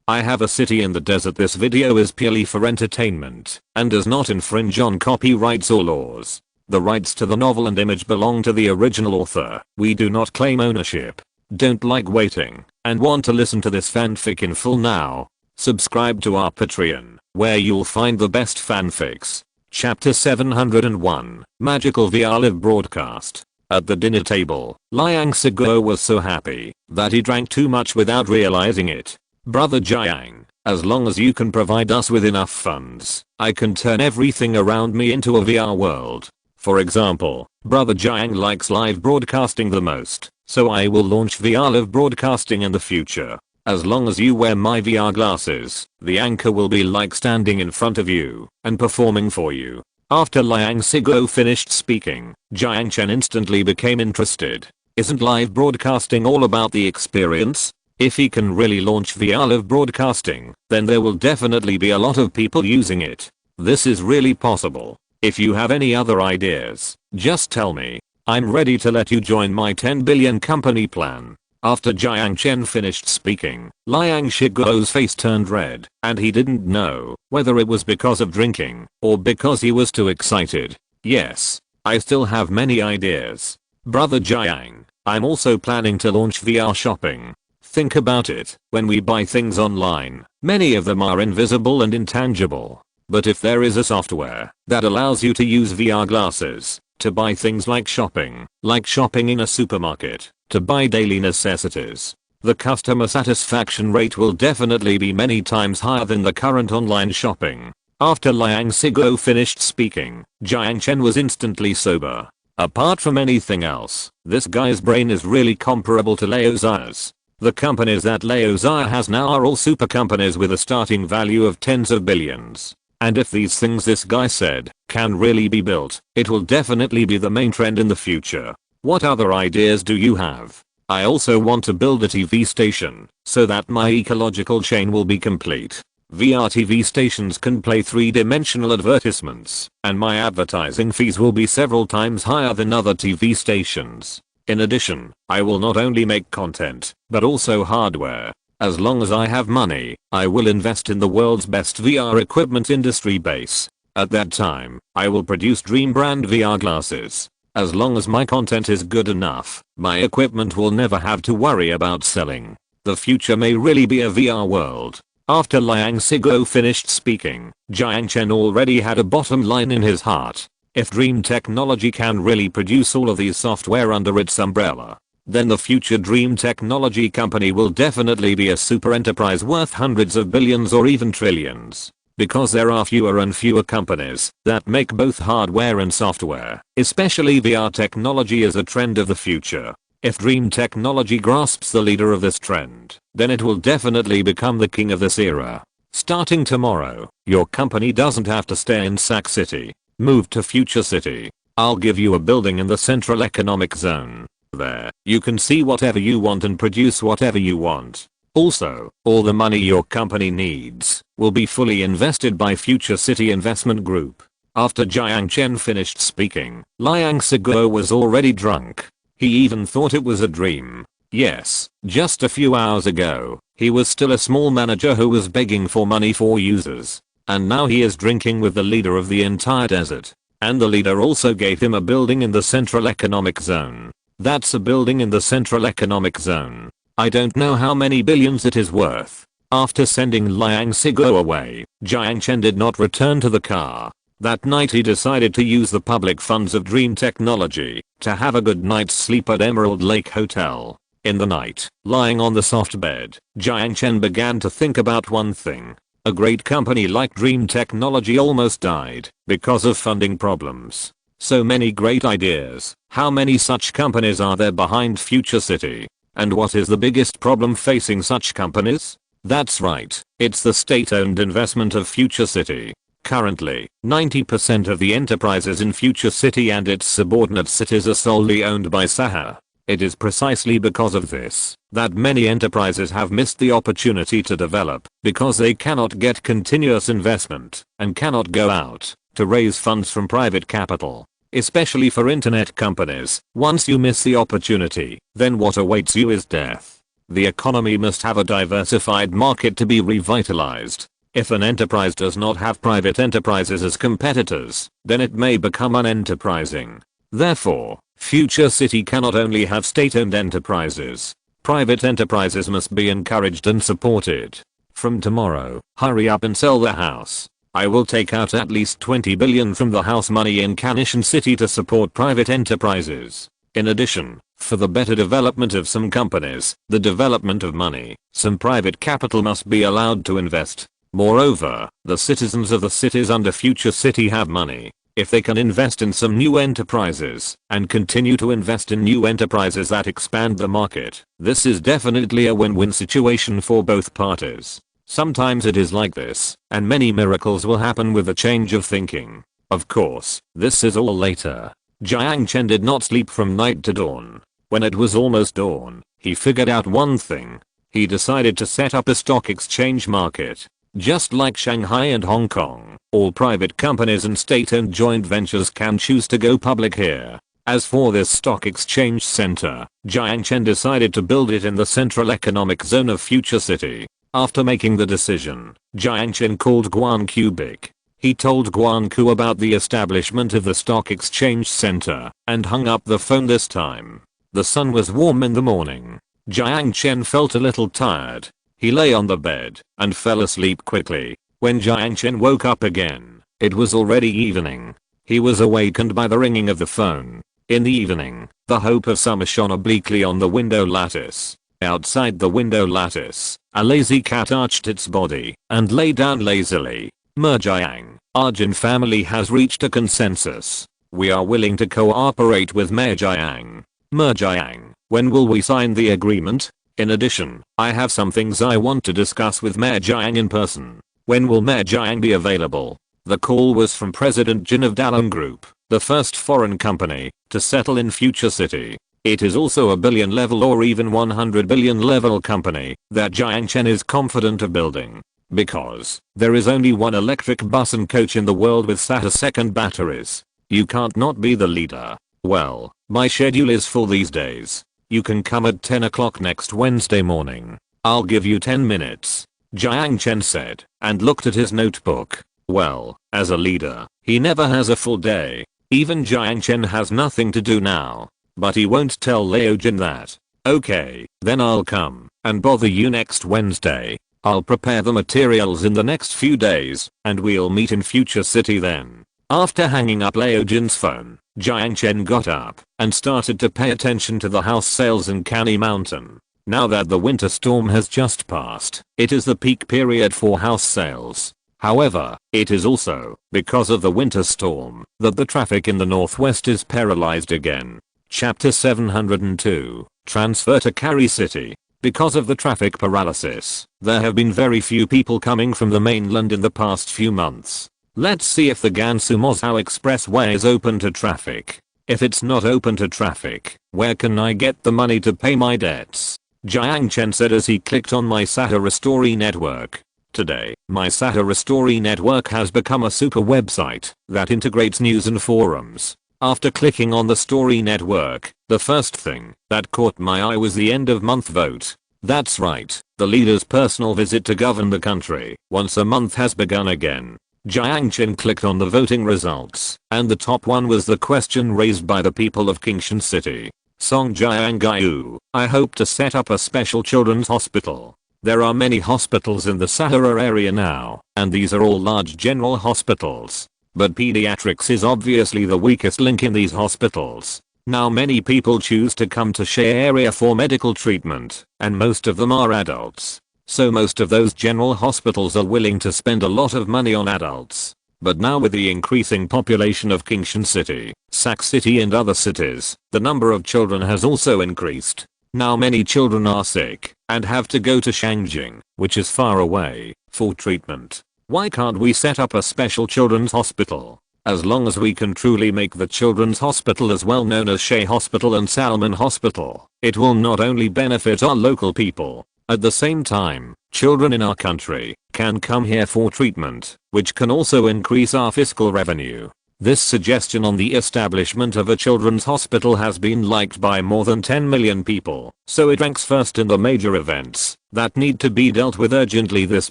I have a city in the desert. This video is purely for entertainment and does not infringe on copyrights or laws. The rights to the novel and image belong to the original author. We do not claim ownership. Don't like waiting and want to listen to this fanfic in full now? Subscribe to our Patreon, where you'll find the best fanfics. Chapter 701, Magical VR Live Broadcast. At the dinner table, Liang Sigo was so happy that he drank too much without realizing it. Brother Jiang, as long as you can provide us with enough funds, I can turn everything around me into a VR world. For example, Brother Jiang likes live broadcasting the most, so I will launch VR Live Broadcasting in the future. As long as you wear my VR glasses, the anchor will be like standing in front of you and performing for you. After Liang Sigo finished speaking, Jiang Chen instantly became interested. Isn't live broadcasting all about the experience? If he can really launch VR Live Broadcasting, then there will definitely be a lot of people using it. This is really possible. If you have any other ideas, just tell me. I'm ready to let you join my 10 billion company plan. After Jiang Chen finished speaking, Liang Sigo's face turned red, and he didn't know whether it was because of drinking or because he was too excited. Yes, I still have many ideas. Brother Jiang, I'm also planning to launch VR shopping. Think about it, when we buy things online, many of them are invisible and intangible. But if there is a software that allows you to use VR glasses to buy things like shopping in a supermarket, to buy daily necessities, the customer satisfaction rate will definitely be many times higher than the current online shopping. After Liang Sigo finished speaking, Jiang Chen was instantly sober. Apart from anything else, this guy's brain is really comparable to Leo Zia's. The companies that Leo Zia has now are all super companies with a starting value of tens of billions. And if these things this guy said can really be built, it will definitely be the main trend in the future. What other ideas do you have? I also want to build a TV station so that my ecological chain will be complete. VR TV stations can play 3-dimensional advertisements, and my advertising fees will be several times higher than other TV stations. In addition, I will not only make content, but also hardware. As long as I have money, I will invest in the world's best VR equipment industry base. At that time, I will produce dream brand VR glasses. As long as my content is good enough, my equipment will never have to worry about selling. The future may really be a VR world. After Liang Sigo finished speaking, Jiang Chen already had a bottom line in his heart. If Dream Technology can really produce all of these software under its umbrella, then the future Dream Technology company will definitely be a super enterprise worth hundreds of billions or even trillions. Because there are fewer and fewer companies that make both hardware and software, especially VR technology is a trend of the future. If Dream Technology grasps the leader of this trend, then it will definitely become the king of this era. Starting tomorrow, your company doesn't have to stay in Sac City. Move to Future City. I'll give you a building in the Central Economic Zone. There, you can see whatever you want and produce whatever you want. Also, all the money your company needs will be fully invested by Future City Investment Group. After Jiang Chen finished speaking, Liang Sigo was already drunk. He even thought it was a dream. Yes, just a few hours ago, he was still a small manager who was begging for money for users. And now he is drinking with the leader of the entire desert. And the leader also gave him a building in the Central Economic Zone. That's a building in the Central Economic Zone. I don't know how many billions it is worth. After sending Liang Sigo away, Jiang Chen did not return to the car. That night he decided to use the public funds of Dream Technology to have a good night's sleep at Emerald Lake Hotel. In the night, lying on the soft bed, Jiang Chen began to think about one thing. A great company like Dream Technology almost died because of funding problems. So many great ideas. How many such companies are there behind Future City? And what is the biggest problem facing such companies? That's right, it's the state-owned investment of Future City. Currently, 90% of the enterprises in Future City and its subordinate cities are solely owned by Sahara. It is precisely because of this that many enterprises have missed the opportunity to develop because they cannot get continuous investment and cannot go out to raise funds from private capital. Especially for internet companies, once you miss the opportunity, then what awaits you is death. The economy must have a diversified market to be revitalized. If an enterprise does not have private enterprises as competitors, then it may become unenterprising. Therefore, future city cannot only have state-owned enterprises. Private enterprises must be encouraged and supported. From tomorrow, hurry up and sell the house. I will take out at least 20 billion from the house money in Kanishan City to support private enterprises. In addition, for the better development of some companies, the development of money, some private capital must be allowed to invest. Moreover, the citizens of the cities under future city have money. If they can invest in some new enterprises and continue to invest in new enterprises that expand the market, this is definitely a win-win situation for both parties. Sometimes it is like this, and many miracles will happen with a change of thinking. Of course, this is all later. Jiang Chen did not sleep from night to dawn. When it was almost dawn, he figured out one thing. He decided to set up a stock exchange market. Just like Shanghai and Hong Kong, all private companies and state-owned joint ventures can choose to go public here. As for this stock exchange center, Jiang Chen decided to build it in the central economic zone of future city. After making the decision, Jiang Chen called Guan Cubic. He told Guan Ku about the establishment of the stock exchange center and hung up the phone this time. The sun was warm in the morning. Jiang Chen felt a little tired. He lay on the bed and fell asleep quickly. When Jiang Chen woke up again, it was already evening. He was awakened by the ringing of the phone. In the evening, the hope of summer shone obliquely on the window lattice. Outside the window lattice, a lazy cat arched its body and lay down lazily. Jiang, our Jin family has reached a consensus. We are willing to cooperate with Jiang. Jiang, when will we sign the agreement? In addition, I have some things I want to discuss with Jiang in person. When will Jiang be available? The call was from President Jin of Dalong Group, the first foreign company to settle in future city. It is also a billion level or even 100 billion level company that Jiang Chen is confident of building. Because there is only one electric bus and coach in the world with Sahara second batteries. You can't not be the leader. Well, my schedule is full these days. You can come at 10 o'clock next Wednesday morning. I'll give you 10 minutes. Jiang Chen said and looked at his notebook. Well, as a leader, he never has a full day. Even Jiang Chen has nothing to do now. But he won't tell Liu Jin that. Okay, then I'll come and bother you next Wednesday. I'll prepare the materials in the next few days and we'll meet in future city then. After hanging up Liu Jin's phone, Jiang Chen got up and started to pay attention to the house sales in Canny Mountain. Now that the winter storm has just passed, it is the peak period for house sales. However, it is also because of the winter storm that the traffic in the northwest is paralyzed again. Chapter 702, Transfer to Kari City. Because of the traffic paralysis, there have been very few people coming from the mainland in the past few months. Let's see if the Gansu Moscow Expressway is open to traffic. If it's not open to traffic, where can I get the money to pay my debts? Jiang Chen said as he clicked on My Sahara Story Network. Today, My Sahara Story Network has become a super website that integrates news and forums. After clicking on the story network, the first thing that caught my eye was the end of month vote. That's right, the leader's personal visit to govern the country once a month has begun again. Jiang Chen clicked on the voting results, and the top one was the question raised by the people of Kingshan City. Song Jiangayu, I hope to set up a special children's hospital. There are many hospitals in the Sahara area now, and these are all large general hospitals. But pediatrics is obviously the weakest link in these hospitals. Now many people choose to come to Shea area for medical treatment, and most of them are adults. So most of those general hospitals are willing to spend a lot of money on adults. But now with the increasing population of Kingshan City, Sak City and other cities, the number of children has also increased. Now many children are sick and have to go to Shangjing, which is far away, for treatment. Why can't we set up a special children's hospital? As long as we can truly make the children's hospital as well known as Shea Hospital and Salmon Hospital, it will not only benefit our local people. At the same time, children in our country can come here for treatment, which can also increase our fiscal revenue. This suggestion on the establishment of a children's hospital has been liked by more than 10 million people, so it ranks first in the major events that need to be dealt with urgently this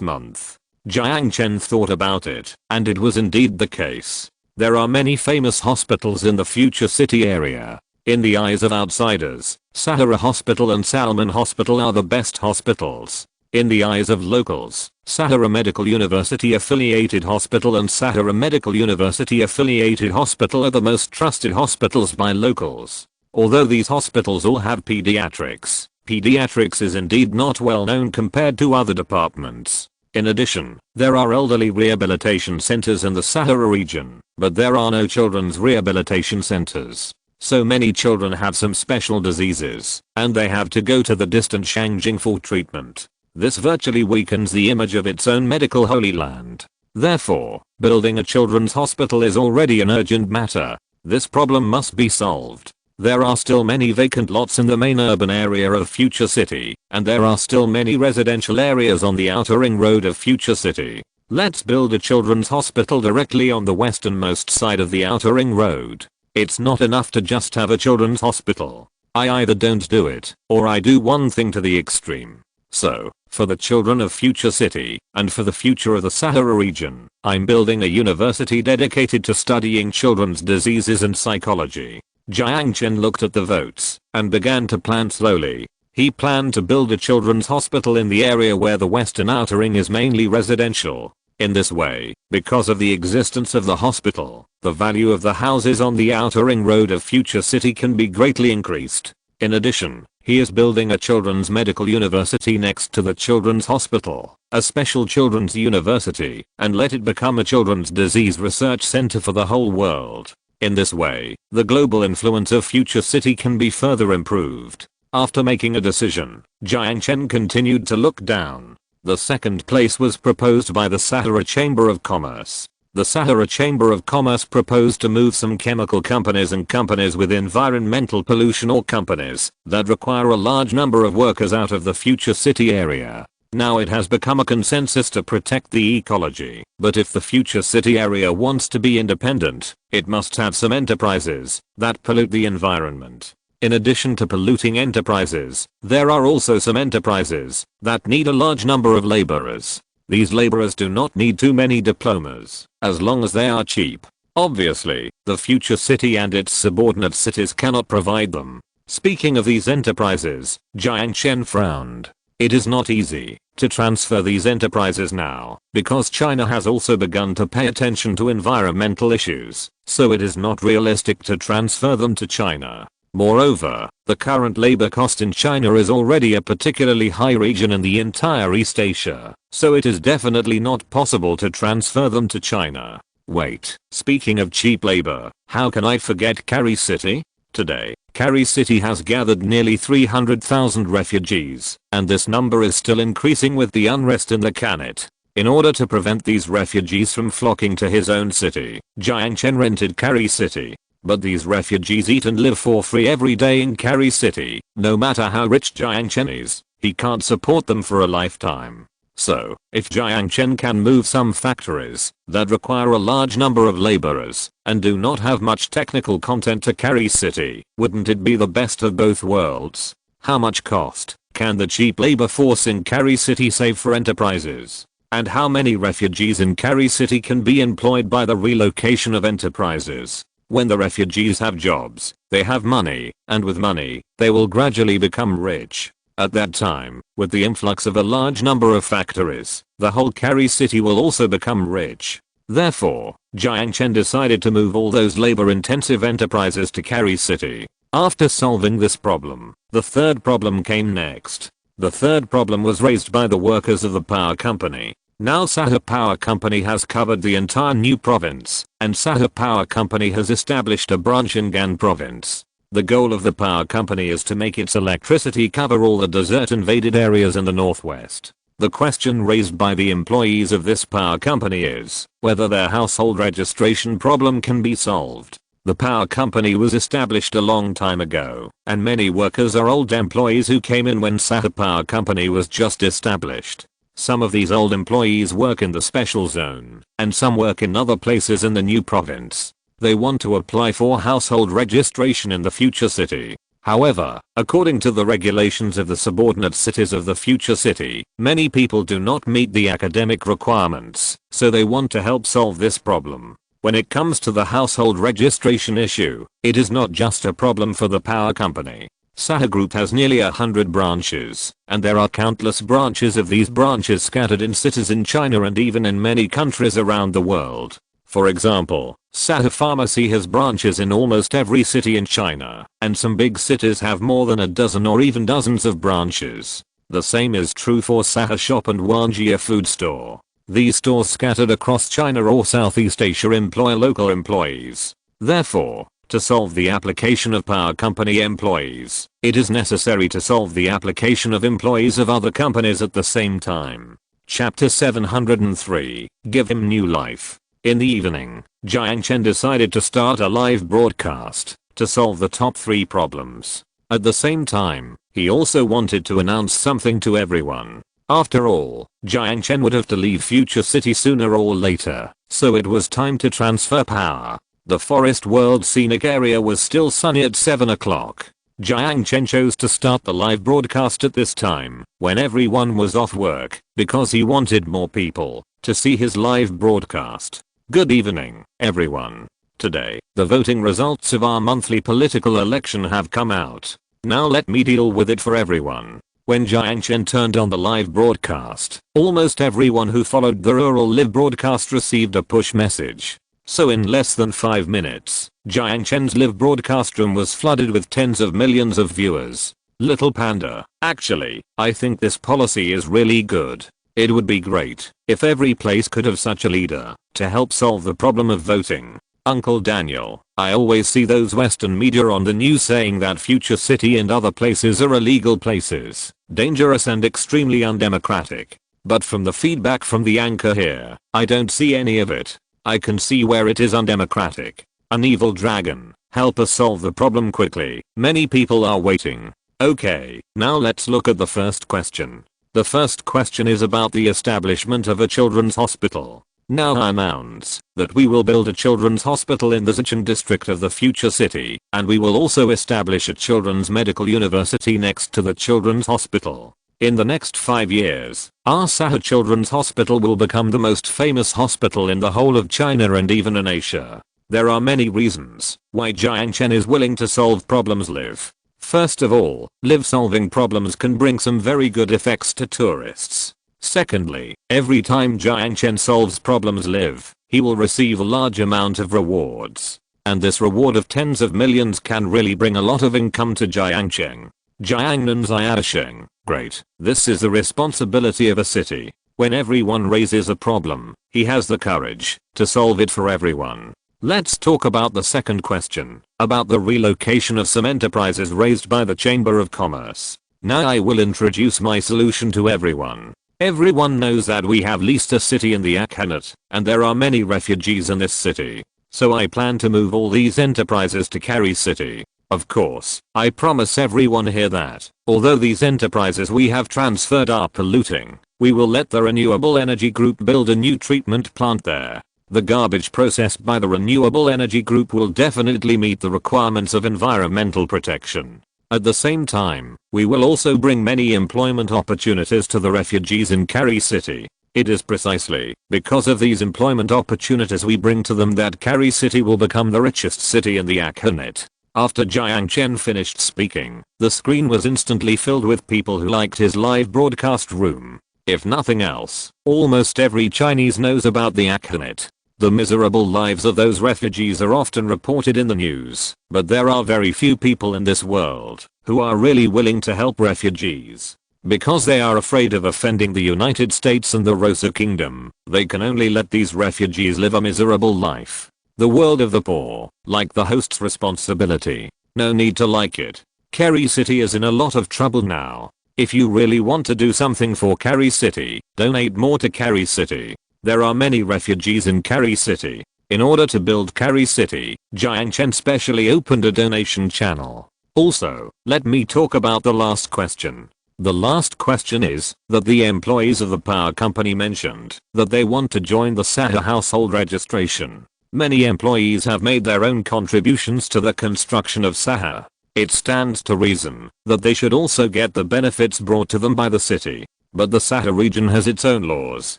month. Jiang Chen thought about it, and it was indeed the case. There are many famous hospitals in the future city area. In the eyes of outsiders, Sahara Hospital and Salman Hospital are the best hospitals. In the eyes of locals, Sahara Medical University Affiliated Hospital and Sahara Medical University Affiliated Hospital are the most trusted hospitals by locals. Although these hospitals all have pediatrics, pediatrics is indeed not well known compared to other departments. In addition, there are elderly rehabilitation centers in the Sahara region, but there are no children's rehabilitation centers. So many children have some special diseases, and they have to go to the distant Shangjing for treatment. This virtually weakens the image of its own medical holy land. Therefore, building a children's hospital is already an urgent matter. This problem must be solved. There are still many vacant lots in the main urban area of Future City, and there are still many residential areas on the outer ring road of Future City. Let's build a children's hospital directly on the westernmost side of the outer ring road. It's not enough to just have a children's hospital. I either don't do it, or I do one thing to the extreme. So, for the children of Future City, and for the future of the Sahara region, I'm building a university dedicated to studying children's diseases and psychology. Jiang Chen looked at the votes, and began to plan slowly. He planned to build a children's hospital in the area where the western outer ring is mainly residential. In this way, because of the existence of the hospital, the value of the houses on the outer ring road of Future City can be greatly increased. In addition, he is building a children's medical university next to the children's hospital, a special children's university, and let it become a children's disease research center for the whole world. In this way, the global influence of Future City can be further improved. After making a decision, Jiang Chen continued to look down. The second place was proposed by the Sahara Chamber of Commerce. The Sahara Chamber of Commerce proposed to move some chemical companies and companies with environmental pollution or companies that require a large number of workers out of the Future City area. Now it has become a consensus to protect the ecology, but if the Future City area wants to be independent, it must have some enterprises that pollute the environment. In addition to polluting enterprises, there are also some enterprises that need a large number of laborers. These laborers do not need too many diplomas, as long as they are cheap. Obviously, the Future City and its subordinate cities cannot provide them. Speaking of these enterprises, Jiang Chen frowned. It is not easy to transfer these enterprises now, because China has also begun to pay attention to environmental issues, so it is not realistic to transfer them to China. Moreover, the current labor cost in China is already a particularly high region in the entire East Asia, so it is definitely not possible to transfer them to China. Wait, speaking of cheap labor, how can I forget Kari City? Today, Kari City has gathered nearly 300,000 refugees, and this number is still increasing with the unrest in the Khanate. In order to prevent these refugees from flocking to his own city, Jiang Chen rented Kari City. But these refugees eat and live for free every day in Kari City. No matter how rich Jiang Chen is, he can't support them for a lifetime. So, if Jiang Chen can move some factories that require a large number of laborers and do not have much technical content to Kari City, wouldn't it be the best of both worlds? How much cost can the cheap labor force in Kari City save for enterprises? And how many refugees in Kari City can be employed by the relocation of enterprises? When the refugees have jobs, they have money, and with money, they will gradually become rich. At that time, with the influx of a large number of factories, the whole Kari City will also become rich. Therefore, Jiang Chen decided to move all those labor-intensive enterprises to Kari City. After solving this problem, the third problem came next. The third problem was raised by the workers of the power company. Now Sahara Power Company has covered the entire new province, and Sahara Power Company has established a branch in Gan province. The goal of the power company is to make its electricity cover all the desert-invaded areas in the northwest. The question raised by the employees of this power company is whether their household registration problem can be solved. The power company was established a long time ago, and many workers are old employees who came in when Sahara Power Company was just established. Some of these old employees work in the special zone, and some work in other places in the new province. They want to apply for household registration in the future city. However, according to the regulations of the subordinate cities of the future city, many people do not meet the academic requirements, so they want to help solve this problem. When it comes to the household registration issue, it is not just a problem for the power company. Sahara Group has nearly 100 branches, and there are countless branches of these branches scattered in cities in China and even in many countries around the world. For example, Sahara Pharmacy has branches in almost every city in China, and some big cities have more than a dozen or even dozens of branches. The same is true for Sahara Shop and Wanjia Food Store. These stores scattered across China or Southeast Asia employ local employees. Therefore, to solve the application of power company employees, it is necessary to solve the application of employees of other companies at the same time. Chapter 703, Give Him New Life. In the evening, Jiang Chen decided to start a live broadcast to solve the top 3 problems. At the same time, he also wanted to announce something to everyone. After all, Jiang Chen would have to leave future city sooner or later, so it was time to transfer power. The forest world scenic area was still sunny at 7 o'clock. Jiang Chen chose to start the live broadcast at this time, when everyone was off work, because he wanted more people to see his live broadcast. Good evening, everyone. Today, the voting results of our monthly political election have come out. Now let me deal with it for everyone. When Jiang Chen turned on the live broadcast, almost everyone who followed the rural live broadcast received a push message. So in less than 5 minutes, Jiang Chen's live broadcast room was flooded with tens of millions of viewers. Little Panda, actually, I think this policy is really good. It would be great if every place could have such a leader to help solve the problem of voting. Uncle Daniel, I always see those Western media on the news saying that future city and other places are illegal places, dangerous and extremely undemocratic. But from the feedback from the anchor here, I don't see any of it. I can see where it is undemocratic. An evil dragon, help us solve the problem quickly. Many people are waiting. Okay, now let's look at the first question. The first question is about the establishment of a children's hospital. Now I announce that we will build a children's hospital in the Xicheng district of the future city, and we will also establish a children's medical university next to the children's hospital. In the next 5 years, our Sahara Children's Hospital will become the most famous hospital in the whole of China and even in Asia. There are many reasons why Jiang Chen is willing to solve problems live. First of all, live solving problems can bring some very good effects to tourists. Secondly, every time Jiang Chen solves problems live, he will receive a large amount of rewards. And this reward of tens of millions can really bring a lot of income to Jiang Chen. Jiang. Great. This is the responsibility of a city. When everyone raises a problem, he has the courage to solve it for everyone. Let's talk about the second question, about the relocation of some enterprises raised by the Chamber of Commerce. Now I will introduce my solution to everyone. Everyone knows that we have leased a city in the Akhanate, and there are many refugees in this city. So I plan to move all these enterprises to Kari City. Of course, I promise everyone here that, although these enterprises we have transferred are polluting, we will let the renewable energy group build a new treatment plant there. The garbage processed by the renewable energy group will definitely meet the requirements of environmental protection. At the same time, we will also bring many employment opportunities to the refugees in Kari City. It is precisely because of these employment opportunities we bring to them that Kari City will become the richest city in the Akhanate. After Jiang Chen finished speaking, the screen was instantly filled with people who liked his live broadcast room. If nothing else, almost every Chinese knows about the Akhanate. The miserable lives of those refugees are often reported in the news, but there are very few people in this world who are really willing to help refugees. Because they are afraid of offending the United States and the Rosa Kingdom, they can only let these refugees live a miserable life. The world of the poor, like the host's responsibility. No need to like it. Kari City is in a lot of trouble now. If you really want to do something for Kari City, donate more to Kari City. There are many refugees in Kari City. In order to build Kari City, Jiang Chen specially opened a donation channel. Also, let me talk about the last question. The last question is that the employees of the power company mentioned that they want to join the Sahara household registration. Many employees have made their own contributions to the construction of Sahara. It stands to reason that they should also get the benefits brought to them by the city. But the Sahara region has its own laws.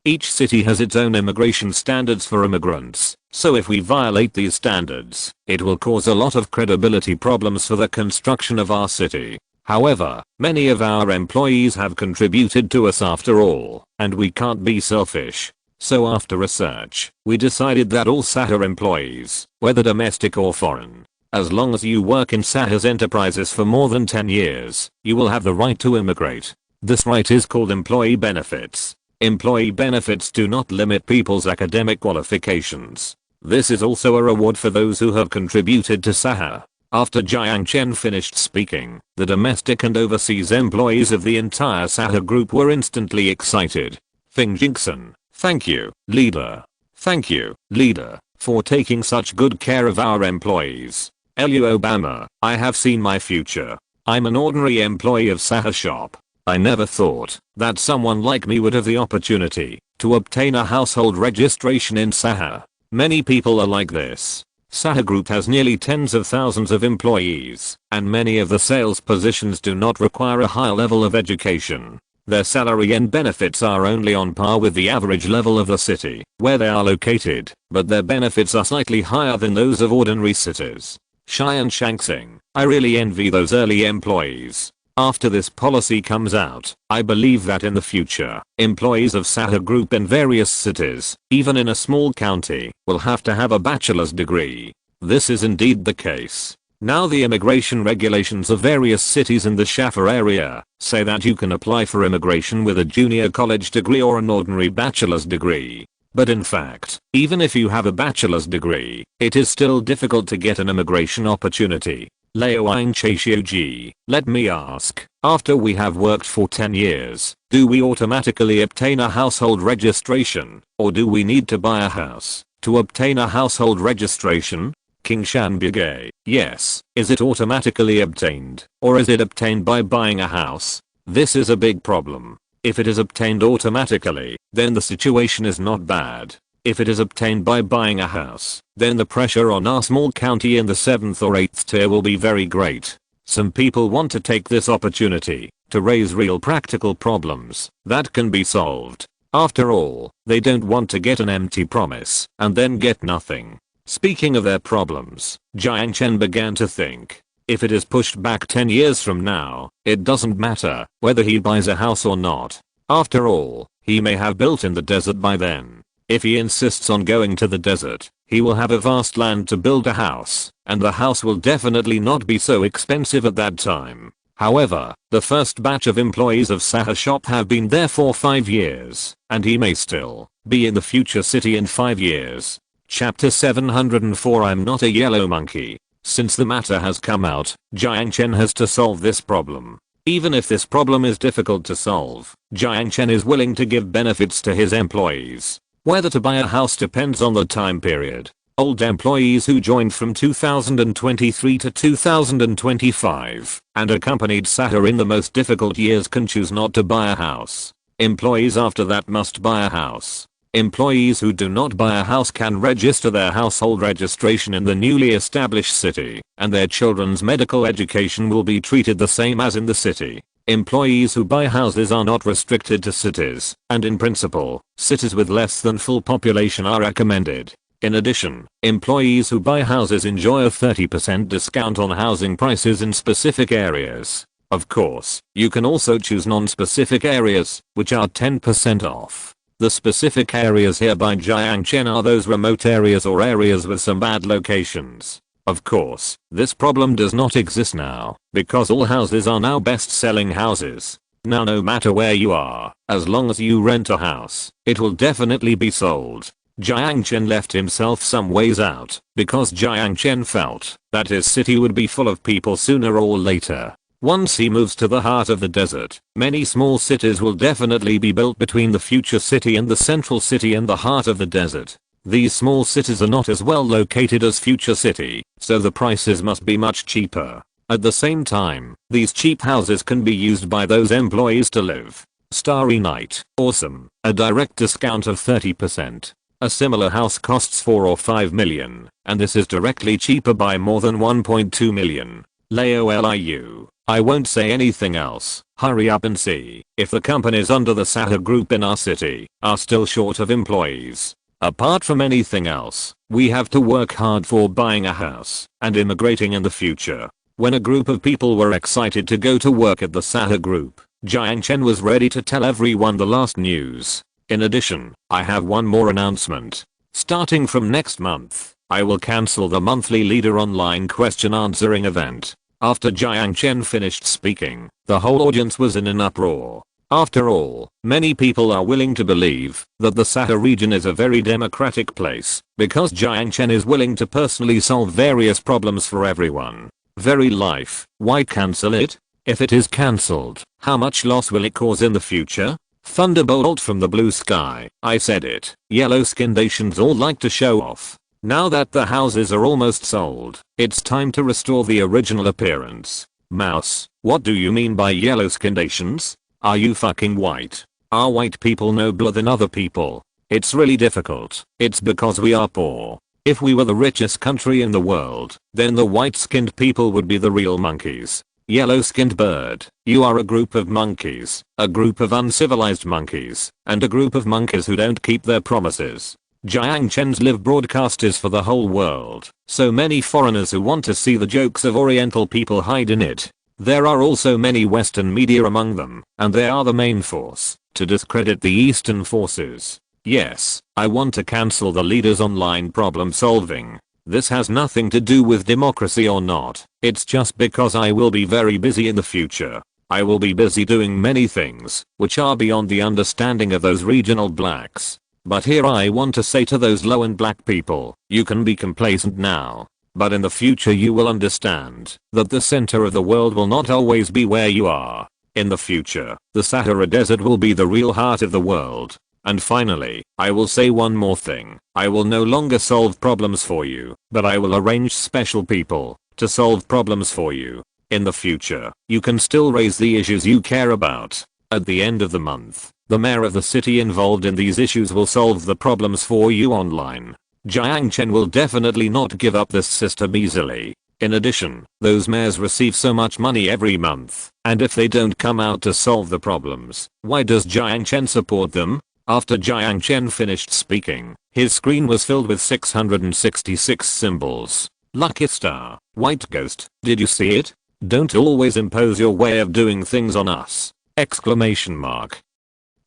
Each city has its own immigration standards for immigrants, so if we violate these standards, it will cause a lot of credibility problems for the construction of our city. However, many of our employees have contributed to us after all, and we can't be selfish. So after research, we decided that all Sahara employees, whether domestic or foreign, as long as you work in Sahara's enterprises for more than 10 years, you will have the right to immigrate. This right is called employee benefits. Employee benefits do not limit people's academic qualifications. This is also a reward for those who have contributed to Sahara. After Jiang Chen finished speaking, the domestic and overseas employees of the entire Sahara group were instantly excited. Fing Jingson, thank you, leader. Thank you, leader, for taking such good care of our employees. Elu Obama, I have seen my future. I'm an ordinary employee of Sahara shop. I never thought that someone like me would have the opportunity to obtain a household registration in Sahara. Many people are like this. Sahara Group has nearly tens of thousands of employees, and many of the sales positions do not require a high level of education. Their salary and benefits are only on par with the average level of the city where they are located, but their benefits are slightly higher than those of ordinary cities. Shai and Shangsing, I really envy those early employees. After this policy comes out, I believe that in the future, employees of Sahara Group in various cities, even in a small county, will have to have a bachelor's degree. This is indeed the case. Now the immigration regulations of various cities in the Sahara area say that you can apply for immigration with a junior college degree or an ordinary bachelor's degree. But in fact, even if you have a bachelor's degree, it is still difficult to get an immigration opportunity. Leo Wang Cheshioji, let me ask, after we have worked for 10 years, do we automatically obtain a household registration, or do we need to buy a house to obtain a household registration? King Shanbugay, yes, is it automatically obtained, or is it obtained by buying a house? This is a big problem. If it is obtained automatically, then the situation is not bad. If it is obtained by buying a house, then the pressure on our small county in the 7th or 8th tier will be very great. Some people want to take this opportunity to raise real practical problems that can be solved. After all, they don't want to get an empty promise and then get nothing. Speaking of their problems, Jiang Chen began to think. If it is pushed back 10 years from now, it doesn't matter whether he buys a house or not. After all, he may have built in the desert by then. If he insists on going to the desert, he will have a vast land to build a house, and the house will definitely not be so expensive at that time. However, the first batch of employees of Sahara shop have been there for 5 years, and he may still be in the future city in 5 years. Chapter 704 I'm not a yellow monkey. Since the matter has come out, Jiang Chen has to solve this problem. Even if this problem is difficult to solve, Jiang Chen is willing to give benefits to his employees. Whether to buy a house depends on the time period. Old employees who joined from 2023 to 2025 and accompanied Sahara in the most difficult years can choose not to buy a house. Employees after that must buy a house. Employees who do not buy a house can register their household registration in the newly established city, and their children's medical education will be treated the same as in the city. Employees who buy houses are not restricted to cities, and in principle, cities with less than full population are recommended. In addition, employees who buy houses enjoy a 30% discount on housing prices in specific areas. Of course, you can also choose non-specific areas, which are 10% off. The specific areas here by Jiang Chen are those remote areas or areas with some bad locations. Of course, this problem does not exist now, because all houses are now best-selling houses. Now no matter where you are, as long as you rent a house, it will definitely be sold. Jiang Chen left himself some ways out, because Jiang Chen felt that his city would be full of people sooner or later. Once he moves to the heart of the desert, many small cities will definitely be built between the future city and the central city in the heart of the desert. These small cities are not as well located as future city, so the prices must be much cheaper. At the same time, these cheap houses can be used by those employees to live. Starry night, awesome, a direct discount of 30%. A similar house costs 4 or 5 million, and this is directly cheaper by more than 1.2 million. LOLIU. I won't say anything else. Hurry up and see if the companies under the Sahara group in our city are still short of employees. Apart from anything else, we have to work hard for buying a house and immigrating in the future. When a group of people were excited to go to work at the Sahara group, Jiang Chen was ready to tell everyone the last news. In addition, I have one more announcement. Starting from next month, I will cancel the monthly Leader Online question answering event. After Jiang Chen finished speaking, the whole audience was in an uproar. After all, many people are willing to believe that the Sahara region is a very democratic place because Jiang Chen is willing to personally solve various problems for everyone. Very life, why cancel it? If it is cancelled, how much loss will it cause in the future? Thunderbolt from the blue sky, I said it. Yellow-skinned Asians all like to show off. Now that the houses are almost sold, it's time to restore the original appearance. Mouse, what do you mean by yellow-skinned Asians? Are you fucking white? Are white people nobler than other people? It's really difficult. It's because we are poor. If we were the richest country in the world, then the white-skinned people would be the real monkeys. Yellow-skinned bird, you are a group of monkeys, a group of uncivilized monkeys, and a group of monkeys who don't keep their promises. Jiang Chen's live broadcast is for the whole world, so many foreigners who want to see the jokes of Oriental people hide in it. There are also many Western media among them, and they are the main force to discredit the Eastern forces. Yes, I want to cancel the Leaders Online problem solving. This has nothing to do with democracy or not, it's just because I will be very busy in the future. I will be busy doing many things, which are beyond the understanding of those regional blacks. But here I want to say to those low and black people, you can be complacent now. But in the future you will understand that the center of the world will not always be where you are. In the future, the Sahara Desert will be the real heart of the world. And finally, I will say one more thing. I will no longer solve problems for you, but I will arrange special people to solve problems for you. In the future, you can still raise the issues you care about. At the end of the month, the mayor of the city involved in these issues will solve the problems for you online. Jiang Chen will definitely not give up this system easily. In addition, those mayors receive so much money every month, and if they don't come out to solve the problems, why does Jiang Chen support them? After Jiang Chen finished speaking, his screen was filled with 666 symbols. Lucky star, white ghost, did you see it? Don't always impose your way of doing things on us! Exclamation mark.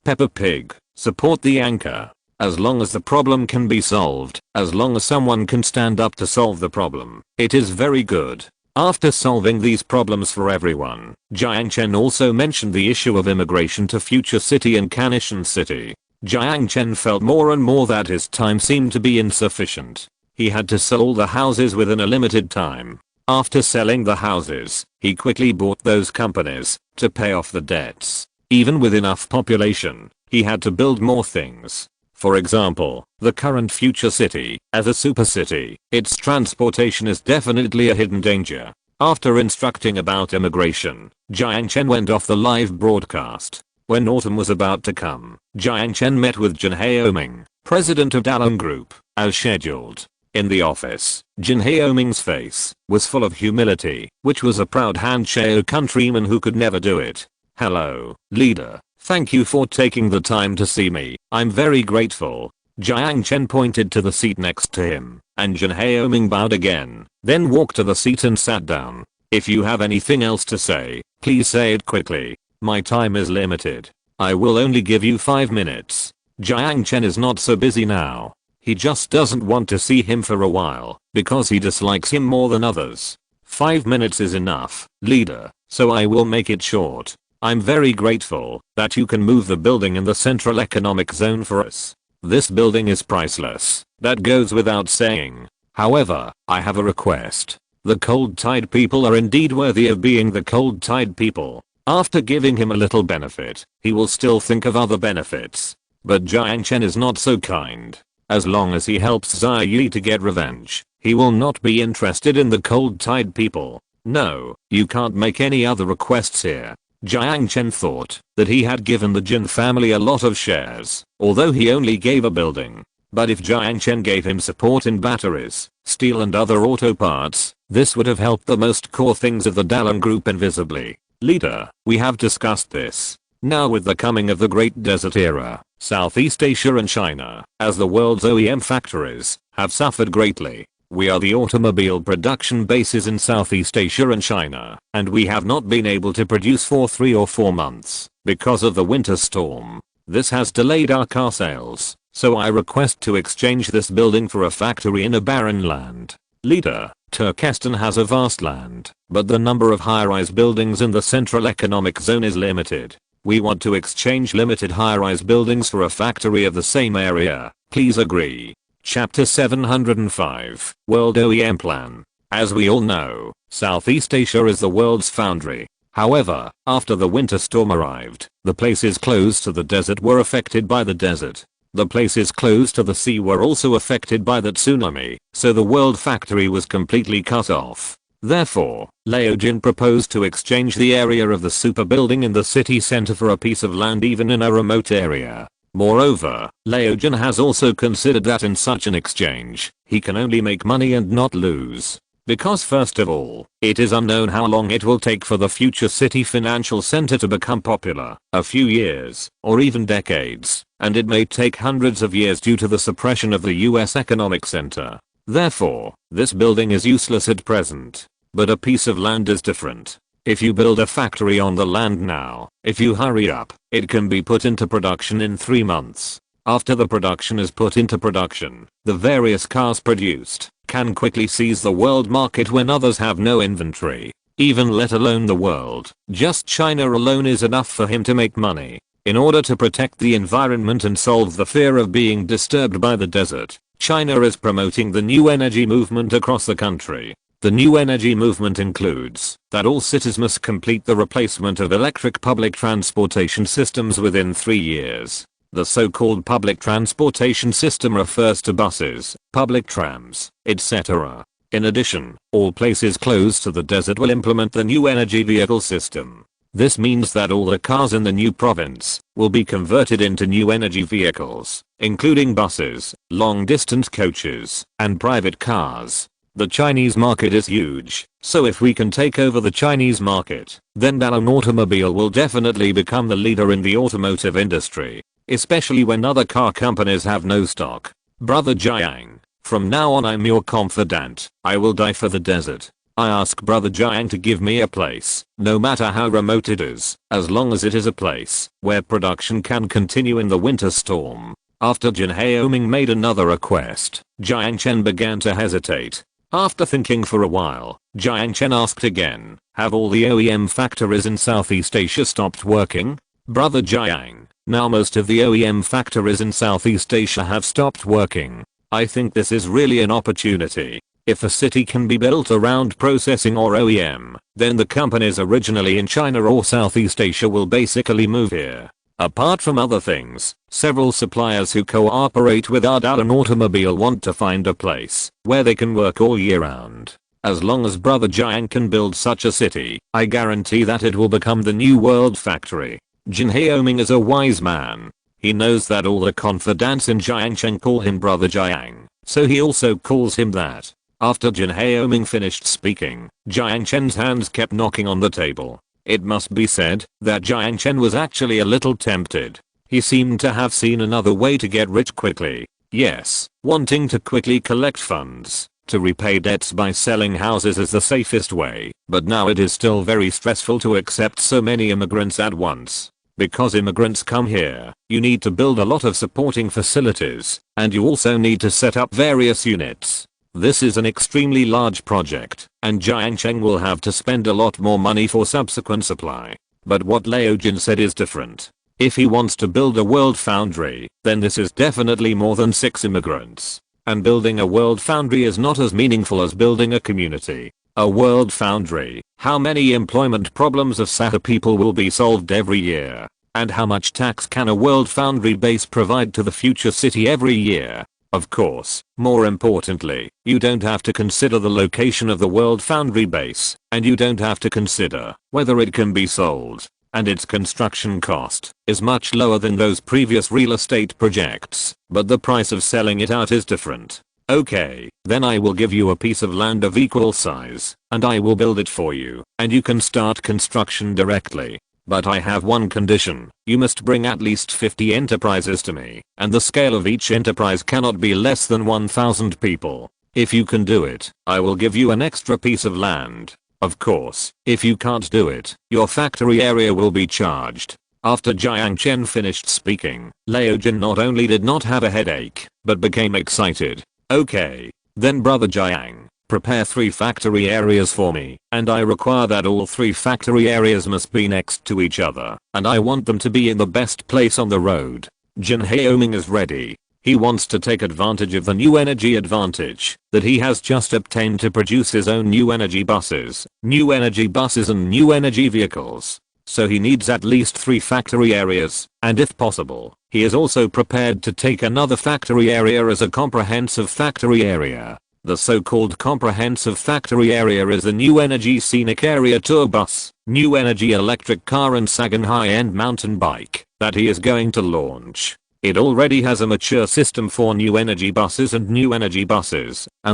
Peppa Pig, support the anchor. As long as the problem can be solved, as long as someone can stand up to solve the problem, it is very good. After solving these problems for everyone, Jiang Chen also mentioned the issue of immigration to Future City and Kanishan City. Jiang Chen felt more and more that his time seemed to be insufficient. He had to sell all the houses within a limited time. After selling the houses, he quickly bought those companies to pay off the debts. Even with enough population, he had to build more things. For example, the current Future City, as a super city, its transportation is definitely a hidden danger. After instructing about immigration, Jiang Chen went off the live broadcast. When autumn was about to come, Jiang Chen met with Jin Haoming, president of Dalong Group, as scheduled. In the office, Jin Haoming's face was full of humility, which was a proud handshake countryman who could never do it. Hello, leader. Thank you for taking the time to see me. I'm very grateful. Jiang Chen pointed to the seat next to him, and Jin Haoming bowed again, then walked to the seat and sat down. If you have anything else to say, please say it quickly. My time is limited. I will only give you 5 minutes. Jiang Chen is not so busy now. He just doesn't want to see him for a while, because he dislikes him more than others. 5 minutes is enough, leader, so I will make it short. I'm very grateful that you can move the building in the Central Economic Zone for us. This building is priceless, that goes without saying. However, I have a request. The Cold Tide people are indeed worthy of being the Cold Tide people. After giving him a little benefit, he will still think of other benefits. But Jiang Chen is not so kind. As long as he helps Xia Yi to get revenge, he will not be interested in the Cold Tide people. No, you can't make any other requests here. Jiang Chen thought that he had given the Jin family a lot of shares, although he only gave a building. But if Jiang Chen gave him support in batteries, steel and other auto parts, this would have helped the most core things of the Dalian group invisibly. Leader, we have discussed this. Now with the coming of the Great Desert Era, Southeast Asia and China, as the world's OEM factories, have suffered greatly. We are the automobile production bases in Southeast Asia and China, and we have not been able to produce for 3 or 4 months, because of the winter storm. This has delayed our car sales, so I request to exchange this building for a factory in a barren land. Leader, Turkestan has a vast land, but the number of high-rise buildings in the Central Economic Zone is limited. We want to exchange limited high-rise buildings for a factory of the same area. Please agree. Chapter 705, World OEM Plan. As we all know, Southeast Asia is the world's foundry. However, after the winter storm arrived, the places close to the desert were affected by the desert. The places close to the sea were also affected by the tsunami, so the world factory was completely cut off. Therefore, Laojin proposed to exchange the area of the super building in the city center for a piece of land even in a remote area. Moreover, Laojin has also considered that in such an exchange, he can only make money and not lose. Because first of all, it is unknown how long it will take for the future city financial center to become popular, a few years, or even decades, and it may take hundreds of years due to the suppression of the US economic center. Therefore, this building is useless at present. But a piece of land is different. If you build a factory on the land now, if you hurry up, it can be put into production in 3 months. After the production is put into production, the various cars produced can quickly seize the world market when others have no inventory. Even let alone the world, just China alone is enough for him to make money. In order to protect the environment and solve the fear of being disturbed by the desert, China is promoting the new energy movement across the country. The new energy movement includes that all cities must complete the replacement of electric public transportation systems within 3 years. The so-called public transportation system refers to buses, public trams, etc. In addition, all places close to the desert will implement the new energy vehicle system. This means that all the cars in the new province will be converted into new energy vehicles, including buses, long-distance coaches, and private cars. The Chinese market is huge, so if we can take over the Chinese market, then Dalian Automobile will definitely become the leader in the automotive industry, especially when other car companies have no stock. Brother Jiang, from now on I'm your confidant. I will die for the desert. I ask Brother Jiang to give me a place, no matter how remote it is, as long as it is a place where production can continue in the winter storm. After Jin Haoming made another request, Jiang Chen began to hesitate. After thinking for a while, Jiang Chen asked again, have all the OEM factories in Southeast Asia stopped working? Brother Jiang, now most of the OEM factories in Southeast Asia have stopped working. I think this is really an opportunity. If a city can be built around processing or OEM, then the companies originally in China or Southeast Asia will basically move here. Apart from other things, several suppliers who cooperate with our Dalian Automobile want to find a place where they can work all year round. As long as Brother Jiang can build such a city, I guarantee that it will become the new world factory. Jin Haoming is a wise man. He knows that all the confidants in Jiang Chen call him Brother Jiang, so he also calls him that. After Jin Haoming finished speaking, Jiang Chen's hands kept knocking on the table. It must be said that Jiang Chen was actually a little tempted. He seemed to have seen another way to get rich quickly. Yes, wanting to quickly collect funds to repay debts by selling houses is the safest way, but now it is still very stressful to accept so many immigrants at once. Because immigrants come here, you need to build a lot of supporting facilities, and you also need to set up various units. This is an extremely large project, and Jiang Chen will have to spend a lot more money for subsequent supply. But what Laojin said is different. If he wants to build a world foundry, then this is definitely more than 6 immigrants. And building a world foundry is not as meaningful as building a community. A world foundry, how many employment problems of Sahara people will be solved every year? And how much tax can a world foundry base provide to the future city every year? Of course, more importantly, you don't have to consider the location of the world foundry base, and you don't have to consider whether it can be sold. and its construction cost is much lower than those previous real estate projects, but the price of selling it out is different. Okay, then I will give you a piece of land of equal size, and I will build it for you, and you can start construction directly. But I have one condition: you must bring at least 50 enterprises to me, and the scale of each enterprise cannot be less than 1,000 people. If you can do it, I will give you an extra piece of land. Of course, if you can't do it, your factory area will be charged. After Jiang Chen finished speaking, Jin not only did not have a headache, but became excited. Okay, then brother Jiang, prepare 3 factory areas for me, and I require that all 3 factory areas must be next to each other, and I want them to be in the best place on the road. Jin Haoming is ready. He wants to take advantage of the new energy advantage that he has just obtained to produce his own new energy buses and new energy vehicles. So he needs at least 3 factory areas, and if possible, he is also prepared to take another factory area as a comprehensive factory area. The so-called comprehensive factory area is the new energy scenic area tour bus, new energy electric car and Sagan high-end mountain bike that he is going to launch. It already has a mature system for new energy buses, and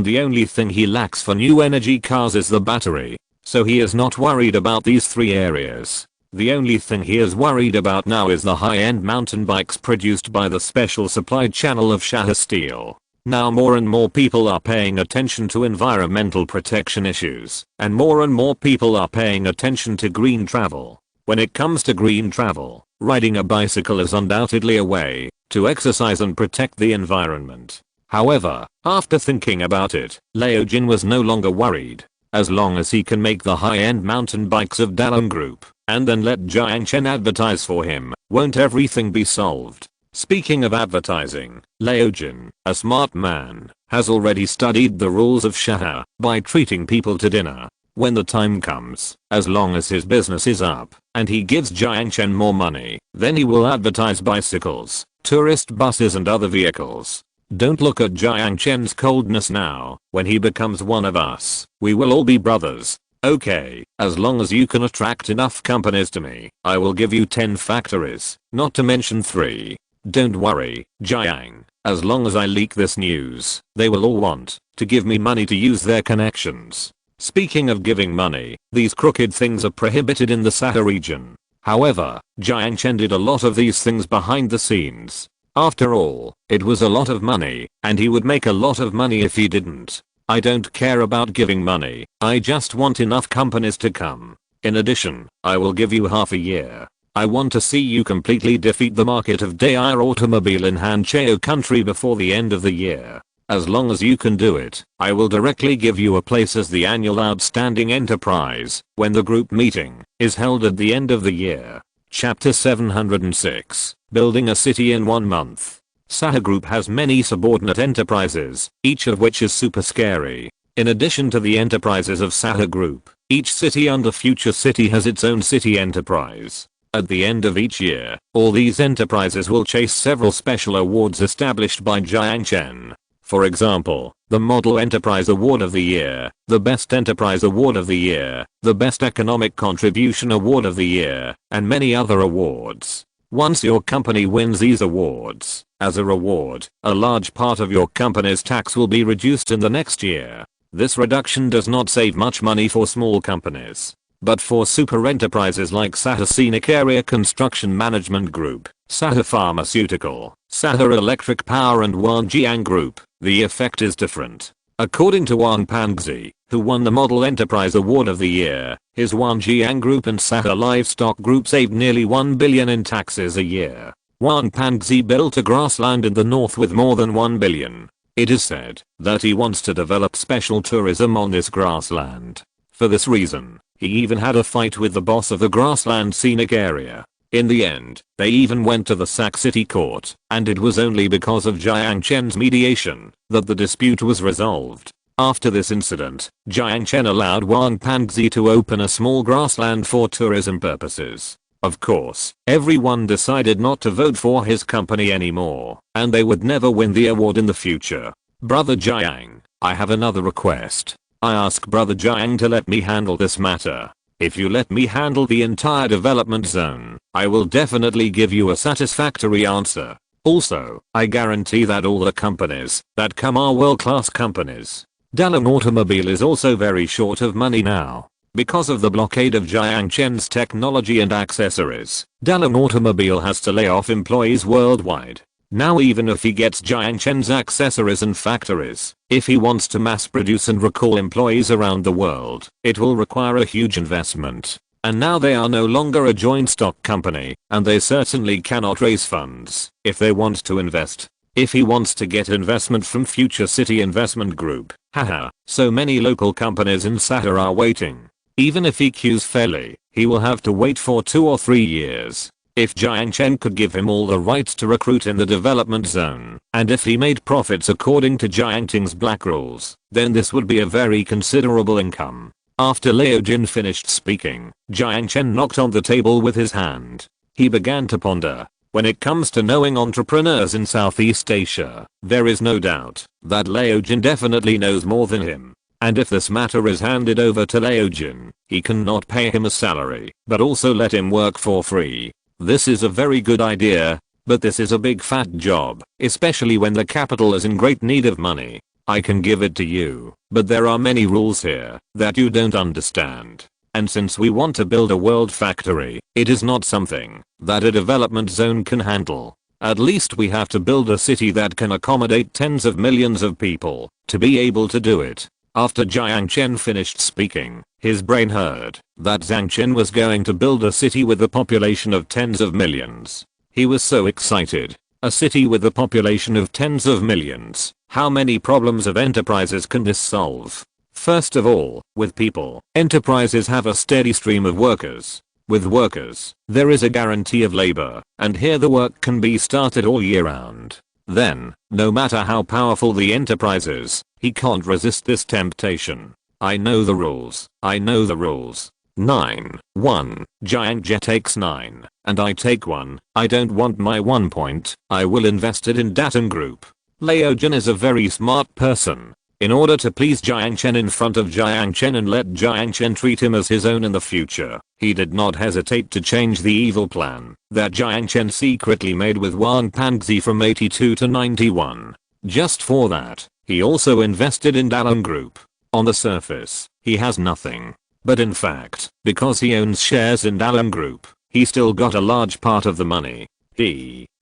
the only thing he lacks for new energy cars is the battery. So he is not worried about these 3 areas. The only thing he is worried about now is the high-end mountain bikes produced by the special supply channel of Sahara Steel. Now more and more people are paying attention to environmental protection issues, and more people are paying attention to green travel. When it comes to green travel, riding a bicycle is undoubtedly a way to exercise and protect the environment. However, after thinking about it, Jin was no longer worried. As long as he can make the high-end mountain bikes of Dalong Group, and then let Jiang Chen advertise for him, won't everything be solved? Speaking of advertising, Jin, a smart man, has already studied the rules of Sahara by treating people to dinner. When the time comes, as long as his business is up, and he gives Jiang Chen more money, then he will advertise bicycles, tourist buses and other vehicles. Don't look at Jiang Chen's coldness now. When he becomes one of us, we will all be brothers. Okay, as long as you can attract enough companies to me, I will give you 10 factories, not to mention 3. Don't worry, Jiang, as long as I leak this news, they will all want to give me money to use their connections. Speaking of giving money, these crooked things are prohibited in the Sahara region. However, Jiang Chen did a lot of these things behind the scenes. After all, it was a lot of money, and he would make a lot of money if he didn't. I don't care about giving money, I just want enough companies to come. In addition, I will give you half a year. I want to see you completely defeat the market of devour automobile in Hancheo country before the end of the year. As long as you can do it, I will directly give you a place as the annual outstanding enterprise when the group meeting is held at the end of the year. Chapter 706, Building a City in 1 Month. Sahara Group has many subordinate enterprises, each of which is super scary. In addition to the enterprises of Sahara Group, each city under Future City has its own city enterprise. At the end of each year, all these enterprises will chase several special awards established by Jiang Chen. For example, the Model Enterprise Award of the Year, the Best Enterprise Award of the Year, the Best Economic Contribution Award of the Year, and many other awards. Once your company wins these awards, as a reward, a large part of your company's tax will be reduced in the next year. This reduction does not save much money for small companies. But for super enterprises like Sahara Scenic Area Construction Management Group, Sahara Pharmaceutical, Sahara Electric Power and Wangjiang Group, the effect is different. According to Wang Pangzi, who won the Model Enterprise Award of the Year, his Wangjiang Group and Sahara Livestock Group saved nearly 1 billion in taxes a year. Wang Pangzi built a grassland in the north with more than 1 billion. It is said that he wants to develop special tourism on this grassland. For this reason, he even had a fight with the boss of the grassland scenic area. In the end, they even went to the Sac City court, and it was only because of Jiang Chen's mediation that the dispute was resolved. After this incident, Jiang Chen allowed Wang Pangzi to open a small grassland for tourism purposes. Of course, everyone decided not to vote for his company anymore, and they would never win the award in the future. Brother Jiang, I have another request. I ask Brother Jiang to let me handle this matter. If you let me handle the entire development zone, I will definitely give you a satisfactory answer. Also, I guarantee that all the companies that come are world-class companies. Dallin Automobile is also very short of money now. Because of the blockade of Jiang Chen's technology and accessories, Dallin Automobile has to lay off employees worldwide. Now even if he gets Jiang Chen's accessories and factories, if he wants to mass produce and recall employees around the world, it will require a huge investment. And now they are no longer a joint stock company, and they certainly cannot raise funds if they want to invest. If he wants to get investment from Future City Investment Group, haha, so many local companies in Sahara are waiting. Even if he queues fairly, he will have to wait for 2 or 3 years. If Jiang Chen could give him all the rights to recruit in the development zone, and if he made profits according to Jiang Chen's black rules, then this would be a very considerable income. After Liao Jin finished speaking, Jiang Chen knocked on the table with his hand. He began to ponder. When it comes to knowing entrepreneurs in Southeast Asia, there is no doubt that Liao Jin definitely knows more than him. And if this matter is handed over to Liao Jin, he cannot pay him a salary, but also let him work for free. This is a very good idea, but this is a big fat job, especially when the capital is in great need of money. I can give it to you, but there are many rules here that you don't understand. And since we want to build a world factory, it is not something that a development zone can handle. At least we have to build a city that can accommodate tens of millions of people to be able to do it. After Jiang Chen finished speaking, his brain heard that Jiang Chen was going to build a city with a population of tens of millions. He was so excited. A city with a population of tens of millions. How many problems of enterprises can this solve? First of all, with people, enterprises have a steady stream of workers. With workers, there is a guarantee of labor, and here the work can be started all year round. Then, no matter how powerful the enterprise is, he can't resist this temptation. I know the rules. I know the rules. 9. 1. Jiang Jet takes 9, and I take 1. I don't want my 1 point. I will invest it in Datun Group. Liao Jin is a very smart person. In order to please Jiang Chen in front of Jiang Chen and let Jiang Chen treat him as his own in the future, he did not hesitate to change the evil plan that Jiang Chen secretly made with Wang Panzi from 82 to 91. Just for that, he also invested in Datun Group. On the surface, he has nothing. But in fact, because he owns shares in Datun Group, he still got a large part of the money.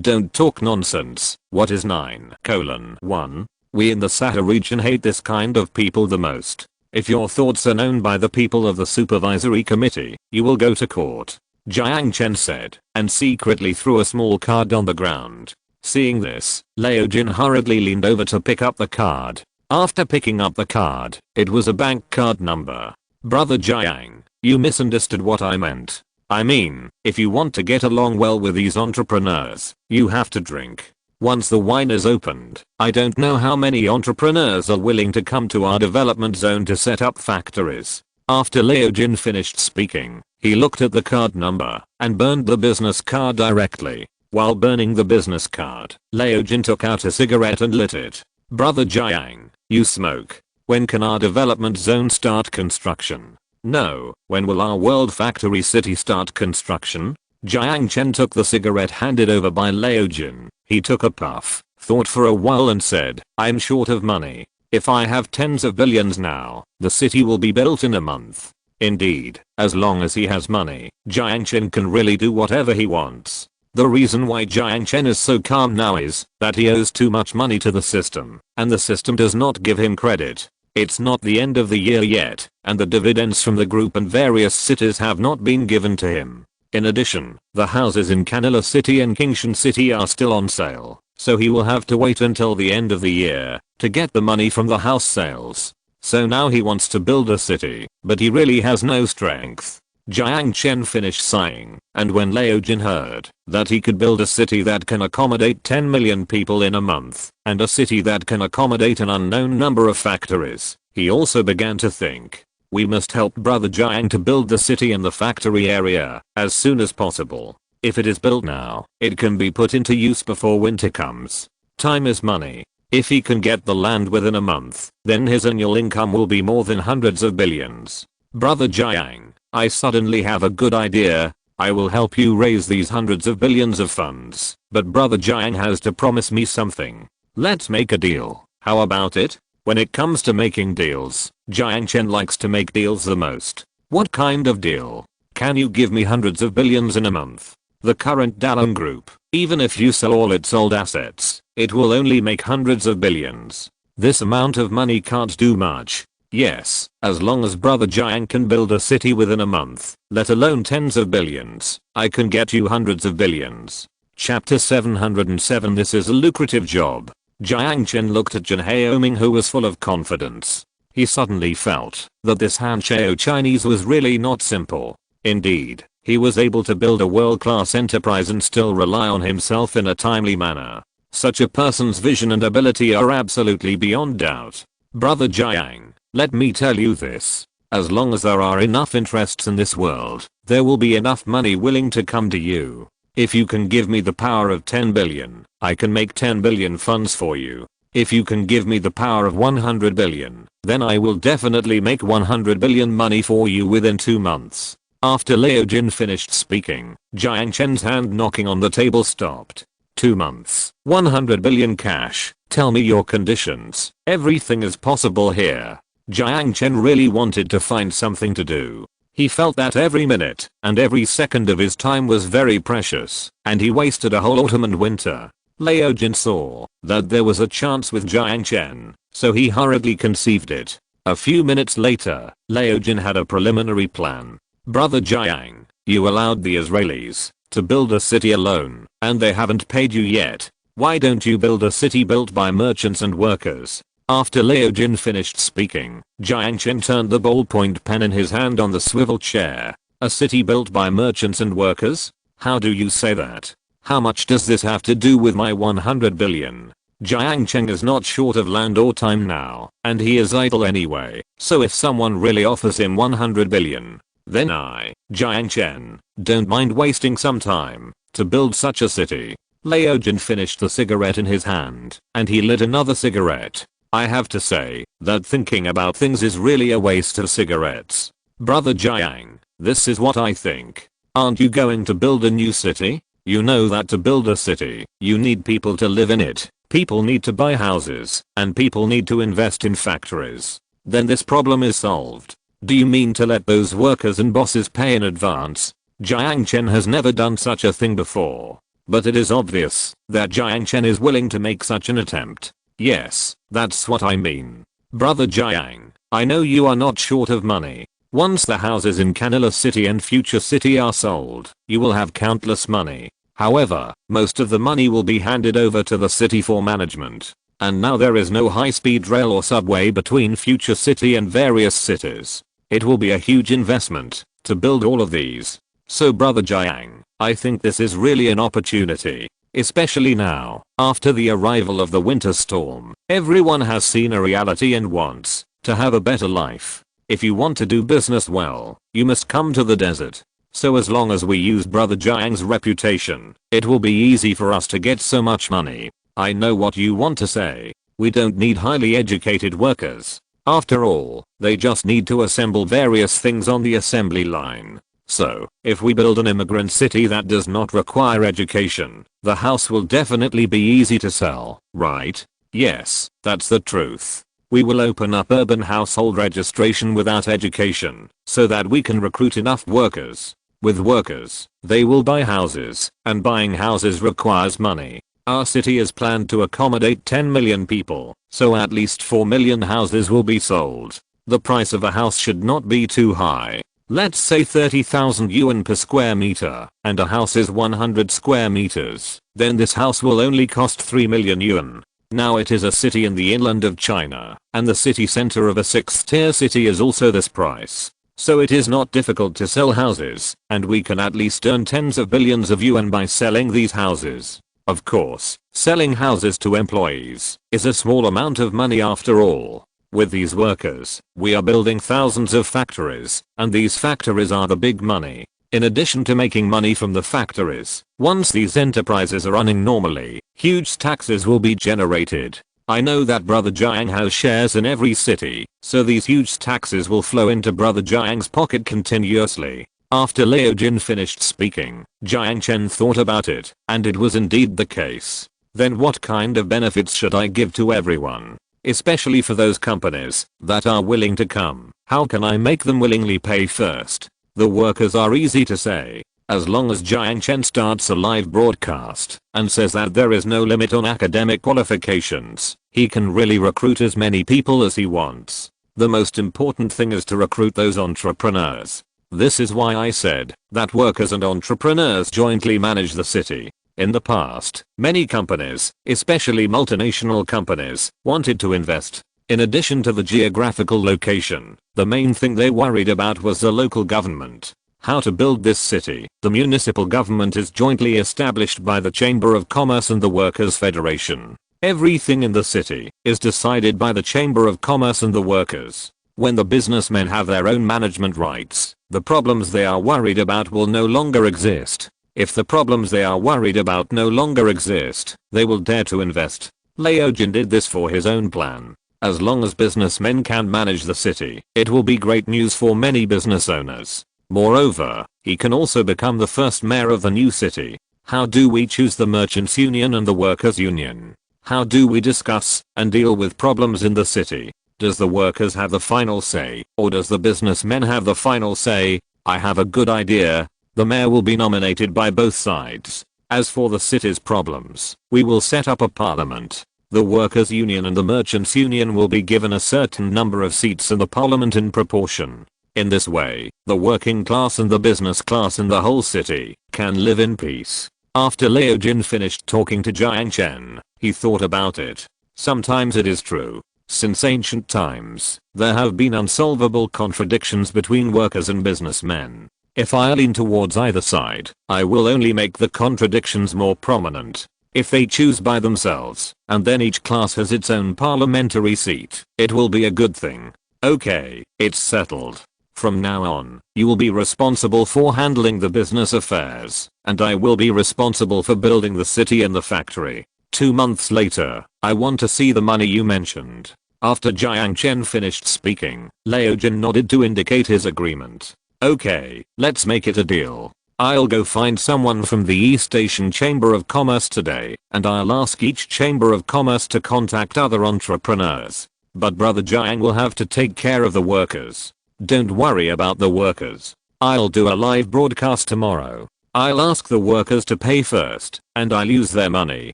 Don't talk nonsense. What is 9:1? We in the Sahara region hate this kind of people the most. If your thoughts are known by the people of the supervisory committee, you will go to court. Jiang Chen said, and secretly threw a small card on the ground. Seeing this, Liao Jin hurriedly leaned over to pick up the card. After picking up the card, it was a bank card number. Brother Jiang, you misunderstood what I meant. I mean, if you want to get along well with these entrepreneurs, you have to drink. Once the wine is opened, I don't know how many entrepreneurs are willing to come to our development zone to set up factories. After Liao Jin finished speaking, he looked at the card number and burned the business card directly. While burning the business card, Liao Jin took out a cigarette and lit it. Brother Jiang, you smoke. When can our development zone start construction? No, when will our world factory city start construction? Jiang Chen took the cigarette handed over by Liao Jin. He took a puff, thought for a while and said, I'm short of money. If I have tens of billions now, the city will be built in a month. Indeed, as long as he has money, Jiang Chen can really do whatever he wants. The reason why Jiang Chen is so calm now is that he owes too much money to the system, and the system does not give him credit. It's not the end of the year yet, and the dividends from the group and various cities have not been given to him. In addition, the houses in Canilla City and Kingshan City are still on sale, so he will have to wait until the end of the year to get the money from the house sales. So now he wants to build a city, but he really has no strength. Jiang Chen finished sighing, and when Liao Jin heard that he could build a city that can accommodate 10 million people in a month, and a city that can accommodate an unknown number of factories, he also began to think, we must help Brother Jiang to build the city in the factory area as soon as possible. If it is built now, it can be put into use before winter comes. Time is money. If he can get the land within a month, then his annual income will be more than hundreds of billions. Brother Jiang, I suddenly have a good idea. I will help you raise these hundreds of billions of funds, but brother Jiang has to promise me something. Let's make a deal. How about it? When it comes to making deals, Jiang Chen likes to make deals the most. What kind of deal? Can you give me hundreds of billions in a month? The current Dalong Group, even if you sell all its old assets, it will only make hundreds of billions. This amount of money can't do much. Yes, as long as brother Jiang can build a city within a month, let alone tens of billions, I can get you hundreds of billions. Chapter 707. This is a lucrative job. Jiang Chen looked at Chen Haoming, who was full of confidence. He suddenly felt that this Han Chao Chinese was really not simple. Indeed, he was able to build a world-class enterprise and still rely on himself in a timely manner. Such a person's vision and ability are absolutely beyond doubt. Brother Jiang, let me tell you this. As long as there are enough interests in this world, there will be enough money willing to come to you. If you can give me the power of 10 billion, I can make 10 billion funds for you. If you can give me the power of 100 billion, then I will definitely make 100 billion money for you within 2 months. After Liu Jin finished speaking, Jiang Chen's hand knocking on the table stopped. 2 months, 100 billion cash, tell me your conditions. Everything is possible here. Jiang Chen really wanted to find something to do. He felt that every minute and every second of his time was very precious, and he wasted a whole autumn and winter. Liu Jin saw that there was a chance with Jiang Chen, so he hurriedly conceived it. A few minutes later, Liu Jin had a preliminary plan. Brother Jiang, you allowed the Israelis to build a city alone, and they haven't paid you yet. Why don't you build a city built by merchants and workers? After Liu Jin finished speaking, Jiang Chen turned the ballpoint pen in his hand on the swivel chair. A city built by merchants and workers? How do you say that? How much does this have to do with my 100 billion? Jiang Chen is not short of land or time now, and he is idle anyway, so if someone really offers him 100 billion, then I, Jiang Chen, don't mind wasting some time to build such a city. Liu Jin finished the cigarette in his hand, and he lit another cigarette. I have to say that thinking about things is really a waste of cigarettes. Brother Jiang, this is what I think. Aren't you going to build a new city? You know that to build a city, you need people to live in it. People need to buy houses, and people need to invest in factories. Then this problem is solved. Do you mean to let those workers and bosses pay in advance? Jiang Chen has never done such a thing before. But it is obvious that Jiang Chen is willing to make such an attempt. Yes, that's what I mean. Brother Jiang, I know you are not short of money. Once the houses in Canilla City and Future City are sold, you will have countless money. However, most of the money will be handed over to the city for management. And now there is no high-speed rail or subway between Future City and various cities. It will be a huge investment to build all of these. So brother Jiang, I think this is really an opportunity. Especially now, after the arrival of the winter storm, everyone has seen a reality and wants to have a better life. If you want to do business well, you must come to the desert. So as long as we use brother Jiang's reputation, it will be easy for us to get so much money. I know what you want to say. We don't need highly educated workers. After all, they just need to assemble various things on the assembly line. So, if we build an immigrant city that does not require education, the house will definitely be easy to sell, right? Yes, that's the truth. We will open up urban household registration without education, so that we can recruit enough workers. With workers, they will buy houses, and buying houses requires money. Our city is planned to accommodate 10 million people, so at least 4 million houses will be sold. The price of a house should not be too high. Let's say 30,000 yuan per square meter, and a house is 100 square meters, then this house will only cost 3 million yuan. Now it is a city in the inland of China, and the city center of a 6th tier city is also this price. So it is not difficult to sell houses, and we can at least earn tens of billions of yuan by selling these houses. Of course, selling houses to employees is a small amount of money after all. With these workers, we are building thousands of factories, and these factories are the big money. In addition to making money from the factories, once these enterprises are running normally, huge taxes will be generated. I know that Brother Jiang has shares in every city, so these huge taxes will flow into Brother Jiang's pocket continuously. After Liao Jin finished speaking, Jiang Chen thought about it, and it was indeed the case. Then what kind of benefits should I give to everyone? Especially for those companies that are willing to come. How can I make them willingly pay first? The workers are easy to say. As long as Jiang Chen starts a live broadcast and says that there is no limit on academic qualifications, he can really recruit as many people as he wants. The most important thing is to recruit those entrepreneurs. This is why I said that workers and entrepreneurs jointly manage the city. In the past, many companies, especially multinational companies, wanted to invest. In addition to the geographical location, the main thing they worried about was the local government. How to build this city. The municipal government is jointly established by the Chamber of Commerce and the Workers' Federation. Everything in the city is decided by the Chamber of Commerce and the workers. When the businessmen have their own management rights, the problems they are worried about will no longer exist. If the problems they are worried about no longer exist, they will dare to invest. Liao Jin did this for his own plan. As long as businessmen can manage the city, it will be great news for many business owners. Moreover, he can also become the first mayor of the new city. How do we choose the merchants union and the workers union? How do we discuss and deal with problems in the city? Does the workers have the final say, or does the businessmen have the final say? I have a good idea. The mayor will be nominated by both sides. As for the city's problems, we will set up a parliament. The workers union and the merchants union will be given a certain number of seats in the parliament in proportion. In this way, the working class and the business class in the whole city can live in peace. After Liao Jin finished talking to Jiang Chen, he thought about it. Sometimes it is true. Since ancient times, there have been unsolvable contradictions between workers and businessmen. If I lean towards either side, I will only make the contradictions more prominent. If they choose by themselves, and then each class has its own parliamentary seat, it will be a good thing. Okay, it's settled. From now on, you will be responsible for handling the business affairs, and I will be responsible for building the city and the factory. 2 months later, I want to see the money you mentioned. After Jiang Chen finished speaking, Liao Jin nodded to indicate his agreement. Okay, let's make it a deal. I'll go find someone from the East Asian Chamber of Commerce today, and I'll ask each Chamber of Commerce to contact other entrepreneurs. But Brother Jiang will have to take care of the workers. Don't worry about the workers. I'll do a live broadcast tomorrow. I'll ask the workers to pay first, and I'll use their money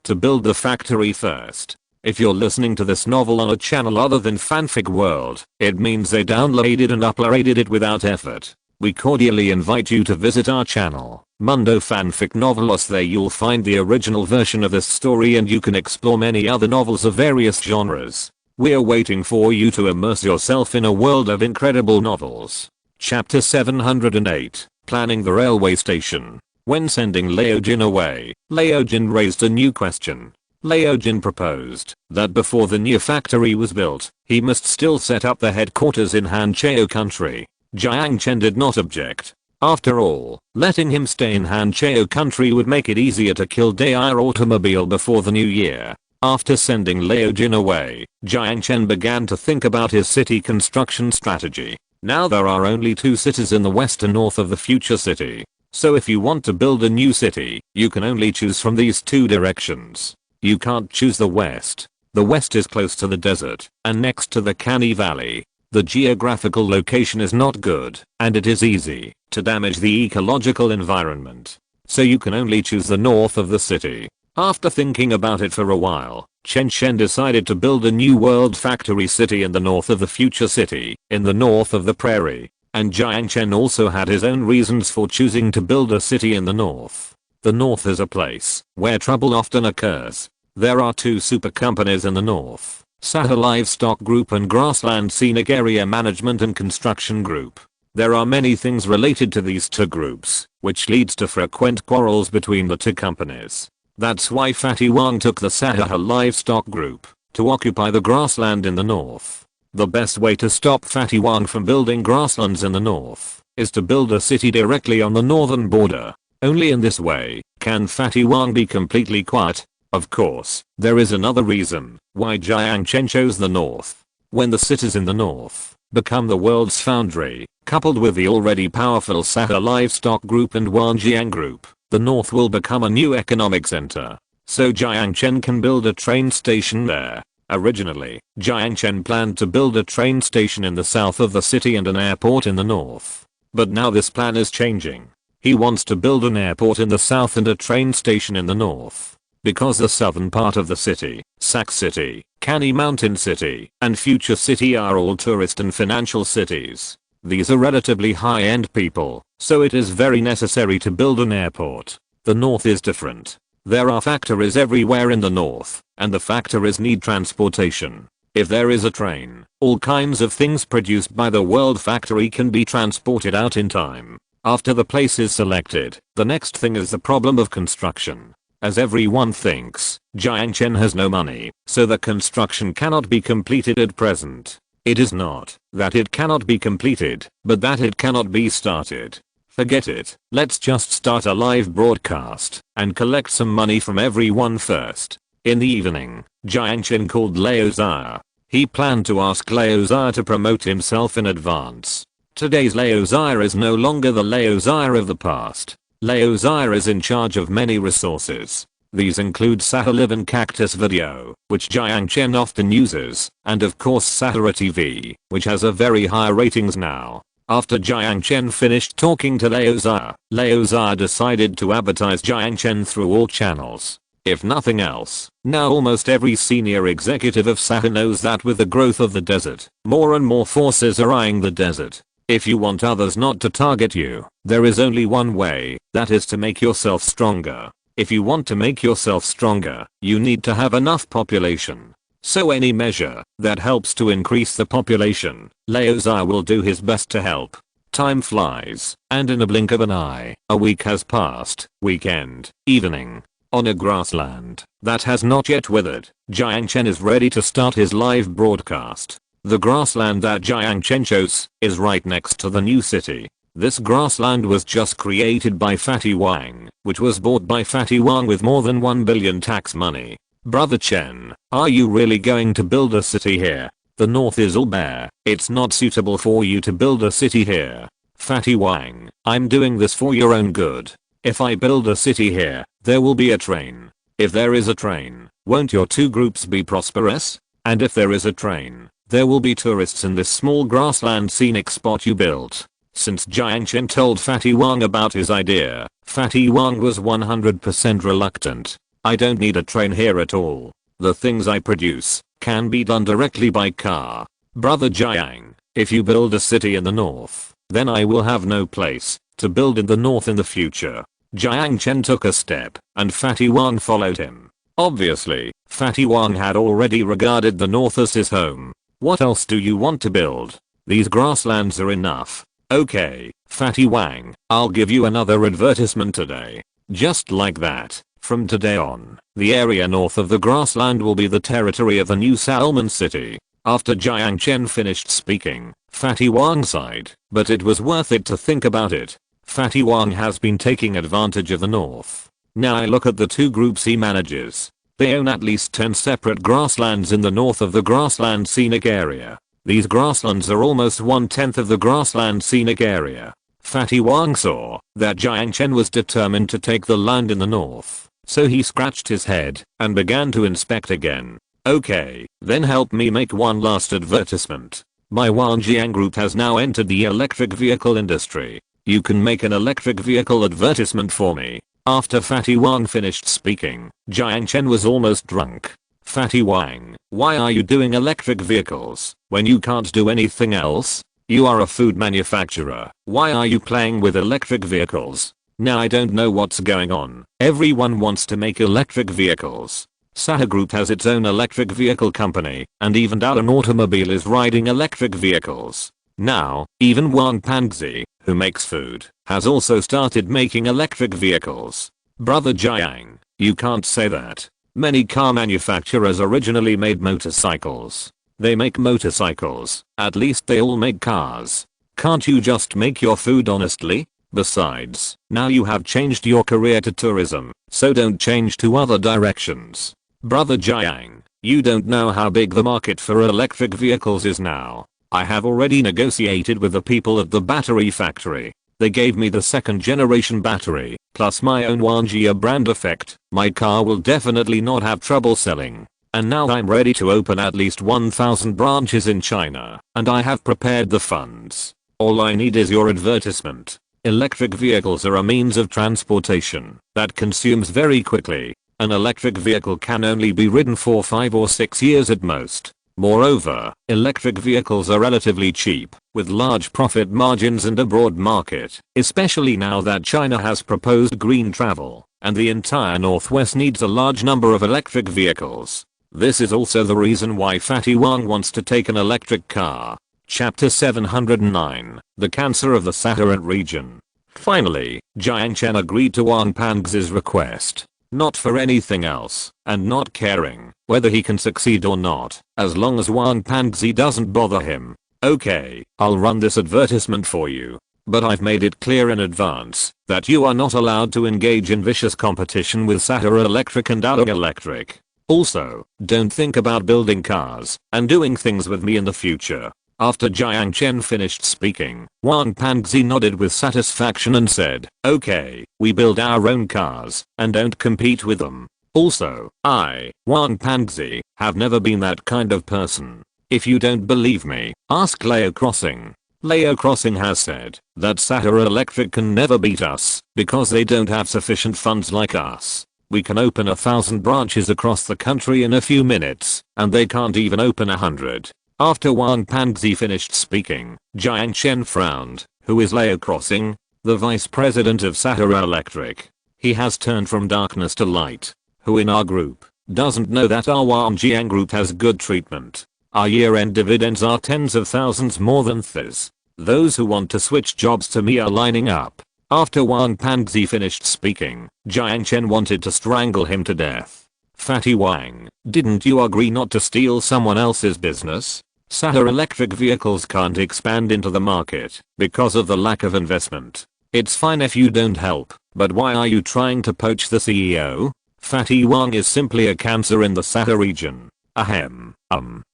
to build the factory first. If you're listening to this novel on a channel other than Fanfic World, it means they downloaded and uploaded it without effort. We cordially invite you to visit our channel, Mundo Fanfic Novelos. There you'll find the original version of this story and you can explore many other novels of various genres. We're waiting for you to immerse yourself in a world of incredible novels. Chapter 708, Planning the Railway Station. When sending Liao Jin away, Liao Jin raised a new question. Liao Jin proposed that before the new factory was built, he must still set up the headquarters in Hanchao country. Jiang Chen did not object. After all, letting him stay in Hanchao country would make it easier to kill devour automobile before the new year. After sending Liao Jin away, Jiang Chen began to think about his city construction strategy. Now there are only 2 cities in the west and north of the future city. So if you want to build a new city, you can only choose from these 2 directions. You can't choose the west. The west is close to the desert and next to the Canny Valley. The geographical location is not good, and it is easy to damage the ecological environment. So you can only choose the north of the city. After thinking about it for a while, Chen decided to build a new world factory city in the north of the future city, in the north of the prairie. And Jiang Chen also had his own reasons for choosing to build a city in the north. The north is a place where trouble often occurs. There are 2 super companies in the north, Sahara Livestock Group and Grassland Scenic Area Management and Construction Group. There are many things related to these 2 groups, which leads to frequent quarrels between the 2 companies. That's why Fatty Wang took the Sahara Livestock Group to occupy the grassland in the north. The best way to stop Fatty Wang from building grasslands in the north is to build a city directly on the northern border. Only in this way can Fatty Wang be completely quiet. Of course, there is another reason. Why Jiang Chen chose the north. When the cities in the north become the world's foundry, coupled with the already powerful Sahara livestock group and Wanjiang group, the north will become a new economic center. So Jiang Chen can build a train station there. Originally, Jiang Chen planned to build a train station in the south of the city and an airport in the north. But now this plan is changing. He wants to build an airport in the south and a train station in the north. Because the southern part of the city, Sac City, Canny Mountain City, and Future City are all tourist and financial cities. These are relatively high-end people, so it is very necessary to build an airport. The north is different. There are factories everywhere in the north, and the factories need transportation. If there is a train, all kinds of things produced by the world factory can be transported out in time. After the place is selected, the next thing is the problem of construction. As everyone thinks, Jiang Chen has no money, so the construction cannot be completed at present. It is not that it cannot be completed, but that it cannot be started. Forget it, let's just start a live broadcast and collect some money from everyone first. In the evening, Jiang Chen called Lao Zha. He planned to ask Lao Zha to promote himself in advance. Today's Lao Zha is no longer the Lao Zha of the past. Lao Zha is in charge of many resources. These include Sahara and Cactus Video, which Jiang Chen often uses, and of course Sahara TV, which has a very high ratings now. After Jiang Chen finished talking to Lao Zha decided to advertise Jiang Chen through all channels. If nothing else, now almost every senior executive of Sahara knows that with the growth of the desert, more and more forces are eyeing the desert. If you want others not to target you, there is only one way, that is to make yourself stronger. If you want to make yourself stronger, you need to have enough population. So any measure that helps to increase the population, Lao Zha will do his best to help. Time flies, and in a blink of an eye, a week has passed. Weekend, evening. On a grassland that has not yet withered, Jiang Chen is ready to start his live broadcast. The grassland that Jiang Chen chose is right next to the new city. This grassland was just created by Fatty Wang, which was bought by Fatty Wang with more than 1 billion tax money. Brother Chen, are you really going to build a city here? The north is all bare. It's not suitable for you to build a city here. Fatty Wang, I'm doing this for your own good. If I build a city here, there will be a train. If there is a train, won't your two groups be prosperous? And if there is a train, there will be tourists in this small grassland scenic spot you built. Since Jiang Chen told Fatty Wang about his idea, Fatty Wang was 100% reluctant. I don't need a train here at all. The things I produce can be done directly by car. Brother Jiang, if you build a city in the north, then I will have no place to build in the north in the future. Jiang Chen took a step, and Fatty Wang followed him. Obviously, Fatty Wang had already regarded the north as his home. What else do you want to build? These grasslands are enough. Okay, Fatty Wang, I'll give you another advertisement today. Just like that. From today on, the area north of the grassland will be the territory of the new Salmon City. After Jiang Chen finished speaking, Fatty Wang sighed, but it was worth it to think about it. Fatty Wang has been taking advantage of the north. Now I look at the two groups he manages. They own at least 10 separate grasslands in the north of the grassland scenic area. These grasslands are almost 1/10 of the grassland scenic area. Fatty Wang saw that Jiang Chen was determined to take the land in the north. So he scratched his head and began to inspect again. Okay, then help me make one last advertisement. My Wanjiang group has now entered the electric vehicle industry. You can make an electric vehicle advertisement for me. After Fatty Wang finished speaking, Jiang Chen was almost drunk. Fatty Wang, why are you doing electric vehicles when you can't do anything else? You are a food manufacturer. Why are you playing with electric vehicles? Now I don't know what's going on. Everyone wants to make electric vehicles. Sahara Group has its own electric vehicle company, and even Darren Automobile is riding electric vehicles. Now, even Wang Panzi, who makes food, has also started making electric vehicles. Brother Jiang, you can't say that. Many car manufacturers originally made motorcycles. They make motorcycles, at least they all make cars. Can't you just make your food honestly? Besides, now you have changed your career to tourism, so don't change to other directions. Brother Jiang, you don't know how big the market for electric vehicles is now. I have already negotiated with the people at the battery factory. They gave me the second generation battery, plus my own Wanjia brand effect. My car will definitely not have trouble selling. And now I'm ready to open at least 1,000 branches in China, and I have prepared the funds. All I need is your advertisement. Electric vehicles are a means of transportation that consumes very quickly. An electric vehicle can only be ridden for 5 or 6 years at most. Moreover, electric vehicles are relatively cheap, with large profit margins and a broad market, especially now that China has proposed green travel, and the entire Northwest needs a large number of electric vehicles. This is also the reason why Fatty Wang wants to take an electric car. Chapter 709, The Cancer of the Sahara Region. Finally, Jiang Chen agreed to Wang Panxi's request. Not for anything else, and not caring whether he can succeed or not, as long as Wang Panxi doesn't bother him. Okay, I'll run this advertisement for you. But I've made it clear in advance that you are not allowed to engage in vicious competition with Sahara Electric and Allo Electric. Also, don't think about building cars and doing things with me in the future. After Jiang Chen finished speaking, Wang Panxi nodded with satisfaction and said, okay, we build our own cars and don't compete with them. Also, I, Wang Panxi, have never been that kind of person. If you don't believe me, ask Leo Crossing. Leo Crossing has said that Sahara Electric can never beat us because they don't have sufficient funds like us. We can open 1,000 branches across the country in a few minutes, and they can't even open 100. After Wang Panxi finished speaking, Jiang Chen frowned. Who is Leo Crossing? The vice president of Sahara Electric. He has turned from darkness to light. Who in our group doesn't know that our Wanjiang group has good treatment? Our year-end dividends are tens of thousands more than this. Those who want to switch jobs to me are lining up. After Wang Panxi finished speaking, Jiang Chen wanted to strangle him to death. Fatty Wang, didn't you agree not to steal someone else's business? Sahara Electric vehicles can't expand into the market because of the lack of investment. It's fine if you don't help, but why are you trying to poach the CEO? Fatty Wang is simply a cancer in the Sahara region. Ahem.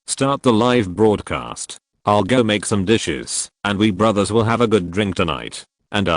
Start the live broadcast. I'll go make some dishes, and we brothers will have a good drink tonight. And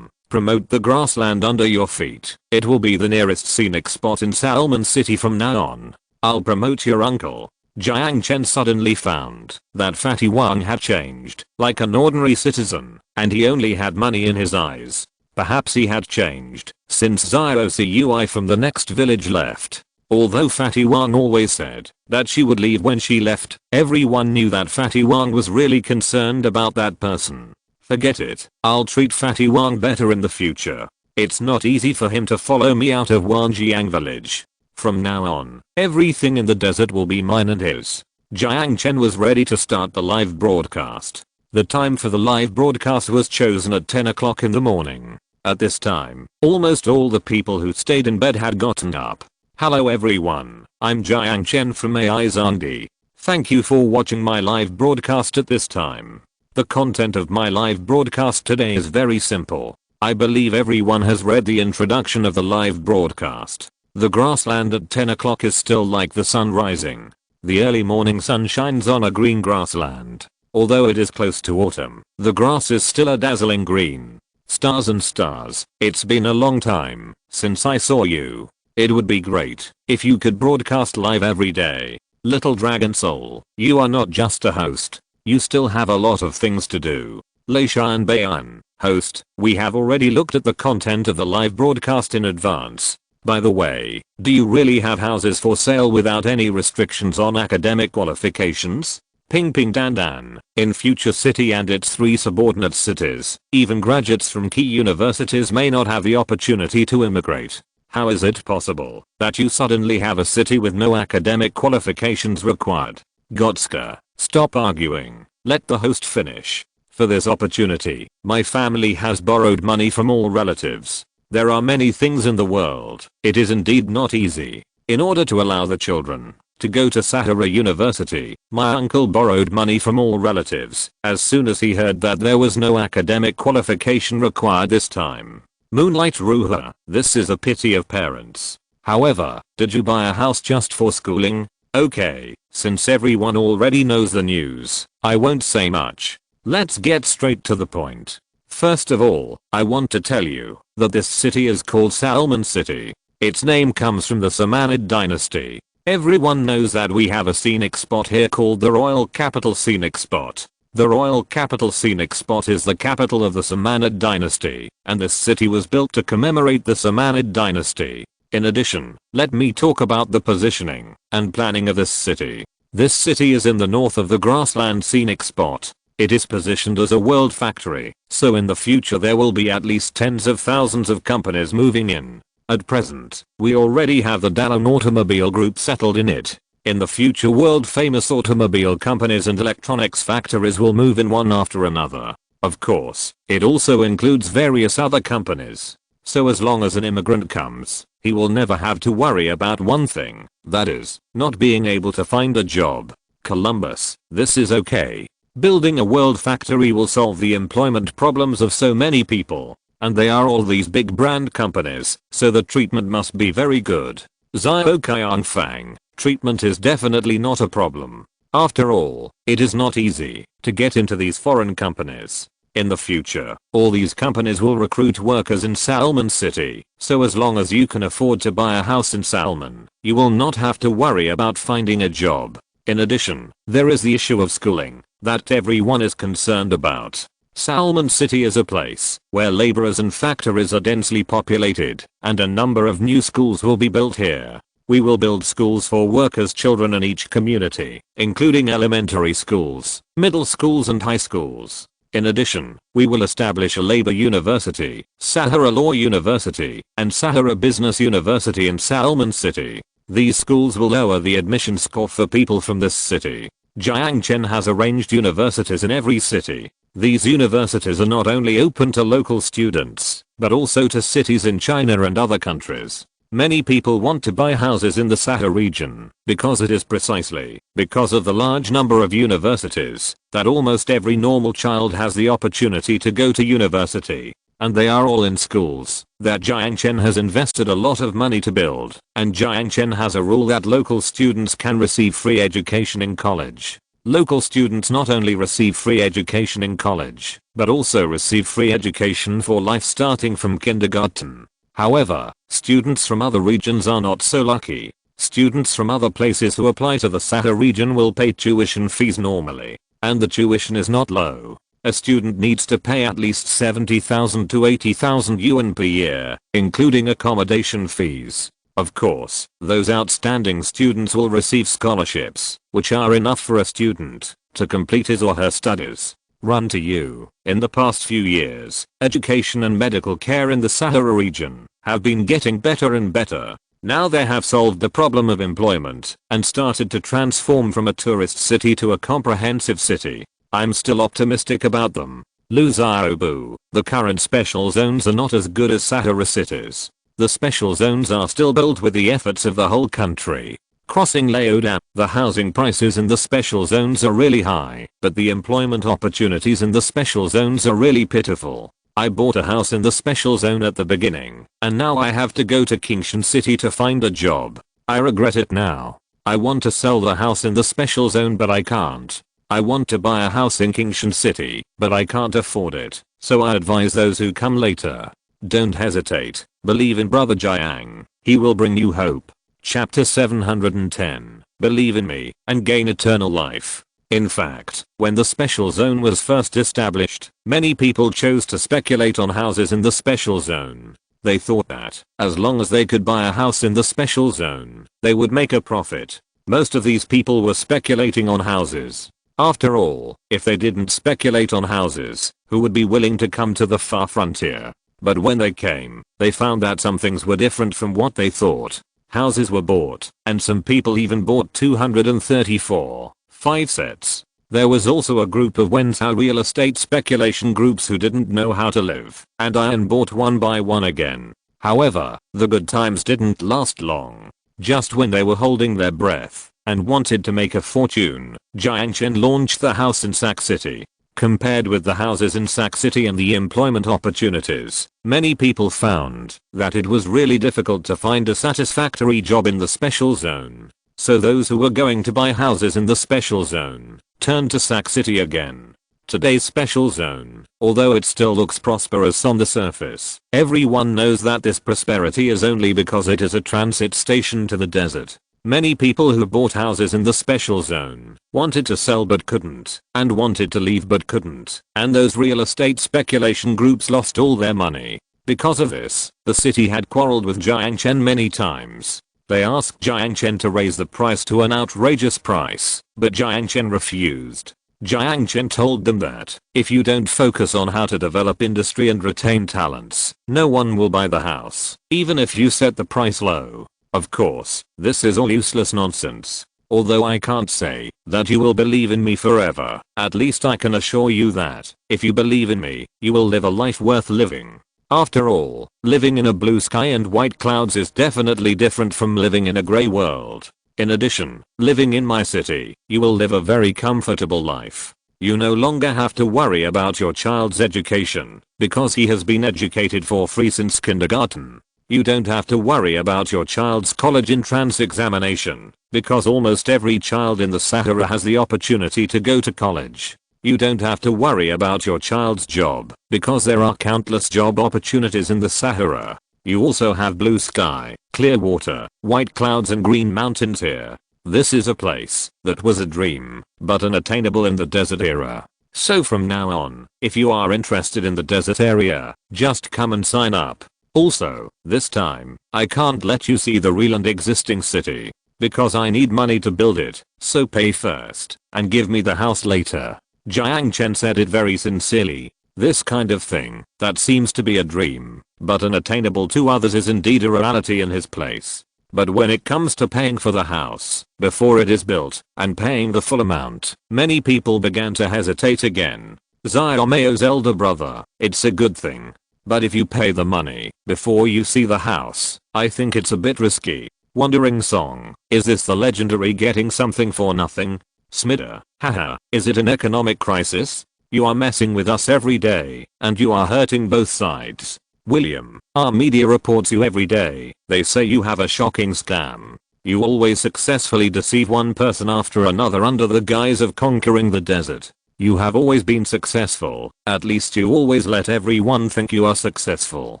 promote the grassland under your feet. It will be the nearest scenic spot in Salmon City from now on. I'll promote your uncle. Jiang Chen suddenly found that Fatty Wang had changed, like an ordinary citizen, and he only had money in his eyes. Perhaps he had changed since Zio Cui from the next village left. Although Fatty Wang always said that she would leave when she left, everyone knew that Fatty Wang was really concerned about that person. Forget it, I'll treat Fatty Wang better in the future. It's not easy for him to follow me out of Wanjiang village. From now on, everything in the desert will be mine and his. Jiang Chen was ready to start the live broadcast. The time for the live broadcast was chosen at 10 o'clock in the morning. At this time, almost all the people who stayed in bed had gotten up. Hello everyone, I'm Jiang Chen from AI Zandi. Thank you for watching my live broadcast at this time. The content of my live broadcast today is very simple. I believe everyone has read the introduction of the live broadcast. The grassland at 10 o'clock is still like the sun rising. The early morning sun shines on a green grassland. Although it is close to autumn, the grass is still a dazzling green. Stars and stars, it's been a long time since I saw you. It would be great if you could broadcast live every day. Little Dragon Soul, you are not just a host. You still have a lot of things to do. Leisha and Bayan, host, we have already looked at the content of the live broadcast in advance. By the way, do you really have houses for sale without any restrictions on academic qualifications? Ping Ping Dan Dan, in Future City and its 3 subordinate cities, even graduates from key universities may not have the opportunity to immigrate. How is it possible that you suddenly have a city with no academic qualifications required? Gotska, stop arguing. Let the host finish. For this opportunity, my family has borrowed money from all relatives. There are many things in the world. It is indeed not easy. In order to allow the children to go to Sahara University, my uncle borrowed money from all relatives as soon as he heard that there was no academic qualification required this time. Moonlight Ruha, this is a pity of parents. However, did you buy a house just for schooling? Okay, since everyone already knows the news, I won't say much. Let's get straight to the point. First of all, I want to tell you that this city is called Salmon City. Its name comes from the Samanid dynasty. Everyone knows that we have a scenic spot here called the Royal Capital Scenic Spot. The Royal Capital Scenic Spot is the capital of the Samanid dynasty, and this city was built to commemorate the Samanid dynasty. In addition, let me talk about the positioning and planning of this city. This city is in the north of the grassland scenic spot. It is positioned as a world factory, so in the future there will be at least tens of thousands of companies moving in. At present, we already have the Dallon Automobile Group settled in it. In the future, world famous automobile companies and electronics factories will move in one after another. Of course, it also includes various other companies. So as long as an immigrant comes, he will never have to worry about one thing, that is, not being able to find a job. Columbus, this is okay. Building a world factory will solve the employment problems of so many people. And they are all these big brand companies, so the treatment must be very good. Zhao Qiangfang, treatment is definitely not a problem. After all, it is not easy to get into these foreign companies. In the future, all these companies will recruit workers in Salmon City, so as long as you can afford to buy a house in Salmon, you will not have to worry about finding a job. In addition, there is the issue of schooling that everyone is concerned about. Salmon City is a place where laborers and factories are densely populated, and a number of new schools will be built here. We will build schools for workers' children in each community, including elementary schools, middle schools and high schools. In addition, we will establish a labor university, Sahara Law University, and Sahara Business University in Salmon City. These schools will lower the admission score for people from this city. Jiang Chen has arranged universities in every city. These universities are not only open to local students, but also to cities in China and other countries. Many people want to buy houses in the Sahara region because it is precisely because of the large number of universities that almost every normal child has the opportunity to go to university. And they are all in schools that Jiang Chen has invested a lot of money to build. And Jiang Chen has a rule that local students can receive free education in college. Local students not only receive free education in college, but also receive free education for life starting from kindergarten. However, students from other regions are not so lucky. Students from other places who apply to the Sahara region will pay tuition fees normally, and the tuition is not low. A student needs to pay at least 70,000 to 80,000 yuan per year, including accommodation fees. Of course, those outstanding students will receive scholarships, which are enough for a student to complete his or her studies. Run to you. In the past few years, education and medical care in the Sahara region have been getting better and better. Now they have solved the problem of employment and started to transform from a tourist city to a comprehensive city. I'm still optimistic about them. Lu Xiaobu, the current special zones are not as good as Sahara cities. The special zones are still built with the efforts of the whole country. Crossing Lao Dam, the housing prices in the special zones are really high, but the employment opportunities in the special zones are really pitiful. I bought a house in the special zone at the beginning, and now I have to go to Kingshan City to find a job. I regret it now. I want to sell the house in the special zone but I can't. I want to buy a house in Kingshan City, but I can't afford it, so I advise those who come later. Don't hesitate, believe in Brother Jiang, he will bring you hope. Chapter 710, Believe in me, and gain eternal life. In fact, when the special zone was first established, many people chose to speculate on houses in the special zone. They thought that, as long as they could buy a house in the special zone, they would make a profit. Most of these people were speculating on houses. After all, if they didn't speculate on houses, who would be willing to come to the far frontier? But when they came, they found that some things were different from what they thought. Houses were bought, and some people even bought 234, 5 sets. There was also a group of Wenzhou real estate speculation groups who didn't know how to live, and iron bought one by one again. However, the good times didn't last long. Just when they were holding their breath and wanted to make a fortune, Jiang Chen launched the house in Sac City. Compared with the houses in Sac City and the employment opportunities, many people found that it was really difficult to find a satisfactory job in the special zone. So those who were going to buy houses in the special zone turned to Sac City again. Today's special zone, although it still looks prosperous on the surface, everyone knows that this prosperity is only because it is a transit station to the desert. Many people who bought houses in the special zone wanted to sell but couldn't, and wanted to leave but couldn't, and those real estate speculation groups lost all their money. Because of this, the city had quarreled with Jiang Chen many times. They asked Jiang Chen to raise the price to an outrageous price, but Jiang Chen refused. Jiang Chen told them that, if you don't focus on how to develop industry and retain talents, no one will buy the house, even if you set the price low. Of course, this is all useless nonsense. Although I can't say that you will believe in me forever, at least I can assure you that, if you believe in me, you will live a life worth living. After all, living in a blue sky and white clouds is definitely different from living in a grey world. In addition, living in my city, you will live a very comfortable life. You no longer have to worry about your child's education, because he has been educated for free since kindergarten. You don't have to worry about your child's college entrance examination, because almost every child in the Sahara has the opportunity to go to college. You don't have to worry about your child's job, because there are countless job opportunities in the Sahara. You also have blue sky, clear water, white clouds and green mountains here. This is a place that was a dream, but unattainable in the desert era. So from now on, if you are interested in the desert area, just come and sign up. Also, this time, I can't let you see the real and existing city, because I need money to build it, so pay first, and give me the house later. Jiang Chen said it very sincerely. This kind of thing, that seems to be a dream, but unattainable to others is indeed a reality in his place. But when it comes to paying for the house, before it is built, and paying the full amount, many people began to hesitate again. Xiaomeo's elder brother, it's a good thing. But if you pay the money before you see the house, I think it's a bit risky. Wandering song, is this the legendary getting something for nothing? Smidder, haha, is it an economic crisis? You are messing with us every day, and you are hurting both sides. William, our media reports you every day. They say you have a shocking scam. You always successfully deceive one person after another under the guise of conquering the desert. You have always been successful, at least you always let everyone think you are successful.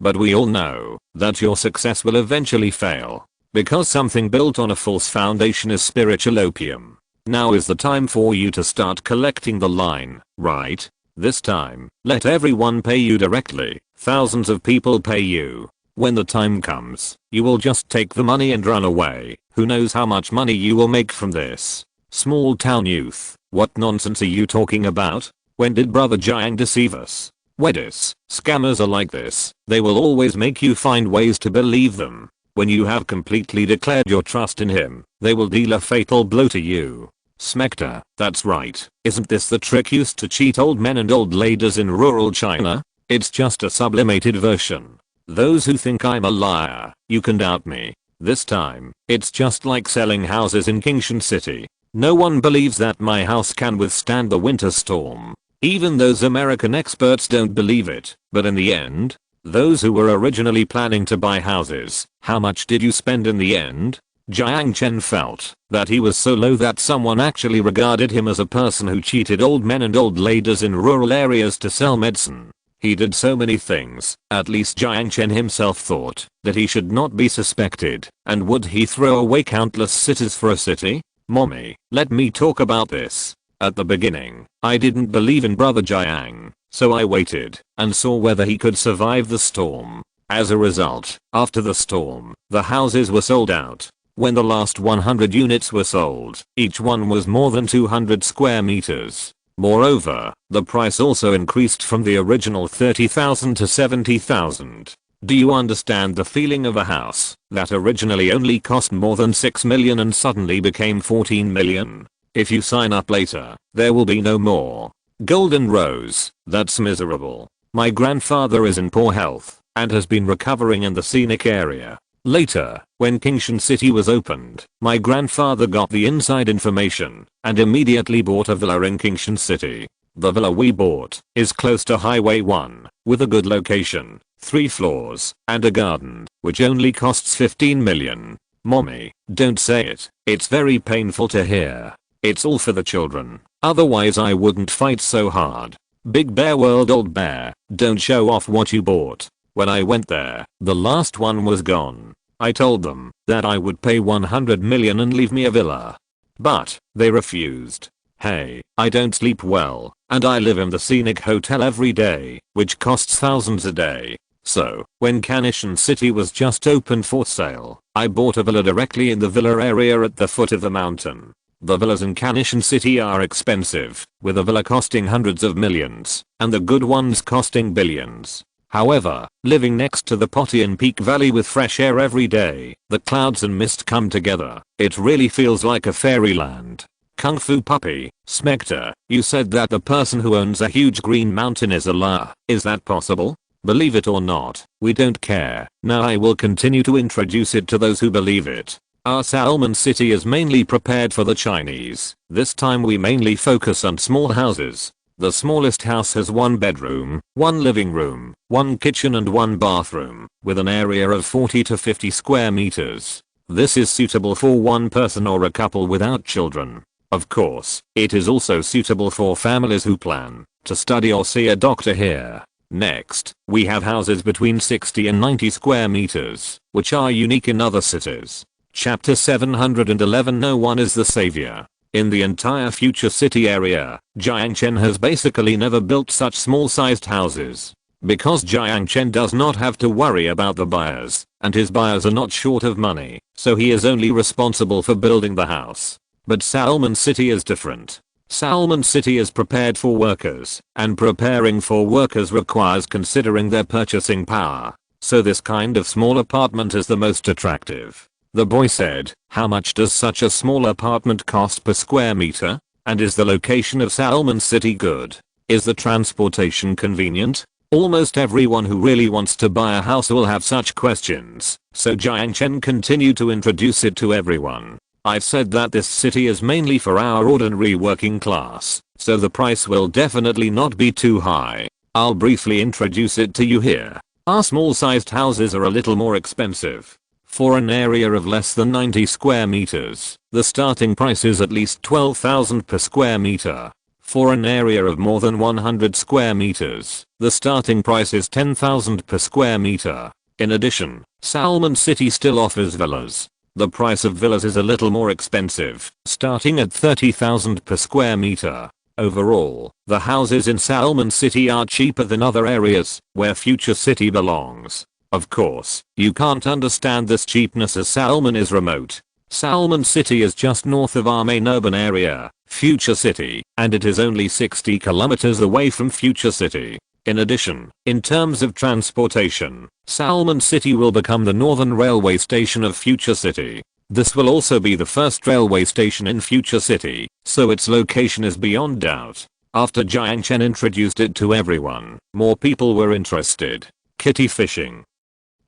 But we all know that your success will eventually fail. Because something built on a false foundation is spiritual opium. Now is the time for you to start collecting the line, right? This time, let everyone pay you directly. Thousands of people pay you. When the time comes, you will just take the money and run away. Who knows how much money you will make from this? Small town youth, what nonsense are you talking about? When did Brother Jiang deceive us? Wedis, scammers are like this. They will always make you find ways to believe them. When you have completely declared your trust in him, they will deal a fatal blow to you. Smector, that's right. Isn't this the trick used to cheat old men and old ladies in rural China? It's just a sublimated version. Those who think I'm a liar, you can doubt me. This time, it's just like selling houses in Kingshan City. No one believes that my house can withstand the winter storm. Even those American experts don't believe it. But in the end, those who were originally planning to buy houses, how much did you spend in the end? Jiang Chen felt that he was so low that someone actually regarded him as a person who cheated old men and old ladies in rural areas to sell medicine. He did so many things, at least Jiang Chen himself thought that he should not be suspected, and would he throw away countless cities for a city? Mommy, let me talk about this. At the beginning, I didn't believe in Brother Jiang, so I waited and saw whether he could survive the storm. As a result, after the storm, the houses were sold out. When the last 100 units were sold, each one was more than 200 square meters. Moreover, the price also increased from the original 30,000 to 70,000. Do you understand the feeling of a house that originally only cost more than 6 million and suddenly became 14 million? If you sign up later, there will be no more. Golden Rose, that's miserable. My grandfather is in poor health and has been recovering in the scenic area. Later, when Kingshan City was opened, my grandfather got the inside information and immediately bought a villa in Kingshan City. The villa we bought is close to Highway 1, with a good location, 3 floors, and a garden, which only costs 15 million. Mommy, don't say it. It's very painful to hear. It's all for the children. Otherwise I wouldn't fight so hard. Big bear world old bear, don't show off what you bought. When I went there, the last one was gone. I told them that I would pay 100 million and leave me a villa. But they refused. Hey, I don't sleep well, and I live in the scenic hotel every day, which costs thousands a day. So, when Kanishan City was just opened for sale, I bought a villa directly in the villa area at the foot of the mountain. The villas in Kanishan City are expensive, with a villa costing hundreds of millions, and the good ones costing billions. However, living next to the Potian Peak Valley with fresh air every day, the clouds and mist come together, it really feels like a fairyland. Kung Fu Puppy, Smector, you said that the person who owns a huge green mountain is a liar. Is that possible? Believe it or not, we don't care. Now I will continue to introduce it to those who believe it. Our Salmon City is mainly prepared for the Chinese. This time we mainly focus on small houses. The smallest house has 1 bedroom, 1 living room, 1 kitchen and 1 bathroom, with an area of 40 to 50 square meters. This is suitable for 1 person or a couple without children. Of course, it is also suitable for families who plan to study or see a doctor here. Next, we have houses between 60 and 90 square meters, which are unique in other cities. Chapter 711. No one is the savior. In the entire future city area, Jiang Chen has basically never built such small-sized houses. Because Jiang Chen does not have to worry about the buyers, and his buyers are not short of money, so he is only responsible for building the house. But Salmon City is different. Salmon City is prepared for workers, and preparing for workers requires considering their purchasing power. So this kind of small apartment is the most attractive. The boy said, how much does such a small apartment cost per square meter? And is the location of Salmon City good? Is the transportation convenient? Almost everyone who really wants to buy a house will have such questions, so Jiang Chen continued to introduce it to everyone. I've said that this city is mainly for our ordinary working class, so the price will definitely not be too high. I'll briefly introduce it to you here. Our small-sized houses are a little more expensive. For an area of less than 90 square meters, the starting price is at least 12,000 per square meter. For an area of more than 100 square meters, the starting price is 10,000 per square meter. In addition, Salmon City still offers villas. The price of villas is a little more expensive, starting at 30,000 per square meter. Overall, the houses in Salmon City are cheaper than other areas where Future City belongs. Of course, you can't understand this cheapness as Salmon is remote. Salmon City is just north of our main urban area, Future City, and it is only 60 kilometers away from Future City. In addition, in terms of transportation, Salmon City will become the northern railway station of Future City. This will also be the first railway station in Future City, so its location is beyond doubt. After Jiang Chen introduced it to everyone, more people were interested. Kitty fishing.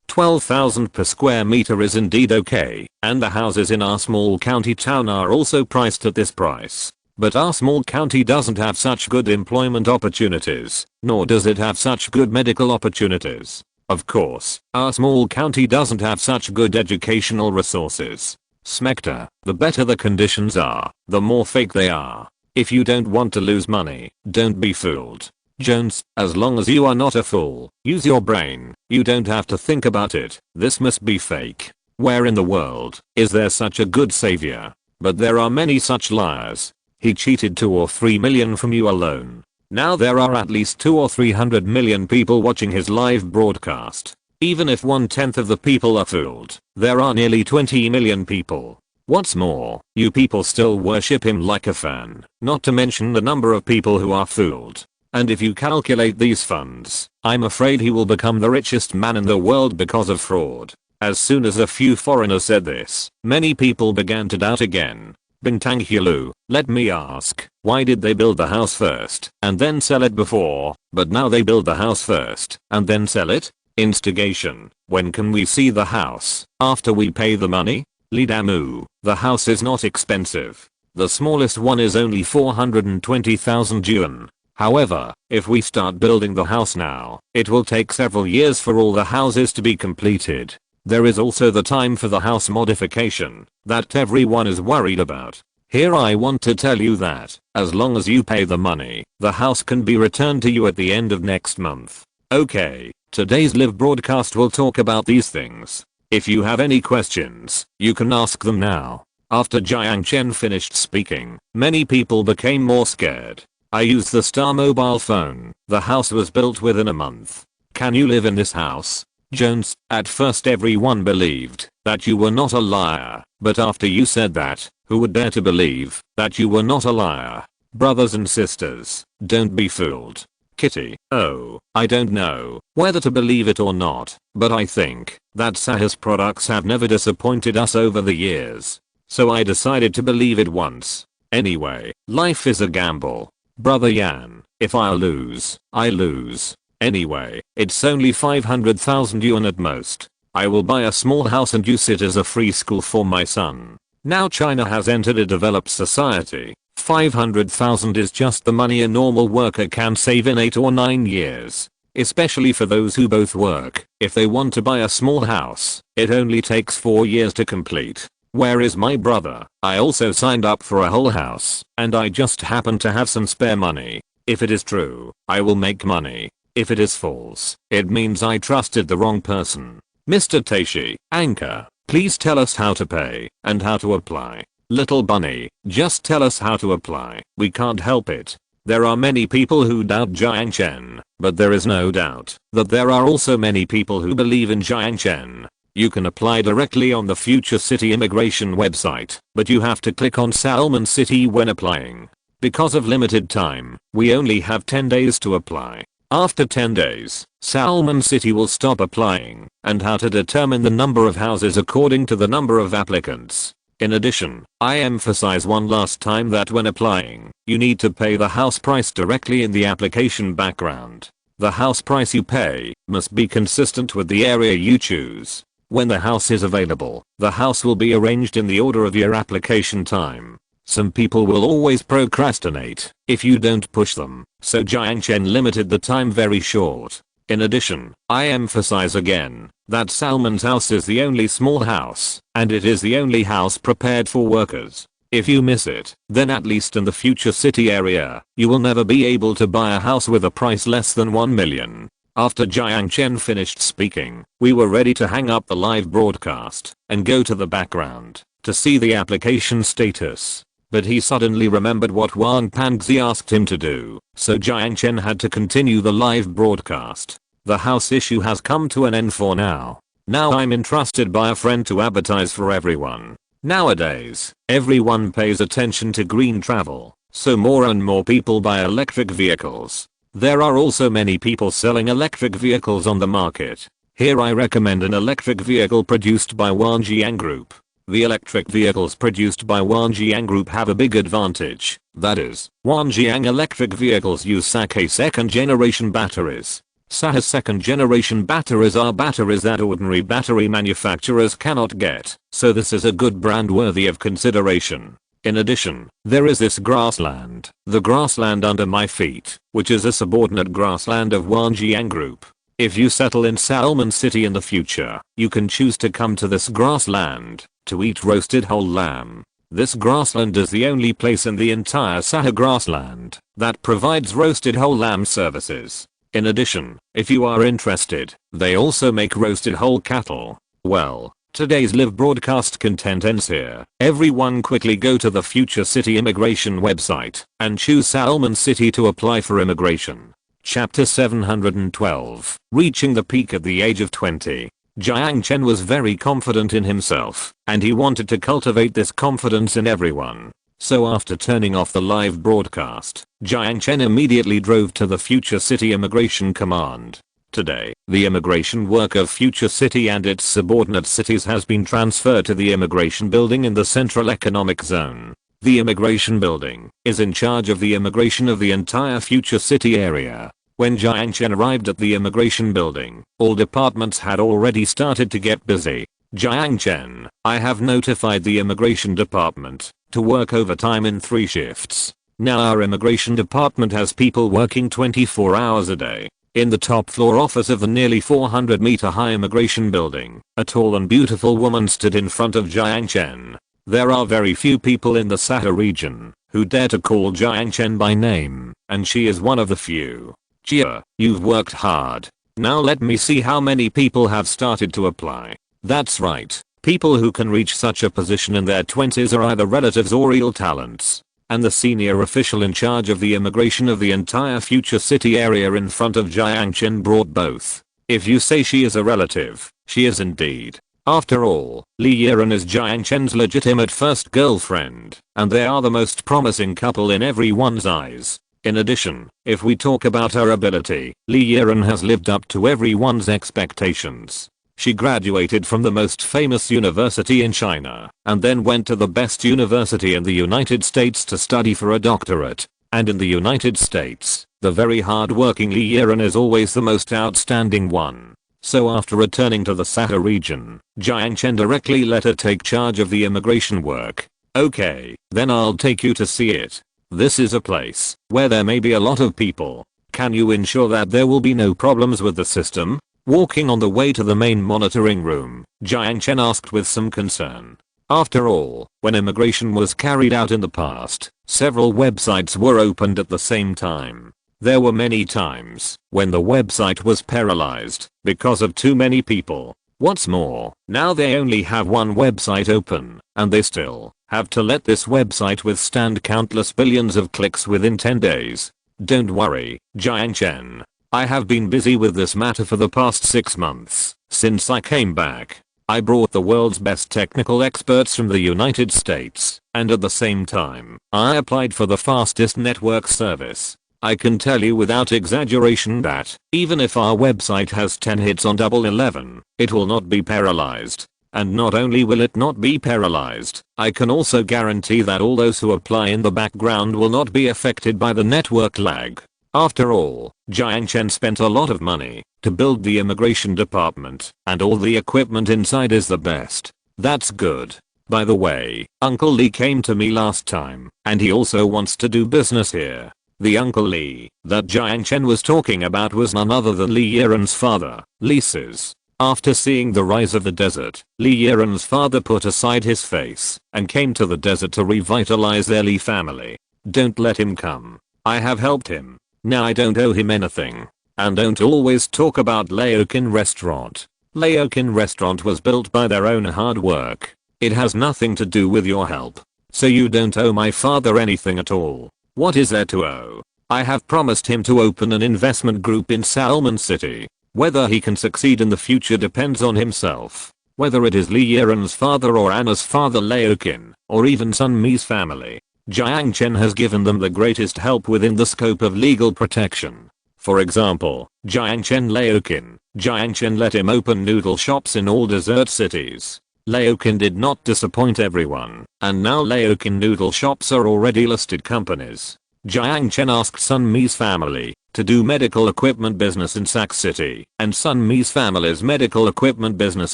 12,000 per square meter is indeed okay, and the houses in our small county town are also priced at this price. But our small county doesn't have such good employment opportunities, nor does it have such good medical opportunities. Of course, our small county doesn't have such good educational resources. Smector, the better the conditions are, the more fake they are. If you don't want to lose money, don't be fooled. Jones, as long as you are not a fool, use your brain. You don't have to think about it. This must be fake. Where in the world is there such a good savior? But there are many such liars. He cheated 2 or 3 million from you alone. Now there are at least 200 or 300 million people watching his live broadcast. Even if 1/10 of the people are fooled, there are nearly 20 million people. What's more, you people still worship him like a fan, not to mention the number of people who are fooled. And if you calculate these funds, I'm afraid he will become the richest man in the world because of fraud. As soon as a few foreigners said this, many people began to doubt again. Bintang Hulu, let me ask, why did they build the house first and then sell it before, but now they build the house first and then sell it? Instigation. When can we see the house? After we pay the money? Lidamu, the house is not expensive. The smallest one is only 420,000 yuan. However, if we start building the house now, it will take several years for all the houses to be completed. There is also the time for the house modification that everyone is worried about. Here I want to tell you that, as long as you pay the money, the house can be returned to you at the end of next month. Okay, today's live broadcast will talk about these things. If you have any questions, you can ask them now. After Jiang Chen finished speaking, many people became more scared. I used the Star mobile phone. The house was built within a month. Can you live in this house? Jones, at first everyone believed that you were not a liar, but after you said that, who would dare to believe that you were not a liar? Brothers and sisters, don't be fooled. Kitty, oh, I don't know whether to believe it or not, but I think that Sahara's products have never disappointed us over the years. So I decided to believe it once. Anyway, life is a gamble. Brother Yan, if I lose, I lose. Anyway, it's only 500,000 yuan at most. I will buy a small house and use it as a free school for my son. Now China has entered a developed society. 500,000 is just the money a normal worker can save in 8 or 9 years. Especially for those who both work. If they want to buy a small house, it only takes 4 years to complete. Where is my brother? I also signed up for a whole house, and I just happen to have some spare money. If it is true, I will make money. If it is false, it means I trusted the wrong person. Mr. Taishi, Anchor, please tell us how to pay and how to apply. Little bunny, just tell us how to apply. We can't help it. There are many people who doubt Jiang Chen, but there is no doubt that there are also many people who believe in Jiang Chen. You can apply directly on the Future City immigration website, but you have to click on Salmon City when applying. Because of limited time, we only have 10 days to apply. After 10 days, Salmon City will stop applying, and how to determine the number of houses according to the number of applicants. In addition, I emphasize one last time that when applying, you need to pay the house price directly in the application background. The house price you pay must be consistent with the area you choose. When the house is available, the house will be arranged in the order of your application time. Some people will always procrastinate if you don't push them, so Jiang Chen limited the time very short. In addition, I emphasize again that Salmon's house is the only small house, and it is the only house prepared for workers. If you miss it, then at least in the Future City area, you will never be able to buy a house with a price less than 1 million. After Jiang Chen finished speaking, we were ready to hang up the live broadcast and go to the background to see the application status. But he suddenly remembered what Wang Pangzi asked him to do, so Jiang Chen had to continue the live broadcast. The house issue has come to an end for now. Now I'm entrusted by a friend to advertise for everyone. Nowadays, everyone pays attention to green travel, so more and more people buy electric vehicles. There are also many people selling electric vehicles on the market. Here I recommend an electric vehicle produced by Wanjiang Group. The electric vehicles produced by Wanjiang Group have a big advantage. That is, Wanjiang electric vehicles use Sahara second generation batteries. Sahara second generation batteries are batteries that ordinary battery manufacturers cannot get, so this is a good brand worthy of consideration. In addition, there is this grassland, the grassland under my feet, which is a subordinate grassland of Wanjiang Group. If you settle in Salmon City in the future, you can choose to come to this grassland to eat roasted whole lamb. This grassland is the only place in the entire Sahara grassland that provides roasted whole lamb services. In addition, if you are interested, they also make roasted whole cattle. Well, today's live broadcast content ends here. Everyone quickly go to the Future City immigration website and choose Salmon City to apply for immigration. Chapter 712, Reaching the Peak at the Age of 20. Jiang Chen was very confident in himself, and he wanted to cultivate this confidence in everyone. So after turning off the live broadcast, Jiang Chen immediately drove to the Future City Immigration Command. Today, the immigration work of Future City and its subordinate cities has been transferred to the immigration building in the Central Economic Zone. The immigration building is in charge of the immigration of the entire Future City area. When Jiang Chen arrived at the immigration building, all departments had already started to get busy. Jiang Chen, I have notified the immigration department to work overtime in 3 shifts. Now our immigration department has people working 24 hours a day. In the top floor office of the nearly 400-meter high immigration building, a tall and beautiful woman stood in front of Jiang Chen. There are very few people in the Sahara region who dare to call Jiang Chen by name, and she is one of the few. Jia, you've worked hard. Now let me see how many people have started to apply. That's right. People who can reach such a position in their 20s are either relatives or real talents. And the senior official in charge of the immigration of the entire future city area in front of Jiang Chen brought both. If you say she is a relative, she is indeed. After all, Li Yiren is Jiang Chen's legitimate first girlfriend, and they are the most promising couple in everyone's eyes. In addition, if we talk about her ability, Li Yiren has lived up to everyone's expectations. She graduated from the most famous university in China, and then went to the best university in the United States to study for a doctorate. And in the United States, the very hard-working Li Yiren is always the most outstanding one. So after returning to the Sahara region, Jiang Chen directly let her take charge of the immigration work. Okay, then I'll take you to see it. This is a place where there may be a lot of people. Can you ensure that there will be no problems with the system? Walking on the way to the main monitoring room, Jiang Chen asked with some concern. After all, when immigration was carried out in the past, several websites were opened at the same time. There were many times when the website was paralyzed because of too many people. What's more, now they only have one website open, and they still have to let this website withstand countless billions of clicks within 10 days. Don't worry, Jiang Chen. I have been busy with this matter for the past 6 months. Since I came back, I brought the world's best technical experts from the United States, and at the same time, I applied for the fastest network service. I can tell you without exaggeration that, even if our website has 10 hits on double 11, it will not be paralyzed. And not only will it not be paralyzed, I can also guarantee that all those who apply in the background will not be affected by the network lag. After all, Jiang Chen spent a lot of money to build the immigration department, and all the equipment inside is the best. That's good. By the way, Uncle Lee came to me last time, and he also wants to do business here. The Uncle Lee that Jiang Chen was talking about was none other than Li Yiren's father, Lisa's. After seeing the rise of the desert, Li Yiren's father put aside his face and came to the desert to revitalize their Li family. Don't let him come. I have helped him. Now I don't owe him anything. And don't always talk about Laokin Restaurant. Laokin Restaurant was built by their own hard work. It has nothing to do with your help. So you don't owe my father anything at all. What is there to owe? I have promised him to open an investment group in Salmon City. Whether he can succeed in the future depends on himself. Whether it is Li Yiren's father or Anna's father Laokin, or even Sun Mi's family, Jiang Chen has given them the greatest help within the scope of legal protection. For example, Jiang Chen let him open noodle shops in all desert cities. Laokin did not disappoint everyone, and now Laokin noodle shops are already listed companies. Jiang Chen asked Sun Mi's family to do medical equipment business in Sac City, and Sun Mi's family's medical equipment business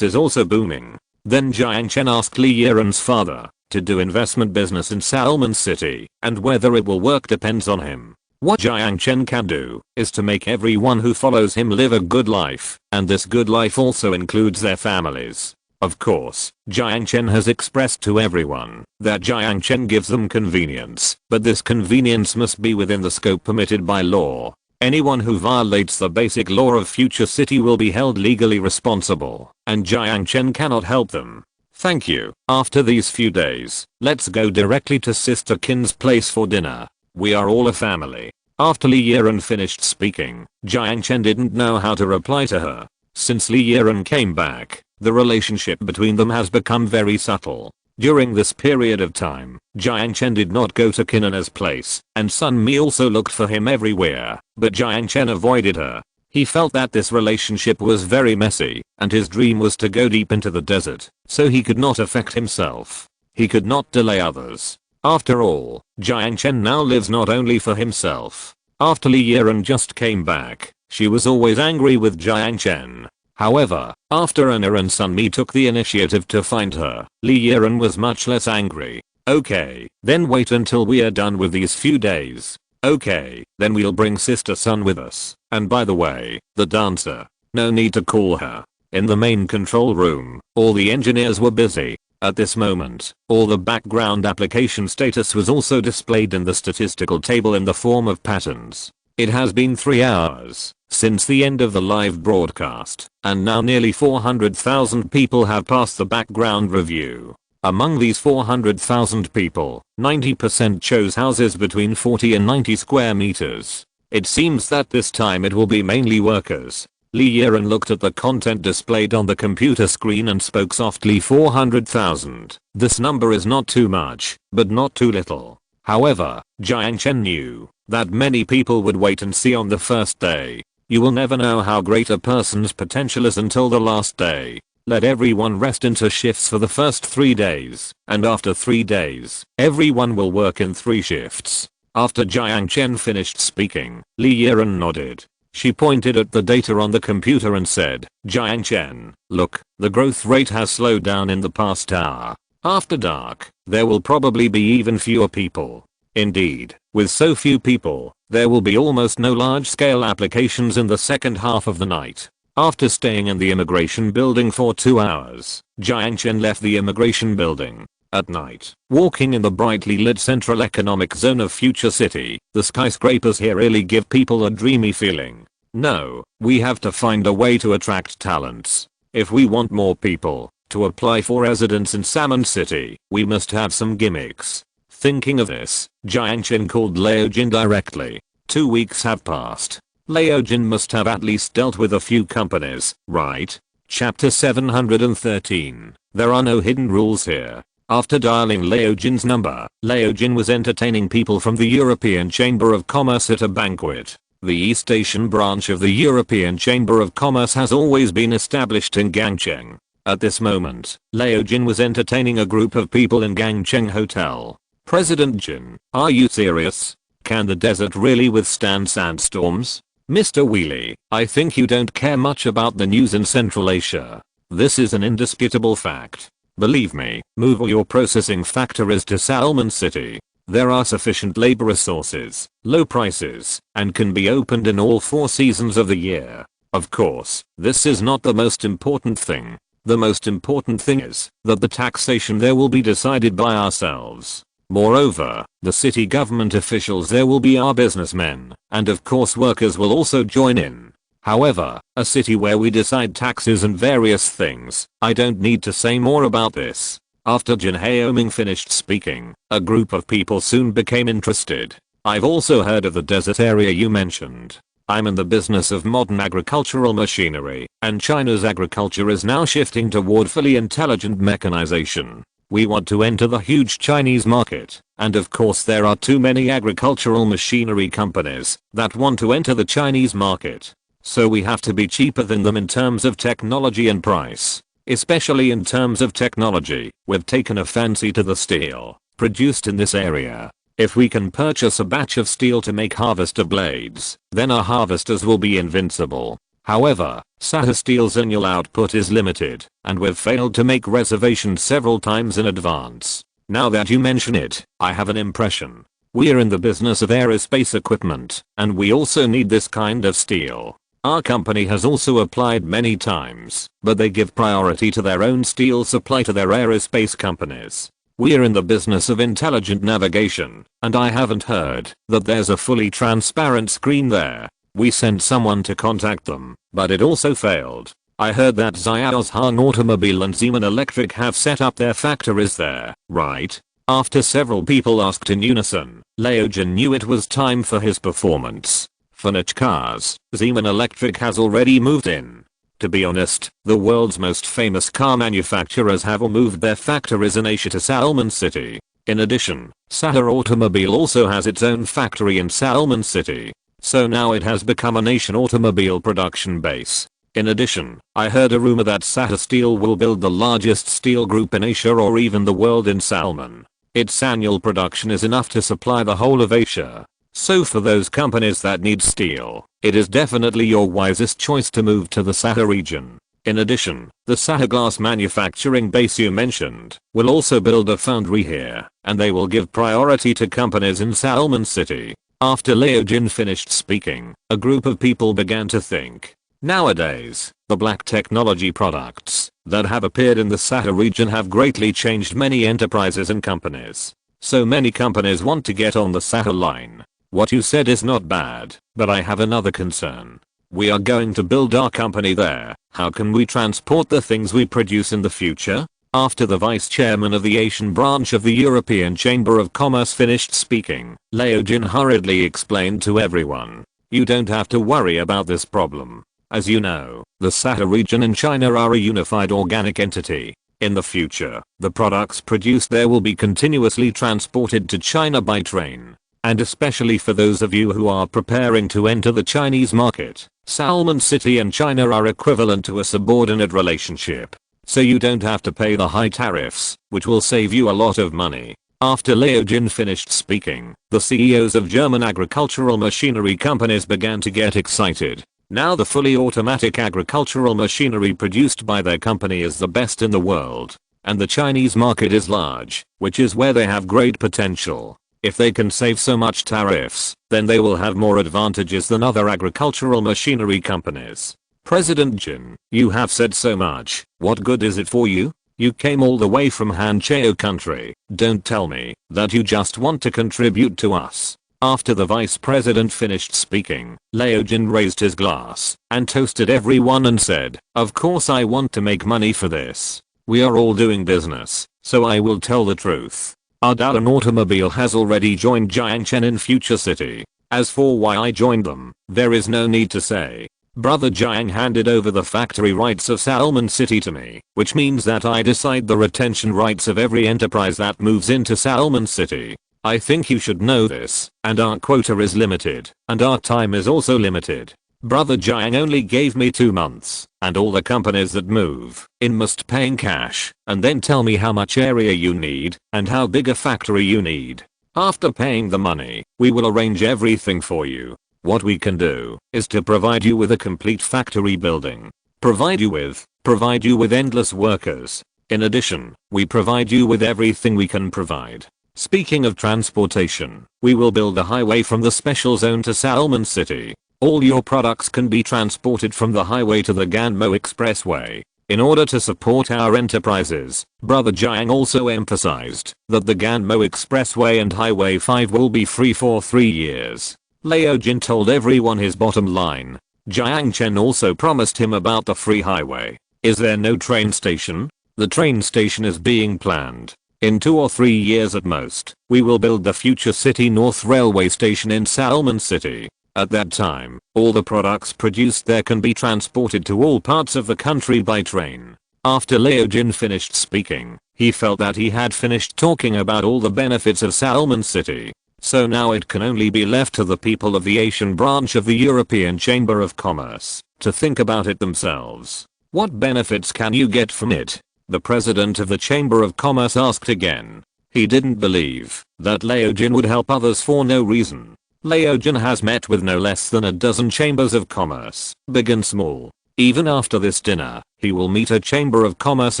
is also booming. Then Jiang Chen asked Li Yiren's father to do investment business in Salmon City, and whether it will work depends on him. What Jiang Chen can do is to make everyone who follows him live a good life, and this good life also includes their families. Of course, Jiang Chen has expressed to everyone that Jiang Chen gives them convenience, but this convenience must be within the scope permitted by law. Anyone who violates the basic law of Future City will be held legally responsible, and Jiang Chen cannot help them. Thank you. After these few days, let's go directly to Sister Kin's place for dinner. We are all a family. After Li Yiren finished speaking, Jiang Chen didn't know how to reply to her. Since Li Yiren came back, the relationship between them has become very subtle. During this period of time, Jiang Chen did not go to Kinana's place, and Sun Mi also looked for him everywhere, but Jiang Chen avoided her. He felt that this relationship was very messy, and his dream was to go deep into the desert, so he could not affect himself. He could not delay others. After all, Jiang Chen now lives not only for himself. After Li Yiren just came back, she was always angry with Jiang Chen. However, after Anna and Sun Mi took the initiative to find her, Li Yiren was much less angry. Okay, then wait until we are done with these few days. Okay, then we'll bring Sister Sun with us. And by the way, the dancer. No need to call her. In the main control room, all the engineers were busy. At this moment, all the background application status was also displayed in the statistical table in the form of patterns. It has been 3 hours since the end of the live broadcast, and now nearly 400,000 people have passed the background review. Among these 400,000 people, 90% chose houses between 40 and 90 square meters. It seems that this time it will be mainly workers. Li Yiren looked at the content displayed on the computer screen and spoke softly. 400,000. This number is not too much, but not too little. However, Jiang Chen knew that many people would wait and see on the first day. You will never know how great a person's potential is until the last day. Let everyone rest into shifts for the first 3 days, and after 3 days, everyone will work in 3 shifts. After Jiang Chen finished speaking, Li Yiren nodded. She pointed at the data on the computer and said, Jiang Chen, look, the growth rate has slowed down in the past hour. After dark, there will probably be even fewer people. Indeed, with so few people, there will be almost no large-scale applications in the second half of the night. After staying in the immigration building for 2 hours, Jiang Chen left the immigration building. At night, walking in the brightly lit central economic zone of Future City, the skyscrapers here really give people a dreamy feeling. No, we have to find a way to attract talents. If we want more people to apply for residence in Salmon City, we must have some gimmicks. Thinking of this, Jiang Chen called Liao Jin directly. 2 weeks have passed. Liao Jin must have at least dealt with a few companies, right? Chapter 713. There are no hidden rules here. After dialing Liao Jin's number, Liao Jin was entertaining people from the European Chamber of Commerce at a banquet. The East Asian branch of the European Chamber of Commerce has always been established in Gangcheng. At this moment, Liao Jin was entertaining a group of people in Gangcheng Hotel. President Jin, are you serious? Can the desert really withstand sandstorms? Mr. Wheelie, I think you don't care much about the news in Central Asia. This is an indisputable fact. Believe me, move all your processing factories to Salmon City. There are sufficient labor resources, low prices, and can be opened in all 4 seasons of the year. Of course, this is not the most important thing. The most important thing is that the taxation there will be decided by ourselves. Moreover, the city government officials there will be our businessmen, and of course workers will also join in. However, a city where we decide taxes and various things, I don't need to say more about this. After Jin Haoming finished speaking, a group of people soon became interested. I've also heard of the desert area you mentioned. I'm in the business of modern agricultural machinery, and China's agriculture is now shifting toward fully intelligent mechanization. We want to enter the huge Chinese market, and of course there are too many agricultural machinery companies that want to enter the Chinese market. So we have to be cheaper than them in terms of technology and price. Especially in terms of technology, we've taken a fancy to the steel produced in this area. If we can purchase a batch of steel to make harvester blades, then our harvesters will be invincible. However, Sahara Steel's annual output is limited, and we've failed to make reservations several times in advance. Now that you mention it, I have an impression. We're in the business of aerospace equipment, and we also need this kind of steel. Our company has also applied many times, but they give priority to their own steel supply to their aerospace companies. We're in the business of intelligent navigation, and I haven't heard that there's a fully transparent screen there. We sent someone to contact them, but it also failed. I heard that Xiaozhang Automobile and Zeeman Electric have set up their factories there, right? After several people asked in unison, Liao Jin knew it was time for his performance. For niche cars, Zeeman Electric has already moved in. To be honest, the world's most famous car manufacturers have all moved their factories in Asia to Salmon City. In addition, Sahara Automobile also has its own factory in Salmon City. So now it has become a nation automobile production base. In addition, I heard a rumor that Sahara Steel will build the largest steel group in Asia or even the world in Salmon. Its annual production is enough to supply the whole of Asia. So for those companies that need steel, it is definitely your wisest choice to move to the Sahara region. In addition, the Sahara glass manufacturing base you mentioned will also build a foundry here, and they will give priority to companies in Salmon City. After Liu Jin finished speaking, a group of people began to think. Nowadays, the black technology products that have appeared in the Sahara region have greatly changed many enterprises and companies. So many companies want to get on the Sahara line. What you said is not bad, but I have another concern. We are going to build our company there. How can we transport the things we produce in the future? After the vice chairman of the Asian branch of the European Chamber of Commerce finished speaking, Liu Jin hurriedly explained to everyone. You don't have to worry about this problem. As you know, the Sahara region and China are a unified organic entity. In the future, the products produced there will be continuously transported to China by train. And especially for those of you who are preparing to enter the Chinese market, Salmon City and China are equivalent to a subordinate relationship. So you don't have to pay the high tariffs, which will save you a lot of money. After Liu Jin finished speaking, the CEOs of German agricultural machinery companies began to get excited. Now the fully automatic agricultural machinery produced by their company is the best in the world. And the Chinese market is large, which is where they have great potential. If they can save so much tariffs, then they will have more advantages than other agricultural machinery companies. President Jin, you have said so much. What good is it for you? You came all the way from Hancheo country. Don't tell me that you just want to contribute to us. After the vice president finished speaking, Liu Jin raised his glass and toasted everyone and said, of course I want to make money for this. We are all doing business, so I will tell the truth. Our Darren automobile has already joined Jiang Chen in Future City. As for why I joined them, there is no need to say. Brother Jiang handed over the factory rights of Salmon City to me, which means that I decide the retention rights of every enterprise that moves into Salmon City. I think you should know this, and our quota is limited, and our time is also limited. Brother Jiang only gave me 2 months, and all the companies that move in must pay in cash, and then tell me how much area you need, and how big a factory you need. After paying the money, we will arrange everything for you. What we can do is to provide you with a complete factory building. Provide you with endless workers. In addition, we provide you with everything we can provide. Speaking of transportation, we will build a highway from the special zone to Salmon City. All your products can be transported from the highway to the Ganmo Expressway. In order to support our enterprises, Brother Jiang also emphasized that the Ganmo Expressway and Highway 5 will be free for 3 years. Liu Jin told everyone his bottom line. Jiang Chen also promised him about the free highway. Is there no train station? The train station is being planned. In 2 or 3 years at most, we will build the Future City North Railway Station in Salmon City. At that time, all the products produced there can be transported to all parts of the country by train. After Liu Jin finished speaking, he felt that he had finished talking about all the benefits of Salmon City. So now it can only be left to the people of the Asian branch of the European Chamber of Commerce to think about it themselves. What benefits can you get from it? The president of the Chamber of Commerce asked again. He didn't believe that Liu Jin would help others for no reason. Liu Jin has met with no less than a dozen chambers of commerce, big and small. Even after this dinner, he will meet a Chamber of Commerce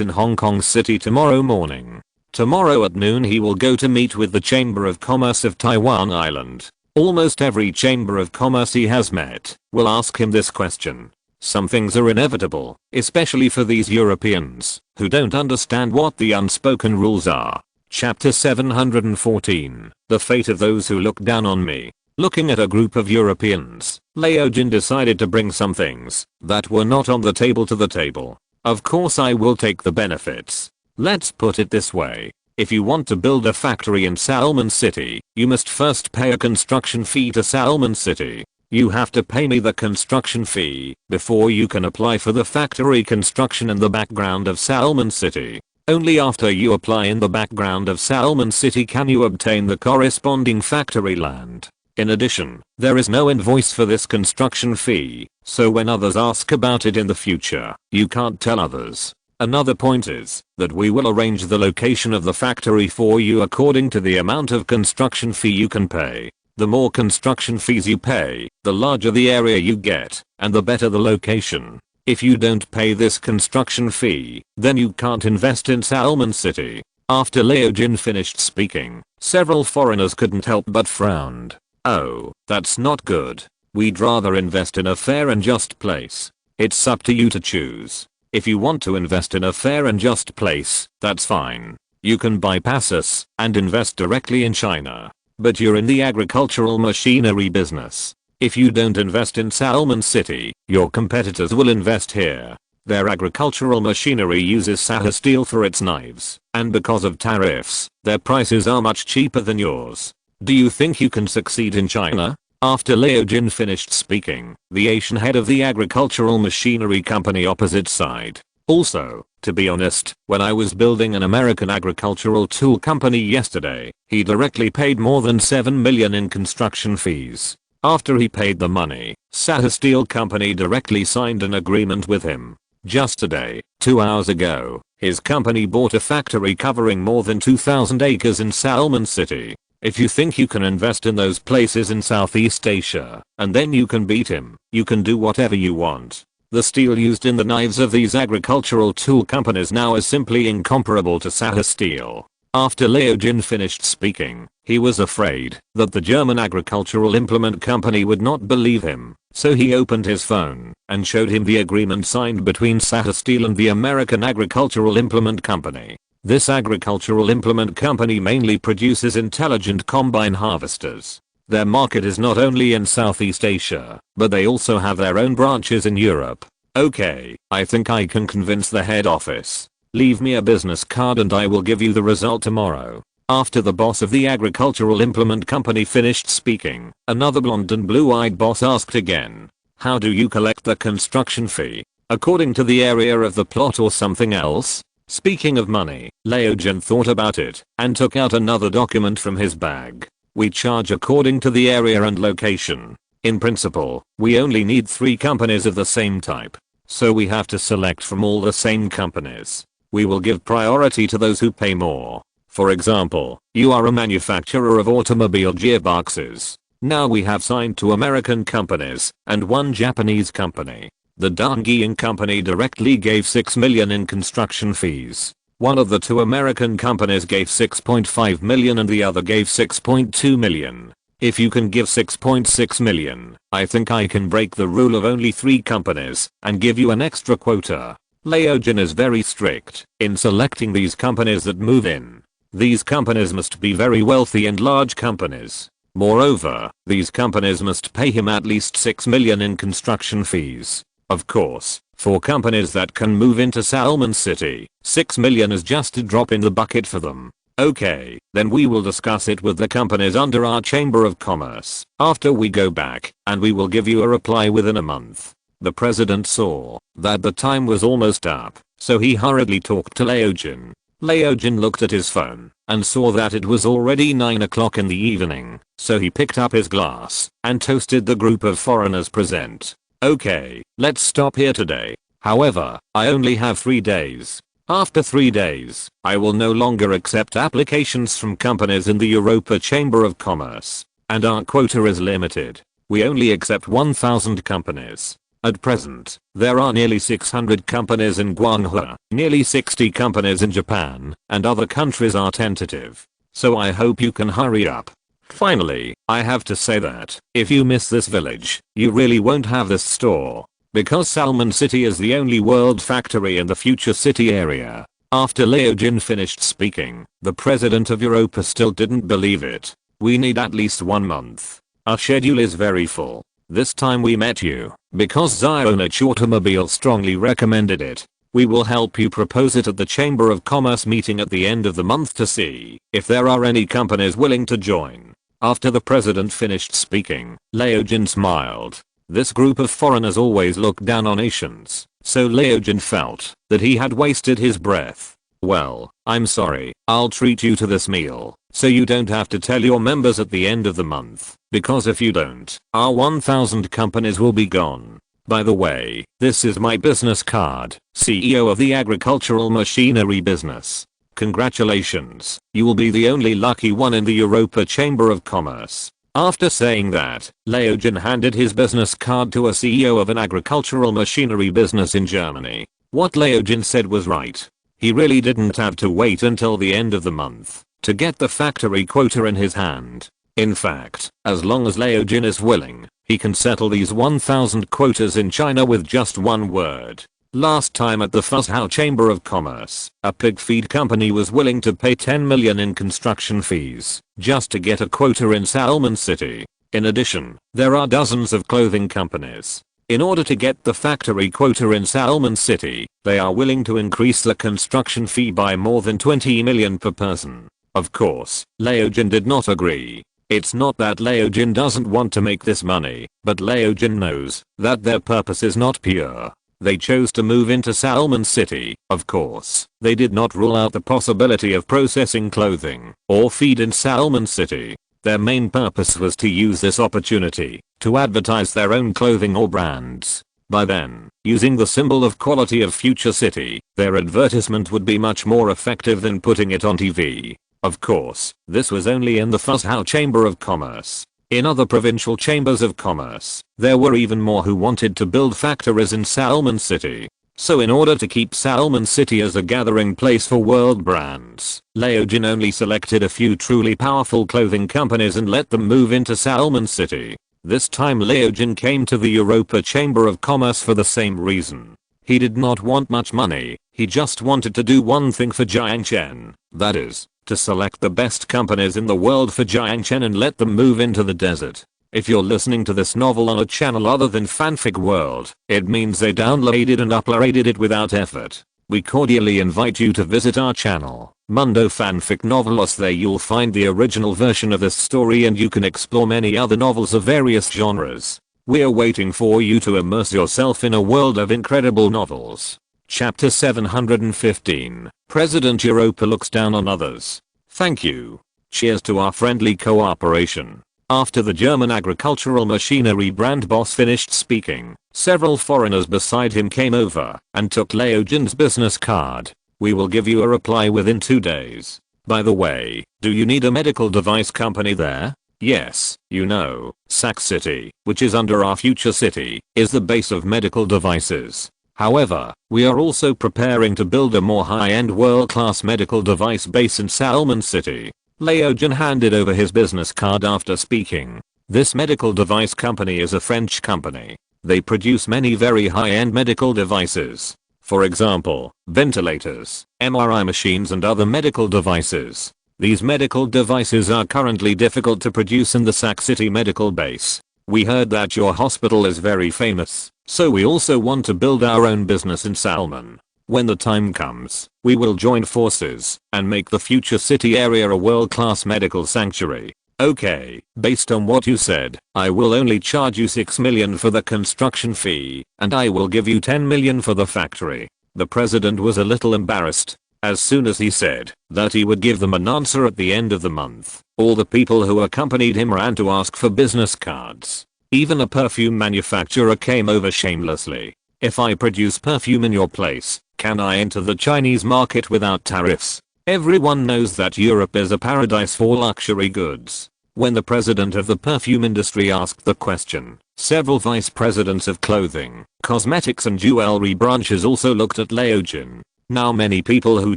in Hong Kong City tomorrow morning. Tomorrow at noon he will go to meet with the Chamber of Commerce of Taiwan Island. Almost every Chamber of Commerce he has met will ask him this question. Some things are inevitable, especially for these Europeans who don't understand what the unspoken rules are. Chapter 714. The fate of those who look down on me. Looking at a group of Europeans, Liu Jin decided to bring some things that were not on the table. Of course I will take the benefits. Let's put it this way. If you want to build a factory in Salmon City, you must first pay a construction fee to Salmon City. You have to pay me the construction fee before you can apply for the factory construction in the background of Salmon City. Only after you apply in the background of Salmon City can you obtain the corresponding factory land. In addition, there is no invoice for this construction fee, so when others ask about it in the future, you can't tell others. Another point is that we will arrange the location of the factory for you according to the amount of construction fee you can pay. The more construction fees you pay, the larger the area you get, and the better the location. If you don't pay this construction fee, then you can't invest in Salmon City. After Leo Jin finished speaking, several foreigners couldn't help but frowned. Oh, that's not good. We'd rather invest in a fair and just place. It's up to you to choose. If you want to invest in a fair and just place, that's fine. You can bypass us and invest directly in China. But you're in the agricultural machinery business. If you don't invest in Salmon City, your competitors will invest here. Their agricultural machinery uses Sahara steel for its knives, and because of tariffs, their prices are much cheaper than yours. Do you think you can succeed in China? After Leo Jin finished speaking, the Asian head of the agricultural machinery company opposite sighed. Also, to be honest, when I was building an American agricultural tool company yesterday, he directly paid more than $7 million in construction fees. After he paid the money, Sahara Steel Company directly signed an agreement with him. Just today, 2 hours ago, his company bought a factory covering more than 2,000 acres in Salmon City. If you think you can invest in those places in Southeast Asia, and then you can beat him, you can do whatever you want. The steel used in the knives of these agricultural tool companies now is simply incomparable to Sahara Steel. After Leo Jin finished speaking, he was afraid that the German agricultural implement company would not believe him, so he opened his phone and showed him the agreement signed between Sahara Steel and the American agricultural implement company. This agricultural implement company mainly produces intelligent combine harvesters. Their market is not only in Southeast Asia, but they also have their own branches in Europe. Okay, I think I can convince the head office. Leave me a business card and I will give you the result tomorrow. After the boss of the agricultural implement company finished speaking, another blonde and blue-eyed boss asked again. How do you collect the construction fee? According to the area of the plot or something else? Speaking of money, Leo Jin thought about it and took out another document from his bag. We charge according to the area and location. In principle, we only need 3 companies of the same type. So we have to select from all the same companies. We will give priority to those who pay more. For example, you are a manufacturer of automobile gearboxes. Now we have signed 2 American companies and 1 Japanese company. The Dongying company directly gave $6 million in construction fees. One of the 2 American companies gave $6.5 million and the other gave $6.2 million. If you can give $6.6 million, I think I can break the rule of only 3 companies and give you an extra quota. Leo Jin is very strict in selecting these companies that move in. These companies must be very wealthy and large companies. Moreover, these companies must pay him at least $6 million in construction fees. Of course, for companies that can move into Salmon City, $6 million is just a drop in the bucket for them. Okay, then we will discuss it with the companies under our Chamber of Commerce after we go back, and we will give you a reply within a month. The president saw that the time was almost up, so he hurriedly talked to Leo Jin. Leo Jin looked at his phone and saw that it was already 9 o'clock in the evening, so he picked up his glass and toasted the group of foreigners present. Okay, let's stop here today. However, I only have 3 days. After 3 days, I will no longer accept applications from companies in the Europa Chamber of Commerce. And our quota is limited. We only accept 1,000 companies. At present, there are nearly 600 companies in Guangzhou, nearly 60 companies in Japan, and other countries are tentative. So I hope you can hurry up. Finally, I have to say that, if you miss this village, you really won't have this store. Because Salmon City is the only world factory in the future city area. After Leo Jin finished speaking, the president of Europa still didn't believe it. We need at least 1 month. Our schedule is very full. This time we met you, because Zionich Automobile strongly recommended it. We will help you propose it at the Chamber of Commerce meeting at the end of the month to see if there are any companies willing to join. After the president finished speaking, Leo Jin smiled. This group of foreigners always look down on Asians, so Leo Jin felt that he had wasted his breath. Well, I'm sorry, I'll treat you to this meal, so you don't have to tell your members at the end of the month, because if you don't, our 1,000 companies will be gone. By the way, this is my business card, CEO of the agricultural machinery business. Congratulations, you will be the only lucky one in the Europa Chamber of Commerce. After saying that, Liu Jin handed his business card to a CEO of an agricultural machinery business in Germany. What Liu Jin said was right. He really didn't have to wait until the end of the month to get the factory quota in his hand. In fact, as long as Liu Jin is willing, he can settle these 1000 quotas in China with just one word. Last time at the Fuzhou Chamber of Commerce, a pig feed company was willing to pay 10 million in construction fees just to get a quota in Salmon City. In addition, there are dozens of clothing companies. In order to get the factory quota in Salmon City, they are willing to increase the construction fee by more than 20 million per person. Of course, Liu Jin did not agree. It's not that Liu Jin doesn't want to make this money, but Liu Jin knows that their purpose is not pure. They chose to move into Salmon City. Of course, they did not rule out the possibility of processing clothing or feed in Salmon City. Their main purpose was to use this opportunity to advertise their own clothing or brands. By then, using the symbol of quality of Future City, their advertisement would be much more effective than putting it on TV. Of course, this was only in the Fuzhou Chamber of Commerce. In other provincial chambers of commerce, there were even more who wanted to build factories in Salmon City. So in order to keep Salmon City as a gathering place for world brands, Liu Jin only selected a few truly powerful clothing companies and let them move into Salmon City. This time Liu Jin came to the Europa Chamber of Commerce for the same reason. He did not want much money, he just wanted to do one thing for Jiang Chen, that is, to select the best companies in the world for Jiang Chen and let them move into the desert. If you're listening to this novel on a channel other than Fanfic World, it means they downloaded and uploaded it without effort. We cordially invite you to visit our channel, Mundo Fanfic Novelos. There you'll find the original version of this story and you can explore many other novels of various genres. We're waiting for you to immerse yourself in a world of incredible novels. Chapter 715. President Europa looks down on others. Thank you. Cheers to our friendly cooperation. After the German agricultural machinery brand boss finished speaking, several foreigners beside him came over and took Liu Jin's business card. We will give you a reply within 2 days. By the way, do you need a medical device company there? Yes, you know, Sac City, which is under our Future City, is the base of medical devices. However, we are also preparing to build a more high-end world-class medical device base in Salmon City. Liu Jin handed over his business card after speaking. This medical device company is a French company. They produce many very high-end medical devices. For example, ventilators, MRI machines and other medical devices. These medical devices are currently difficult to produce in the Sac City medical base. We heard that your hospital is very famous, so we also want to build our own business in Salmon. When the time comes, we will join forces and make the Future City area a world-class medical sanctuary. Okay, based on what you said, I will only charge you 6 million for the construction fee, and I will give you 10 million for the factory. The president was a little embarrassed. As soon as he said that he would give them an answer at the end of the month, all the people who accompanied him ran to ask for business cards. Even a perfume manufacturer came over shamelessly. If I produce perfume in your place, can I enter the Chinese market without tariffs? Everyone knows that Europe is a paradise for luxury goods. When the president of the perfume industry asked the question, several vice presidents of clothing, cosmetics and jewelry branches also looked at Liu Jin. Now many people who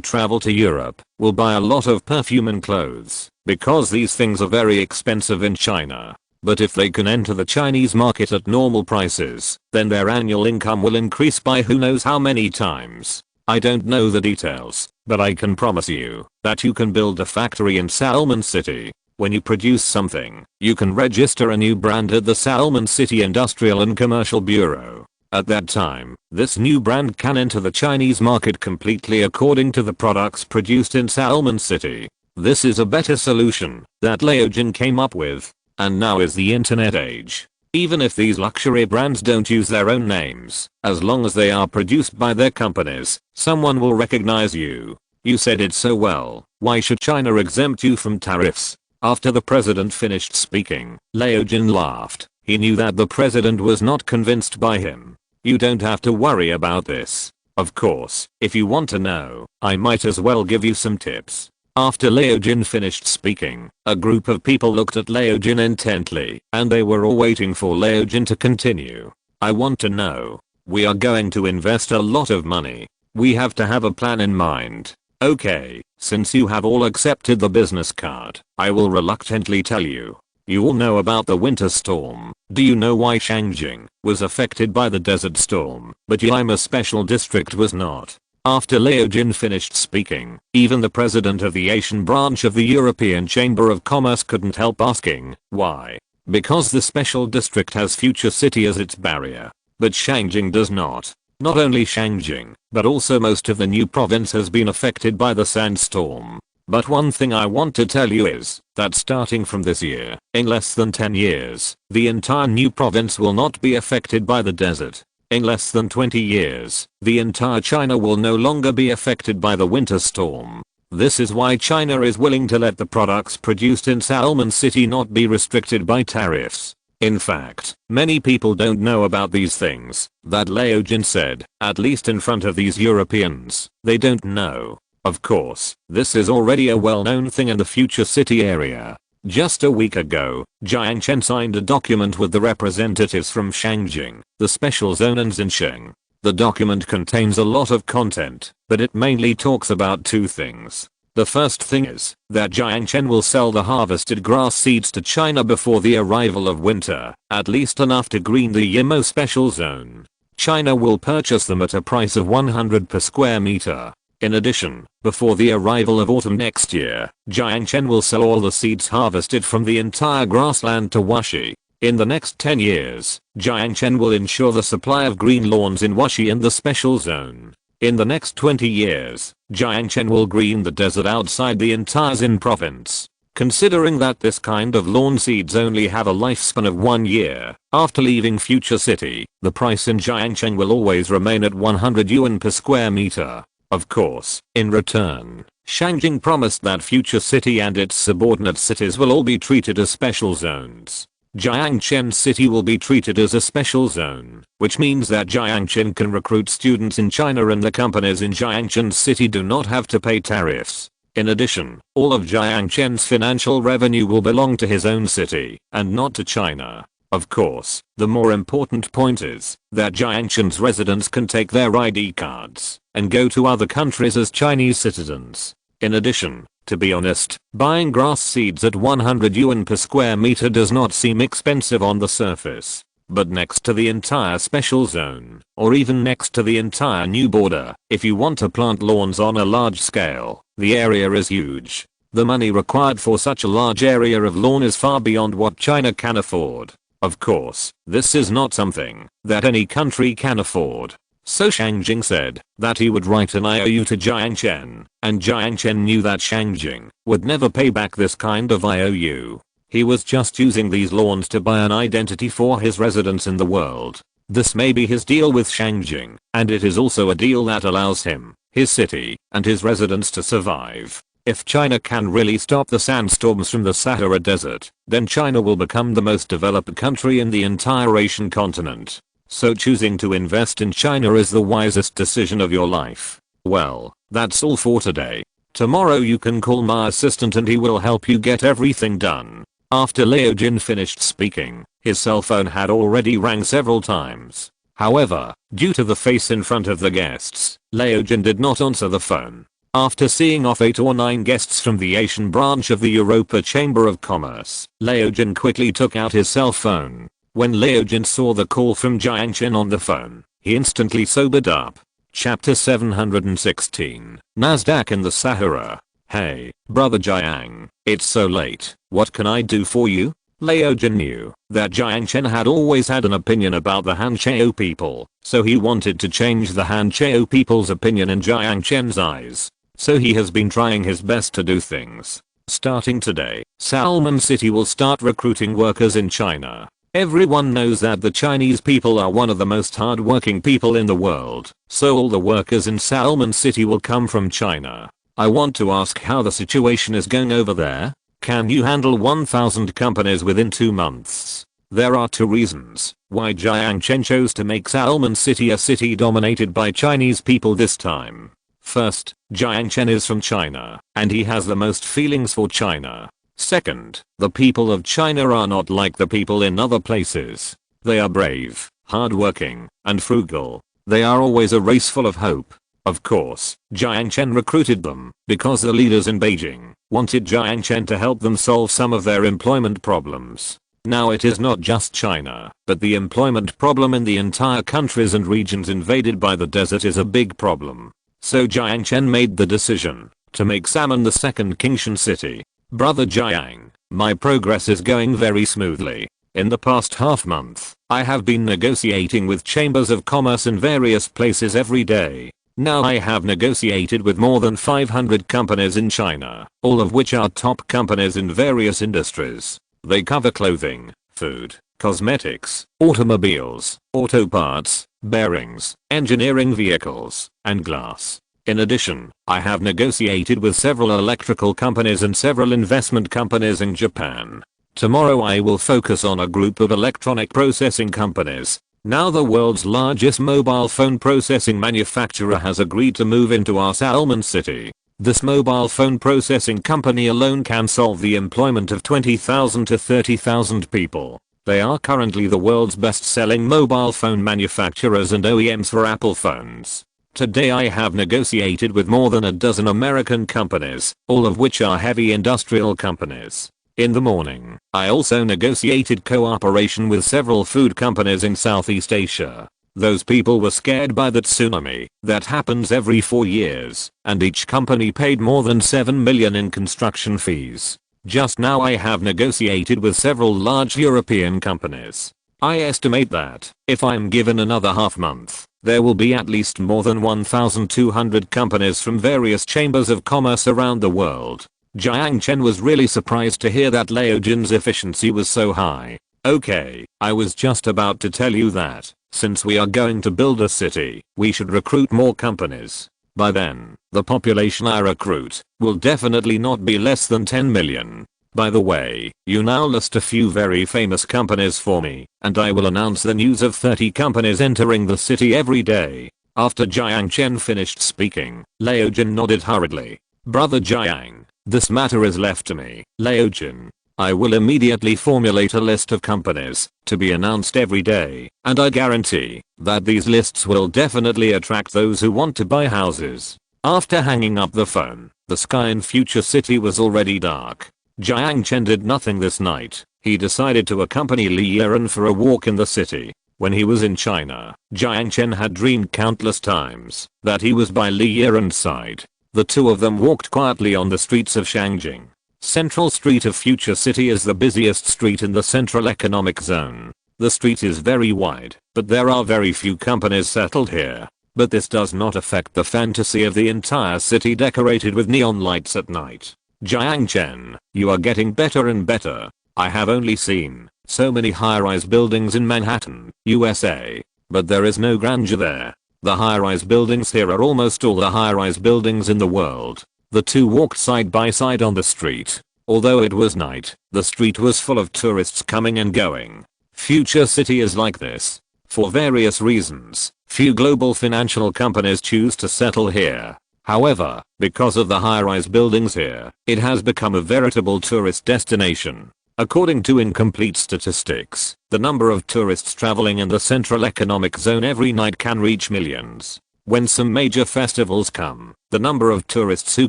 travel to Europe will buy a lot of perfume and clothes because these things are very expensive in China. But if they can enter the Chinese market at normal prices, then their annual income will increase by who knows how many times. I don't know the details, but I can promise you that you can build a factory in Salmon City. When you produce something, you can register a new brand at the Salmon City Industrial and Commercial Bureau. At that time, this new brand can enter the Chinese market completely according to the products produced in Salmon City. This is a better solution that Liu Jin came up with. And now is the internet age. Even if these luxury brands don't use their own names, as long as they are produced by their companies, someone will recognize you. You said it so well. Why should China exempt you from tariffs? After the president finished speaking, Liu Jin laughed. He knew that the president was not convinced by him. You don't have to worry about this. Of course, if you want to know, I might as well give you some tips. After Liu Jin finished speaking, a group of people looked at Liu Jin intently, and they were all waiting for Liu Jin to continue. I want to know. We are going to invest a lot of money. We have to have a plan in mind. Okay, since you have all accepted the business card, I will reluctantly tell you. You all know about the winter storm. Do you know why Shangjing was affected by the desert storm, but Yima Special District was not? After Liu Jin finished speaking, even the president of the Asian branch of the European Chamber of Commerce couldn't help asking, why? Because the special district has Future City as its barrier. But Shangjing does not. Not only Shangjing, but also most of the new province has been affected by the sandstorm. But one thing I want to tell you is that starting from this year, in less than 10 years, the entire new province will not be affected by the desert. In less than 20 years, the entire China will no longer be affected by the winter storm. This is why China is willing to let the products produced in Salmon City not be restricted by tariffs. In fact, many people don't know about these things that Liu Jin said, at least in front of these Europeans. They don't know. Of course, this is already a well-known thing in the Future City area. Just a week ago, Jiang Chen signed a document with the representatives from Shangjing, the special zone in Xinjiang. The document contains a lot of content, but it mainly talks about two things. The first thing is that Jiang Chen will sell the harvested grass seeds to China before the arrival of winter, at least enough to green the Yimo special zone. China will purchase them at a price of 100 per square meter. In addition, before the arrival of autumn next year, Jiang Chen will sell all the seeds harvested from the entire grassland to Wuxi. In the next 10 years, Jiang Chen will ensure the supply of green lawns in Wuxi and the special zone. In the next 20 years, Jiang Chen will green the desert outside the entire Xin province. Considering that this kind of lawn seeds only have a lifespan of 1 year, after leaving Future City, the price in Jiang Chen will always remain at 100 yuan per square meter. Of course, in return, Shangjing promised that Future City and its subordinate cities will all be treated as special zones. Jiang Chen City will be treated as a special zone, which means that Jiang Chen can recruit students in China and the companies in Jiang Chen City do not have to pay tariffs. In addition, all of Jiang Chen's financial revenue will belong to his own city, and not to China. Of course, the more important point is that Jiang Chen's residents can take their ID cards and go to other countries as Chinese citizens. In addition, to be honest, buying grass seeds at 100 yuan per square meter does not seem expensive on the surface. But next to the entire special zone, or even next to the entire new border, if you want to plant lawns on a large scale, the area is huge. The money required for such a large area of lawn is far beyond what China can afford. Of course, this is not something that any country can afford. So Shangjing said that he would write an IOU to Jiang Chen, and Jiang Chen knew that Shangjing would never pay back this kind of IOU. He was just using these lawns to buy an identity for his residence in the world. This may be his deal with Shangjing, and it is also a deal that allows him, his city, and his residents to survive. If China can really stop the sandstorms from the Sahara Desert, then China will become the most developed country in the entire Asian continent. So choosing to invest in China is the wisest decision of your life. Well, that's all for today. Tomorrow you can call my assistant and he will help you get everything done. After Liu Jin finished speaking, his cell phone had already rang several times. However, due to the face in front of the guests, Liu Jin did not answer the phone. After seeing off 8 or 9 guests from the Asian branch of the Europa Chamber of Commerce, Liu Jin quickly took out his cell phone. When Liu Jin saw the call from Jiang Chen on the phone, he instantly sobered up. Chapter 716, Nasdaq in the Sahara. Hey, brother Jiang, it's so late, what can I do for you? Liu Jin knew that Jiang Chen had always had an opinion about the Han Chao people, so he wanted to change the Han Chao people's opinion in Jiang Chen's eyes. So he has been trying his best to do things. Starting today, Salmon City will start recruiting workers in China. Everyone knows that the Chinese people are one of the most hard-working people in the world, so all the workers in Salmon City will come from China. I want to ask how the situation is going over there. Can you handle 1,000 companies within 2 months? There are 2 reasons why Jiang Chen chose to make Salmon City a city dominated by Chinese people this time. First, Jiang Chen is from China, and he has the most feelings for China. Second, the people of China are not like the people in other places. They are brave, hardworking, and frugal. They are always a race full of hope. Of course, Jiang Chen recruited them because the leaders in Beijing wanted Jiang Chen to help them solve some of their employment problems. Now it is not just China, but the employment problem in the entire countries and regions invaded by the desert is a big problem. So Jiang Chen made the decision to make Salmon the second Qingshan city. Brother Jiang, my progress is going very smoothly. In the past half month, I have been negotiating with chambers of commerce in various places every day. Now I have negotiated with more than 500 companies in China, all of which are top companies in various industries. They cover clothing, food, cosmetics, automobiles, auto parts, bearings, engineering vehicles, and glass. In addition, I have negotiated with several electrical companies and several investment companies in Japan. Tomorrow I will focus on a group of electronic processing companies. Now the world's largest mobile phone processing manufacturer has agreed to move into our Salmon city. This mobile phone processing company alone can solve the employment of 20,000 to 30,000 people. They are currently the world's best-selling mobile phone manufacturers and OEMs for Apple phones. Today I have negotiated with more than a dozen American companies, all of which are heavy industrial companies. In the morning, I also negotiated cooperation with several food companies in Southeast Asia. Those people were scared by the tsunami that happens every 4 years, and each company paid more than 7 million in construction fees. Just now I have negotiated with several large European companies. I estimate that, if I'm given another half month, there will be at least more than 1,200 companies from various chambers of commerce around the world. Jiang Chen was really surprised to hear that Liu Jin's efficiency was so high. Okay, I was just about to tell you that, since we are going to build a city, we should recruit more companies. By then, the population I recruit will definitely not be less than 10 million. By the way, you now list a few very famous companies for me, and I will announce the news of 30 companies entering the city every day. After Jiang Chen finished speaking, Liu Jin nodded hurriedly. Brother Jiang, this matter is left to me, Liu Jin. I will immediately formulate a list of companies to be announced every day, and I guarantee that these lists will definitely attract those who want to buy houses. After hanging up the phone, the sky in Future City was already dark. Jiang Chen did nothing this night. He decided to accompany Li Yiren for a walk in the city. When he was in China, Jiang Chen had dreamed countless times that he was by Li Yiren's side. The two of them walked quietly on the streets of Shangjing. Central Street of Future City is the busiest street in the Central Economic Zone. The street is very wide, but there are very few companies settled here. But this does not affect the fantasy of the entire city decorated with neon lights at night. Jiang Chen, you are getting better and better. I have only seen so many high-rise buildings in Manhattan, USA. But there is no grandeur there. The high-rise buildings here are almost all the high-rise buildings in the world. The two walked side by side on the street. Although it was night, the street was full of tourists coming and going. Future City is like this. For various reasons, few global financial companies choose to settle here. However, because of the high-rise buildings here, it has become a veritable tourist destination. According to incomplete statistics, the number of tourists traveling in the Central Economic Zone every night can reach millions. When some major festivals come, the number of tourists who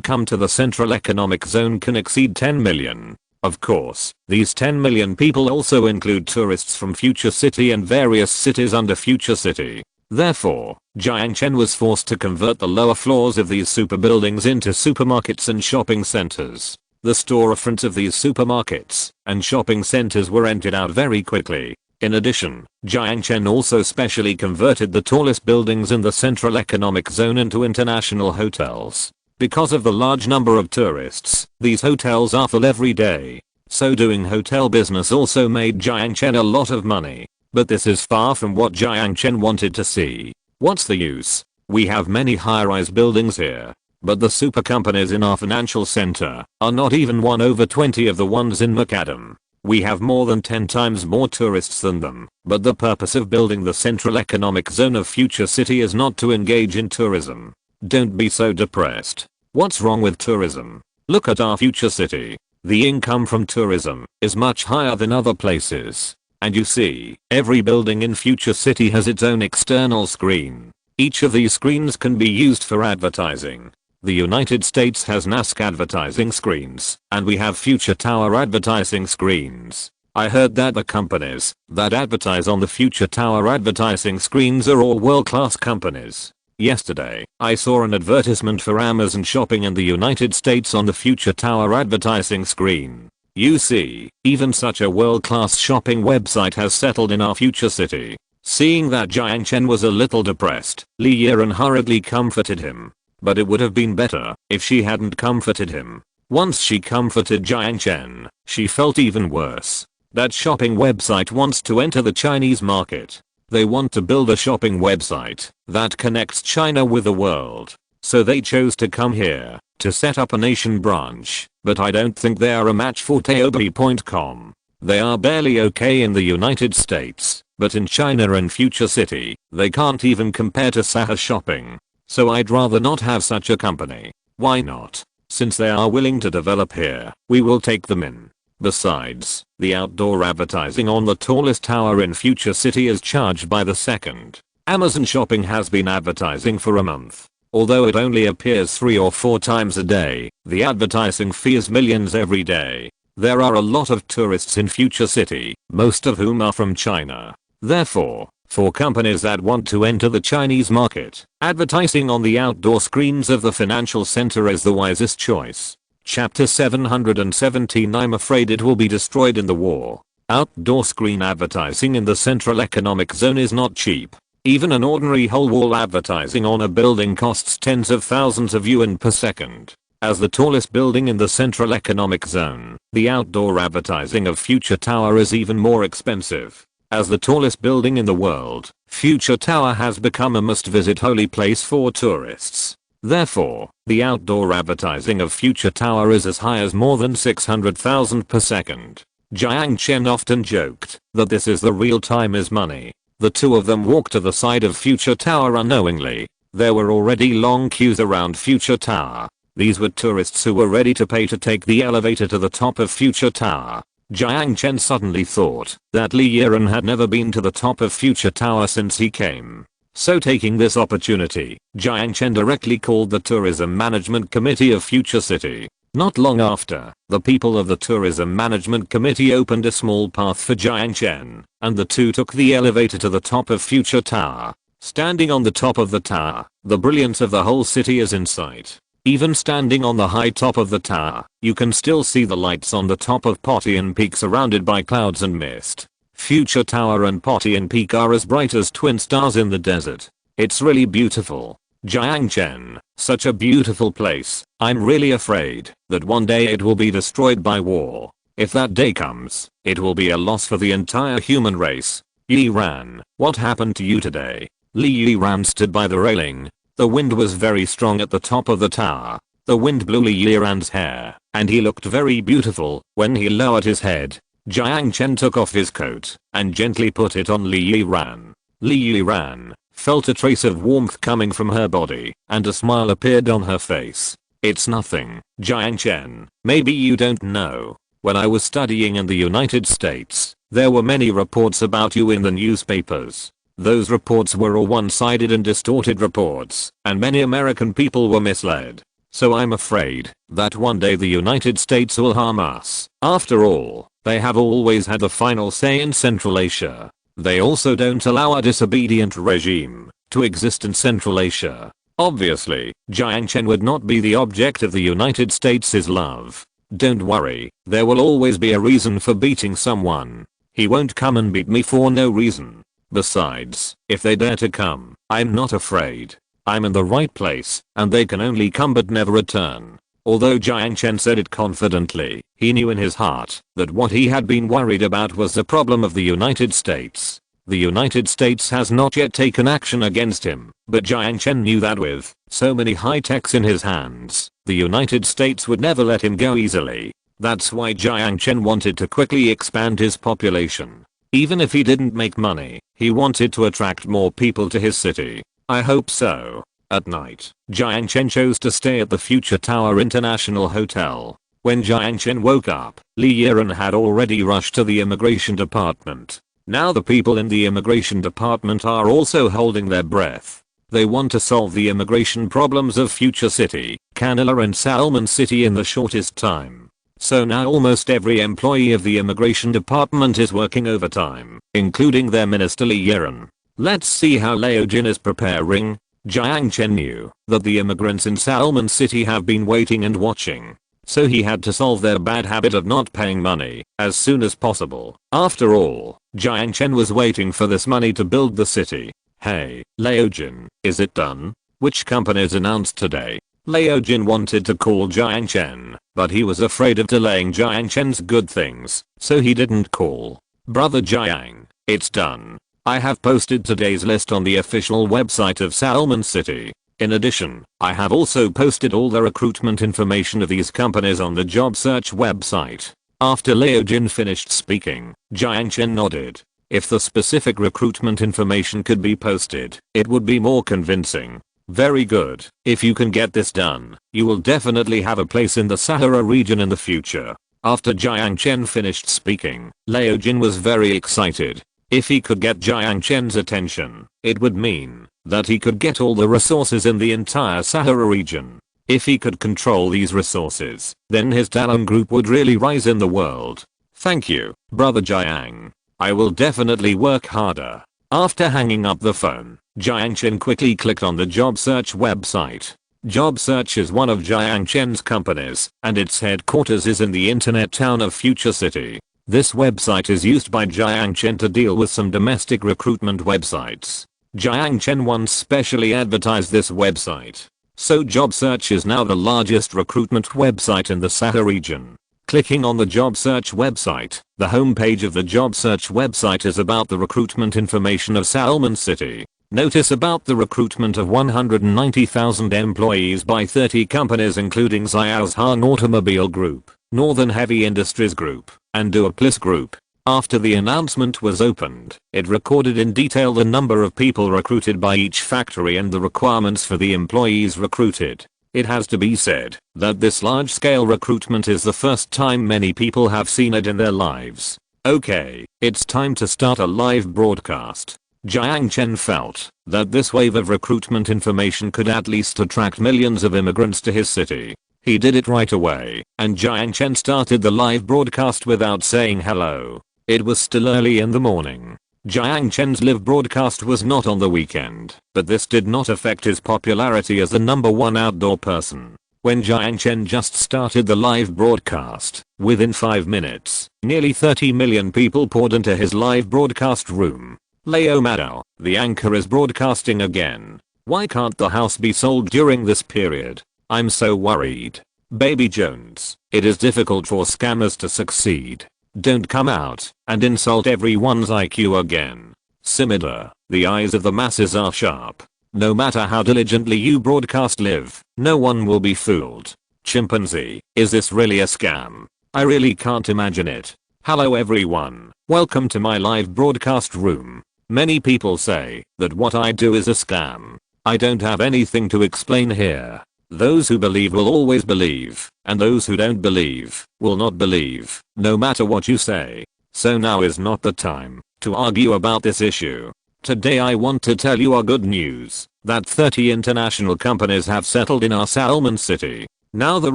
come to the Central Economic Zone can exceed 10 million. Of course, these 10 million people also include tourists from Future City and various cities under Future City. Therefore, Jiang Chen was forced to convert the lower floors of these super buildings into supermarkets and shopping centers. The storefronts of these supermarkets and shopping centers were rented out very quickly. In addition, Jiang Chen also specially converted the tallest buildings in the Central Economic Zone into international hotels. Because of the large number of tourists, these hotels are full every day. So doing hotel business also made Jiang Chen a lot of money. But this is far from what Jiang Chen wanted to see. What's the use? We have many high-rise buildings here. But the super companies in our financial center are not even 1/20 of the ones in Macadam. We have more than 10 times more tourists than them. But the purpose of building the Central Economic Zone of Future City is not to engage in tourism. Don't be so depressed. What's wrong with tourism? Look at our future city. The income from tourism is much higher than other places. And you see, every building in future city has its own external screen. Each of these screens can be used for advertising. The United States has NASC advertising screens, and we have future tower advertising screens. I heard that the companies that advertise on the future tower advertising screens are all world-class companies. Yesterday, I saw an advertisement for Amazon shopping in the United States on the future tower advertising screen. You see, even such a world-class shopping website has settled in our future city. Seeing that Jiang Chen was a little depressed, Li Yiran hurriedly comforted him. But it would have been better if she hadn't comforted him. Once she comforted Jiang Chen, she felt even worse. That shopping website wants to enter the Chinese market. They want to build a shopping website that connects China with the world. So they chose to come here to set up a nation branch. But I don't think they are a match for Taobao.com. They are barely okay in the United States, but in China and future city, they can't even compare to Sahara shopping. So I'd rather not have such a company. Why not? Since they are willing to develop here, we will take them in. Besides, the outdoor advertising on the tallest tower in future city is charged by the second. Amazon shopping has been advertising for a month. Although it only appears 3 or 4 times a day, the advertising fee is millions every day. There are a lot of tourists in future city, most of whom are from China. Therefore, for companies that want to enter the Chinese market, advertising on the outdoor screens of the financial center is the wisest choice. Chapter 717. I'm afraid it will be destroyed in the war. Outdoor screen advertising in the Central Economic Zone is not cheap. Even an ordinary whole wall advertising on a building costs tens of thousands of yuan per second. As the tallest building in the Central Economic Zone, the outdoor advertising of Future Tower is even more expensive. As the tallest building in the world, Future Tower has become a must-visit holy place for tourists. Therefore, the outdoor advertising of Future Tower is as high as more than 600,000 per second. Jiang Chen often joked that this is the real time is money. The two of them walked to the side of Future Tower unknowingly. There were already long queues around Future Tower. These were tourists who were ready to pay to take the elevator to the top of Future Tower. Jiang Chen suddenly thought that Li Yiran had never been to the top of Future Tower since he came. So taking this opportunity, Jiang Chen directly called the Tourism Management Committee of Future City. Not long after, the people of the Tourism Management Committee opened a small path for Jiang Chen, and the two took the elevator to the top of Future Tower. Standing on the top of the tower, the brilliance of the whole city is in sight. Even standing on the high top of the tower, you can still see the lights on the top of Pottian Peak surrounded by clouds and mist. Future Tower and Pottian Peak are as bright as twin stars in the desert. It's really beautiful. Jiang Chen, such a beautiful place. I'm really afraid that one day it will be destroyed by war. If that day comes, it will be a loss for the entire human race. Yiran, what happened to you today? Li Yiran stood by the railing. The wind was very strong at the top of the tower. The wind blew Li Yiran's hair, and he looked very beautiful when he lowered his head. Jiang Chen took off his coat and gently put it on Li Yiran. Li Yiran felt a trace of warmth coming from her body, and a smile appeared on her face. It's nothing, Jiang Chen. Maybe you don't know. When I was studying in the United States, there were many reports about you in the newspapers. Those reports were all one-sided and distorted reports, and many American people were misled. So I'm afraid that one day the United States will harm us. After all, they have always had the final say in Central Asia. They also don't allow a disobedient regime to exist in Central Asia. Obviously, Jiang Chen would not be the object of the United States' love. Don't worry, there will always be a reason for beating someone. He won't come and beat me for no reason. Besides, if they dare to come, I'm not afraid. I'm in the right place, and they can only come but never return. Although Jiang Chen said it confidently, he knew in his heart that what he had been worried about was the problem of the United States. The United States has not yet taken action against him, but Jiang Chen knew that with so many high-techs in his hands, the United States would never let him go easily. That's why Jiang Chen wanted to quickly expand his population. Even if he didn't make money, he wanted to attract more people to his city. I hope so. At night, Jiang Chen chose to stay at the Future Tower International Hotel. When Jiang Chen woke up, Li Yiren had already rushed to the immigration department. Now the people in the immigration department are also holding their breath. They want to solve the immigration problems of Future City, Canela and Salmon City in the shortest time. So now almost every employee of the immigration department is working overtime, including their minister Li Yiren. Let's see how Liao Jin is preparing. Jiang Chen knew that the immigrants in Salmon City have been waiting and watching. So he had to solve their bad habit of not paying money as soon as possible. After all, Jiang Chen was waiting for this money to build the city. Hey, Liao Jin, is it done? Which companies announced today? Liao Jin wanted to call Jiang Chen, but he was afraid of delaying Jiang Chen's good things, so he didn't call. Brother Jiang, it's done. I have posted today's list on the official website of Salmon City. In addition, I have also posted all the recruitment information of these companies on the job search website. After Liao Jin finished speaking, Jiang Chen nodded. If the specific recruitment information could be posted, it would be more convincing. Very good. If you can get this done, you will definitely have a place in the Sahara region in the future. After Jiang Chen finished speaking, Liao Jin was very excited. If he could get Jiang Chen's attention, it would mean that he could get all the resources in the entire Sahara region. If he could control these resources, then his talent group would really rise in the world. Thank you, Brother Jiang. I will definitely work harder. After hanging up the phone, Jiang Chen quickly clicked on the job search website. Job search is one of Jiang Chen's companies, and its headquarters is in the internet town of Future City. This website is used by Jiang Chen to deal with some domestic recruitment websites. Jiang Chen once specially advertised this website. So job search is now the largest recruitment website in the Sahara region. Clicking on the job search website, the homepage of the job search website is about the recruitment information of Salmon City. Notice about the recruitment of 190,000 employees by 30 companies including Xiao's Han Automobile Group, Northern Heavy Industries Group, and Duoplis Group. After the announcement was opened, it recorded in detail the number of people recruited by each factory and the requirements for the employees recruited. It has to be said that this large-scale recruitment is the first time many people have seen it in their lives. Okay, it's time to start a live broadcast. Jiang Chen felt that this wave of recruitment information could at least attract millions of immigrants to his city. He did it right away, and Jiang Chen started the live broadcast without saying hello. It was still early in the morning. Jiang Chen's live broadcast was not on the weekend, but this did not affect his popularity as the #1 outdoor person. When Jiang Chen just started the live broadcast, within 5 minutes, nearly 30 million people poured into his live broadcast room. Leo Madao, the anchor is broadcasting again. Why can't the house be sold during this period? I'm so worried. Baby Jones, it is difficult for scammers to succeed. Don't come out and insult everyone's IQ again. Simida, the eyes of the masses are sharp. No matter how diligently you broadcast live, no one will be fooled. Chimpanzee, is this really a scam? I really can't imagine it. Hello everyone, welcome to my live broadcast room. Many people say that what I do is a scam. I don't have anything to explain here. Those who believe will always believe, and those who don't believe will not believe, no matter what you say. So now is not the time to argue about this issue. Today I want to tell you our good news, that 30 international companies have settled in our Salmon City. Now the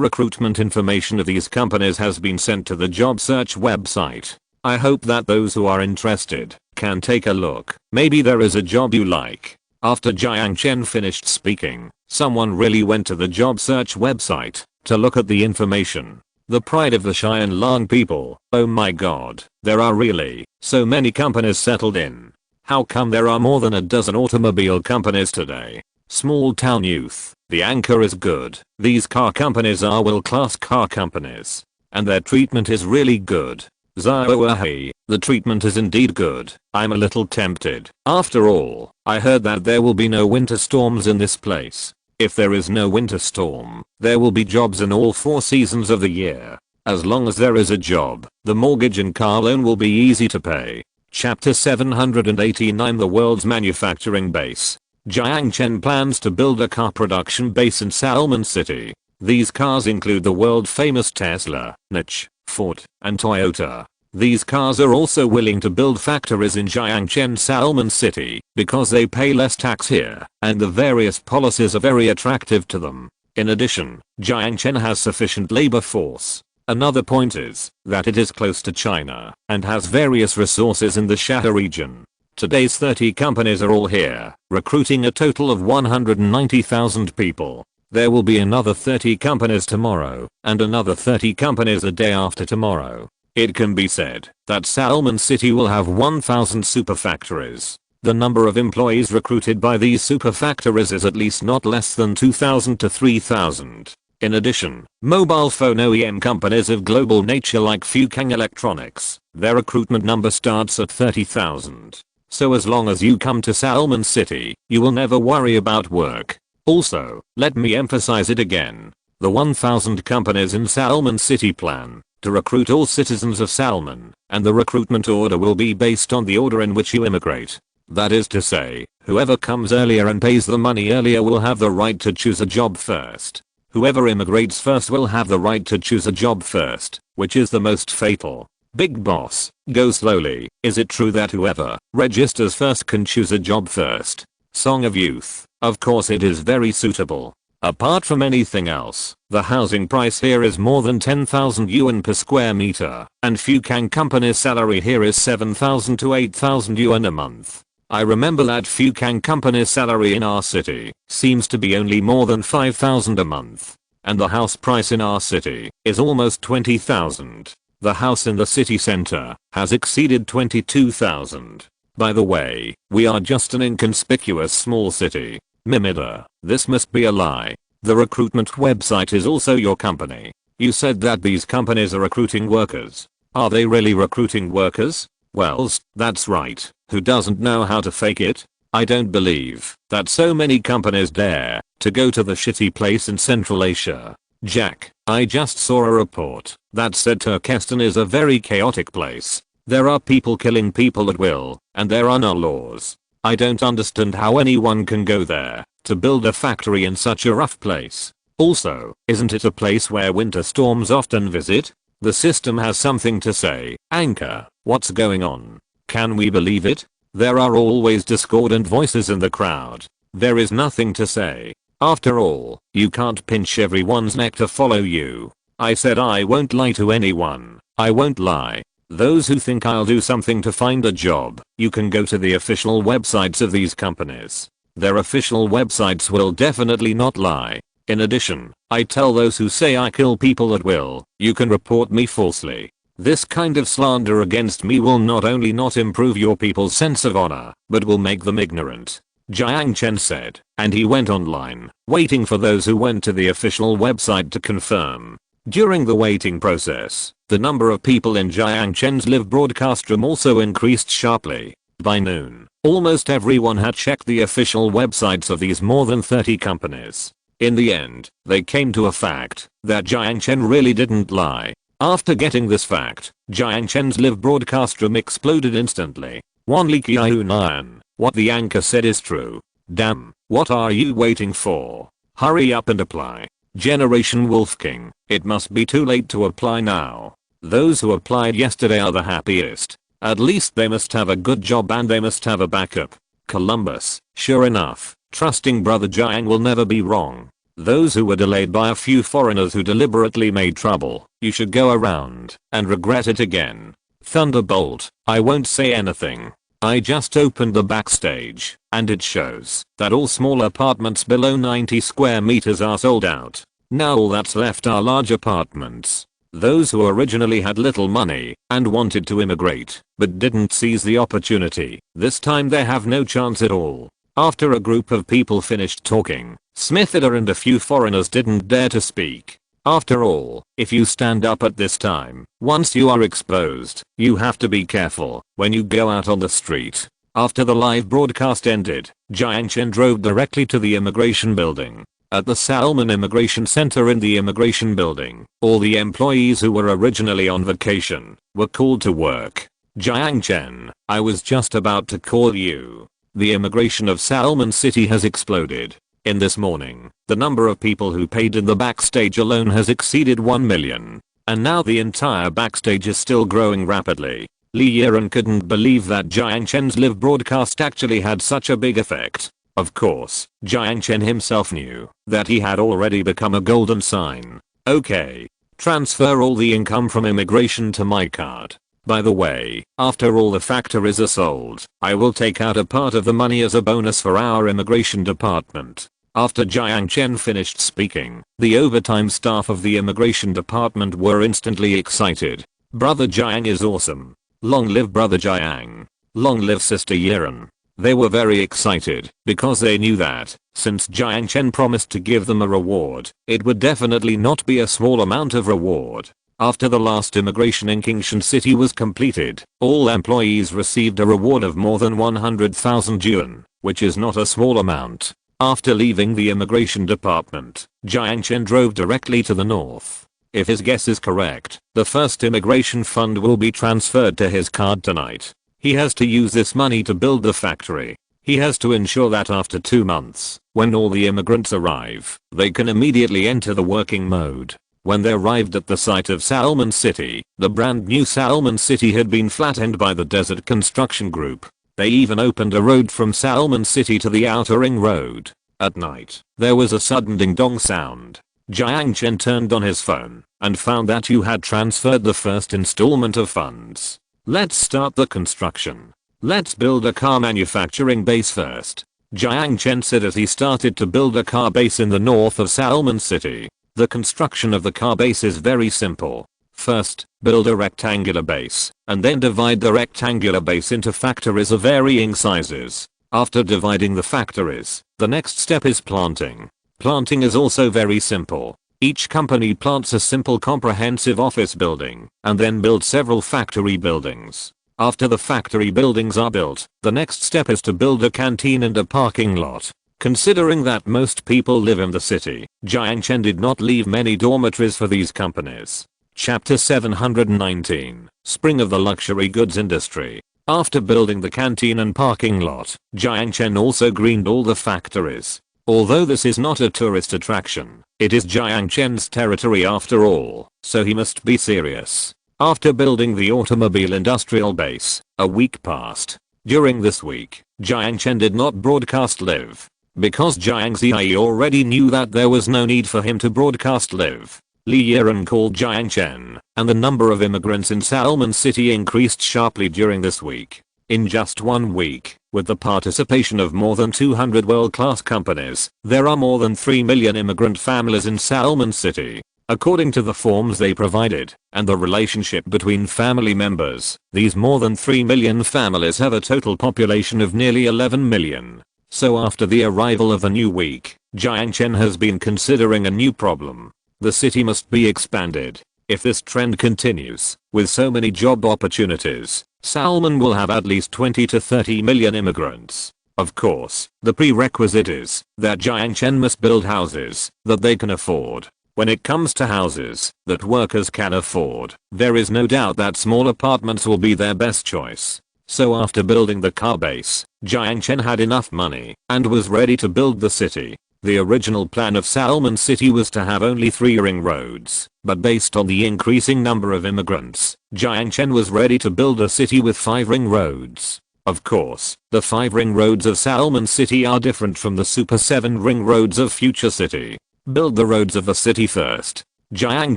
recruitment information of these companies has been sent to the job search website. I hope that those who are interested can take a look. Maybe there is a job you like. After Jiang Chen finished speaking, someone really went to the job search website to look at the information. The pride of the Xianlang people. Oh my god, there are really so many companies settled in. How come there are more than a dozen automobile companies today? Small town youth, the anchor is good. These car companies are world-class car companies. And their treatment is really good. Zhao, the treatment is indeed good. I'm a little tempted. After all, I heard that there will be no winter storms in this place. If there is no winter storm, there will be jobs in all 4 seasons of the year. As long as there is a job, the mortgage and car loan will be easy to pay. Chapter 789, the world's manufacturing base. Jiang Chen plans to build a car production base in Salmon City. These cars include the world famous Tesla, Niche, Ford, and Toyota. These cars are also willing to build factories in Jiang Chen Salmon City because they pay less tax here and the various policies are very attractive to them. In addition, Jiang Chen has sufficient labor force. Another point is that it is close to China and has various resources in the Sahara region. Today's 30 companies are all here, recruiting a total of 190,000 people. There will be another 30 companies tomorrow and another 30 companies a day after tomorrow. It can be said that Salmon City will have 1,000 super factories. The number of employees recruited by these super factories is at least not less than 2,000 to 3,000. In addition, mobile phone OEM companies of global nature like Fujian Electronics, their recruitment number starts at 30,000. So as long as you come to Salmon City, you will never worry about work. Also, let me emphasize it again. The 1,000 companies in Salmon City plan to recruit all citizens of Salmon, and the recruitment order will be based on the order in which you immigrate. That is to say, whoever comes earlier and pays the money earlier will have the right to choose a job first. Whoever immigrates first will have the right to choose a job first, which is the most fatal. Big boss, go slowly. Is it true that whoever registers first can choose a job first? Song of Youth. Of course it is very suitable. Apart from anything else, the housing price here is more than 10,000 yuan per square meter, and Fujian company's salary here is 7,000 to 8,000 yuan a month. I remember that Fujian company's salary in our city seems to be only more than 5,000 a month, and the house price in our city is almost 20,000. The house in the city center has exceeded 22,000. By the way, we are just an inconspicuous small city. Mimida, this must be a lie. The recruitment website is also your company. You said that these companies are recruiting workers. Are they really recruiting workers? Well, that's right. Who doesn't know how to fake it? I don't believe that so many companies dare to go to the shitty place in Central Asia. Jack, I just saw a report that said Turkestan is a very chaotic place. There are people killing people at will, and there are no laws. I don't understand how anyone can go there to build a factory in such a rough place. Also, isn't it a place where winter storms often visit? The system has something to say. Anchor, what's going on? Can we believe it? There are always discordant voices in the crowd. There is nothing to say. After all, you can't pinch everyone's neck to follow you. I said I won't lie to anyone. I won't lie. Those who think I'll do something to find a job, you can go to the official websites of these companies. Their official websites will definitely not lie. In addition, I tell those who say I kill people at will, you can report me falsely. This kind of slander against me will not only not improve your people's sense of honor, but will make them ignorant. Jiang Chen said, and he went online, waiting for those who went to the official website to confirm. During the waiting process, the number of people in Jiang Chen's live broadcast room also increased sharply. By noon, almost everyone had checked the official websites of these more than 30 companies. In the end, they came to a fact that Jiang Chen really didn't lie. After getting this fact, Jiang Chen's live broadcast room exploded instantly. What the anchor said is true. Damn, what are you waiting for? Hurry up and apply. Generation Wolf King, it must be too late to apply now. Those who applied yesterday are the happiest. At least they must have a good job and they must have a backup. Columbus, sure enough, trusting brother Jiang will never be wrong. Those who were delayed by a few foreigners who deliberately made trouble, you should go around and regret it again. Thunderbolt, I won't say anything. I just opened the backstage, and it shows that all small apartments below 90 square meters are sold out. Now all that's left are large apartments. Those who originally had little money and wanted to immigrate, but didn't seize the opportunity, this time they have no chance at all. After a group of people finished talking, Smithida and a few foreigners didn't dare to speak. After all, if you stand up at this time, once you are exposed, you have to be careful when you go out on the street. After the live broadcast ended, Jiang Chen drove directly to the immigration building. At the Salmon Immigration Center in the immigration building, all the employees who were originally on vacation were called to work. Jiang Chen, I was just about to call you. The immigration of Salmon City has exploded. In this morning, the number of people who paid in the backstage alone has exceeded 1 million. And now the entire backstage is still growing rapidly. Li Yiren couldn't believe that Jiang Chen's live broadcast actually had such a big effect. Of course, Jiang Chen himself knew that he had already become a golden sign. Okay. Transfer all the income from immigration to my card. By the way, after all the factories are sold, I will take out a part of the money as a bonus for our immigration department. After Jiang Chen finished speaking, the overtime staff of the immigration department were instantly excited. Brother Jiang is awesome. Long live Brother Jiang. Long live Sister Yiren. They were very excited because they knew that, since Jiang Chen promised to give them a reward, it would definitely not be a small amount of reward. After the last immigration in Qingshan City was completed, all employees received a reward of more than 100,000 yuan, which is not a small amount. After leaving the immigration department, Jiang Chen drove directly to the north. If his guess is correct, the first immigration fund will be transferred to his card tonight. He has to use this money to build the factory. He has to ensure that after 2 months, when all the immigrants arrive, they can immediately enter the working mode. When they arrived at the site of Salmon City, the brand new Salmon City had been flattened by the Desert Construction Group. They even opened a road from Salmon City to the outer ring road. At night, there was a sudden ding-dong sound. Jiang Chen turned on his phone and found that you had transferred the first installment of funds. Let's start the construction. Let's build a car manufacturing base first. Jiang Chen said as he started to build a car base in the north of Salmon City. The construction of the car base is very simple. First, build a rectangular base, and then divide the rectangular base into factories of varying sizes. After dividing the factories, the next step is planting. Planting is also very simple. Each company plants a simple comprehensive office building, and then builds several factory buildings. After the factory buildings are built, the next step is to build a canteen and a parking lot. Considering that most people live in the city, Jiang Chen did not leave many dormitories for these companies. Chapter 719, Spring of the Luxury Goods Industry. After building the canteen and parking lot, Jiang Chen also greened all the factories. Although this is not a tourist attraction, it is Jiang Chen's territory after all, so he must be serious. After building the automobile industrial base, a week passed. During this week, Jiang Chen did not broadcast live. Because Jiang Ziyi already knew that there was no need for him to broadcast live. Li Yiren called Jiang Chen, and the number of immigrants in Salmon City increased sharply during this week. In just 1 week, with the participation of more than 200 world-class companies, there are more than 3 million immigrant families in Salmon City. According to the forms they provided, and the relationship between family members, these more than 3 million families have a total population of nearly 11 million. So after the arrival of the new week, Jiang Chen has been considering a new problem. The city must be expanded. If this trend continues, with so many job opportunities, Salmon will have at least 20 to 30 million immigrants. Of course, the prerequisite is that Jiang Chen must build houses that they can afford. When it comes to houses that workers can afford, there is no doubt that small apartments will be their best choice. So after building the car base, Jiang Chen had enough money and was ready to build the city. The original plan of Salmon City was to have only 3 ring roads, but based on the increasing number of immigrants, Jiang Chen was ready to build a city with 5 ring roads. Of course, the 5 ring roads of Salmon City are different from the super 7 ring roads of Future City. Build the roads of the city first. Jiang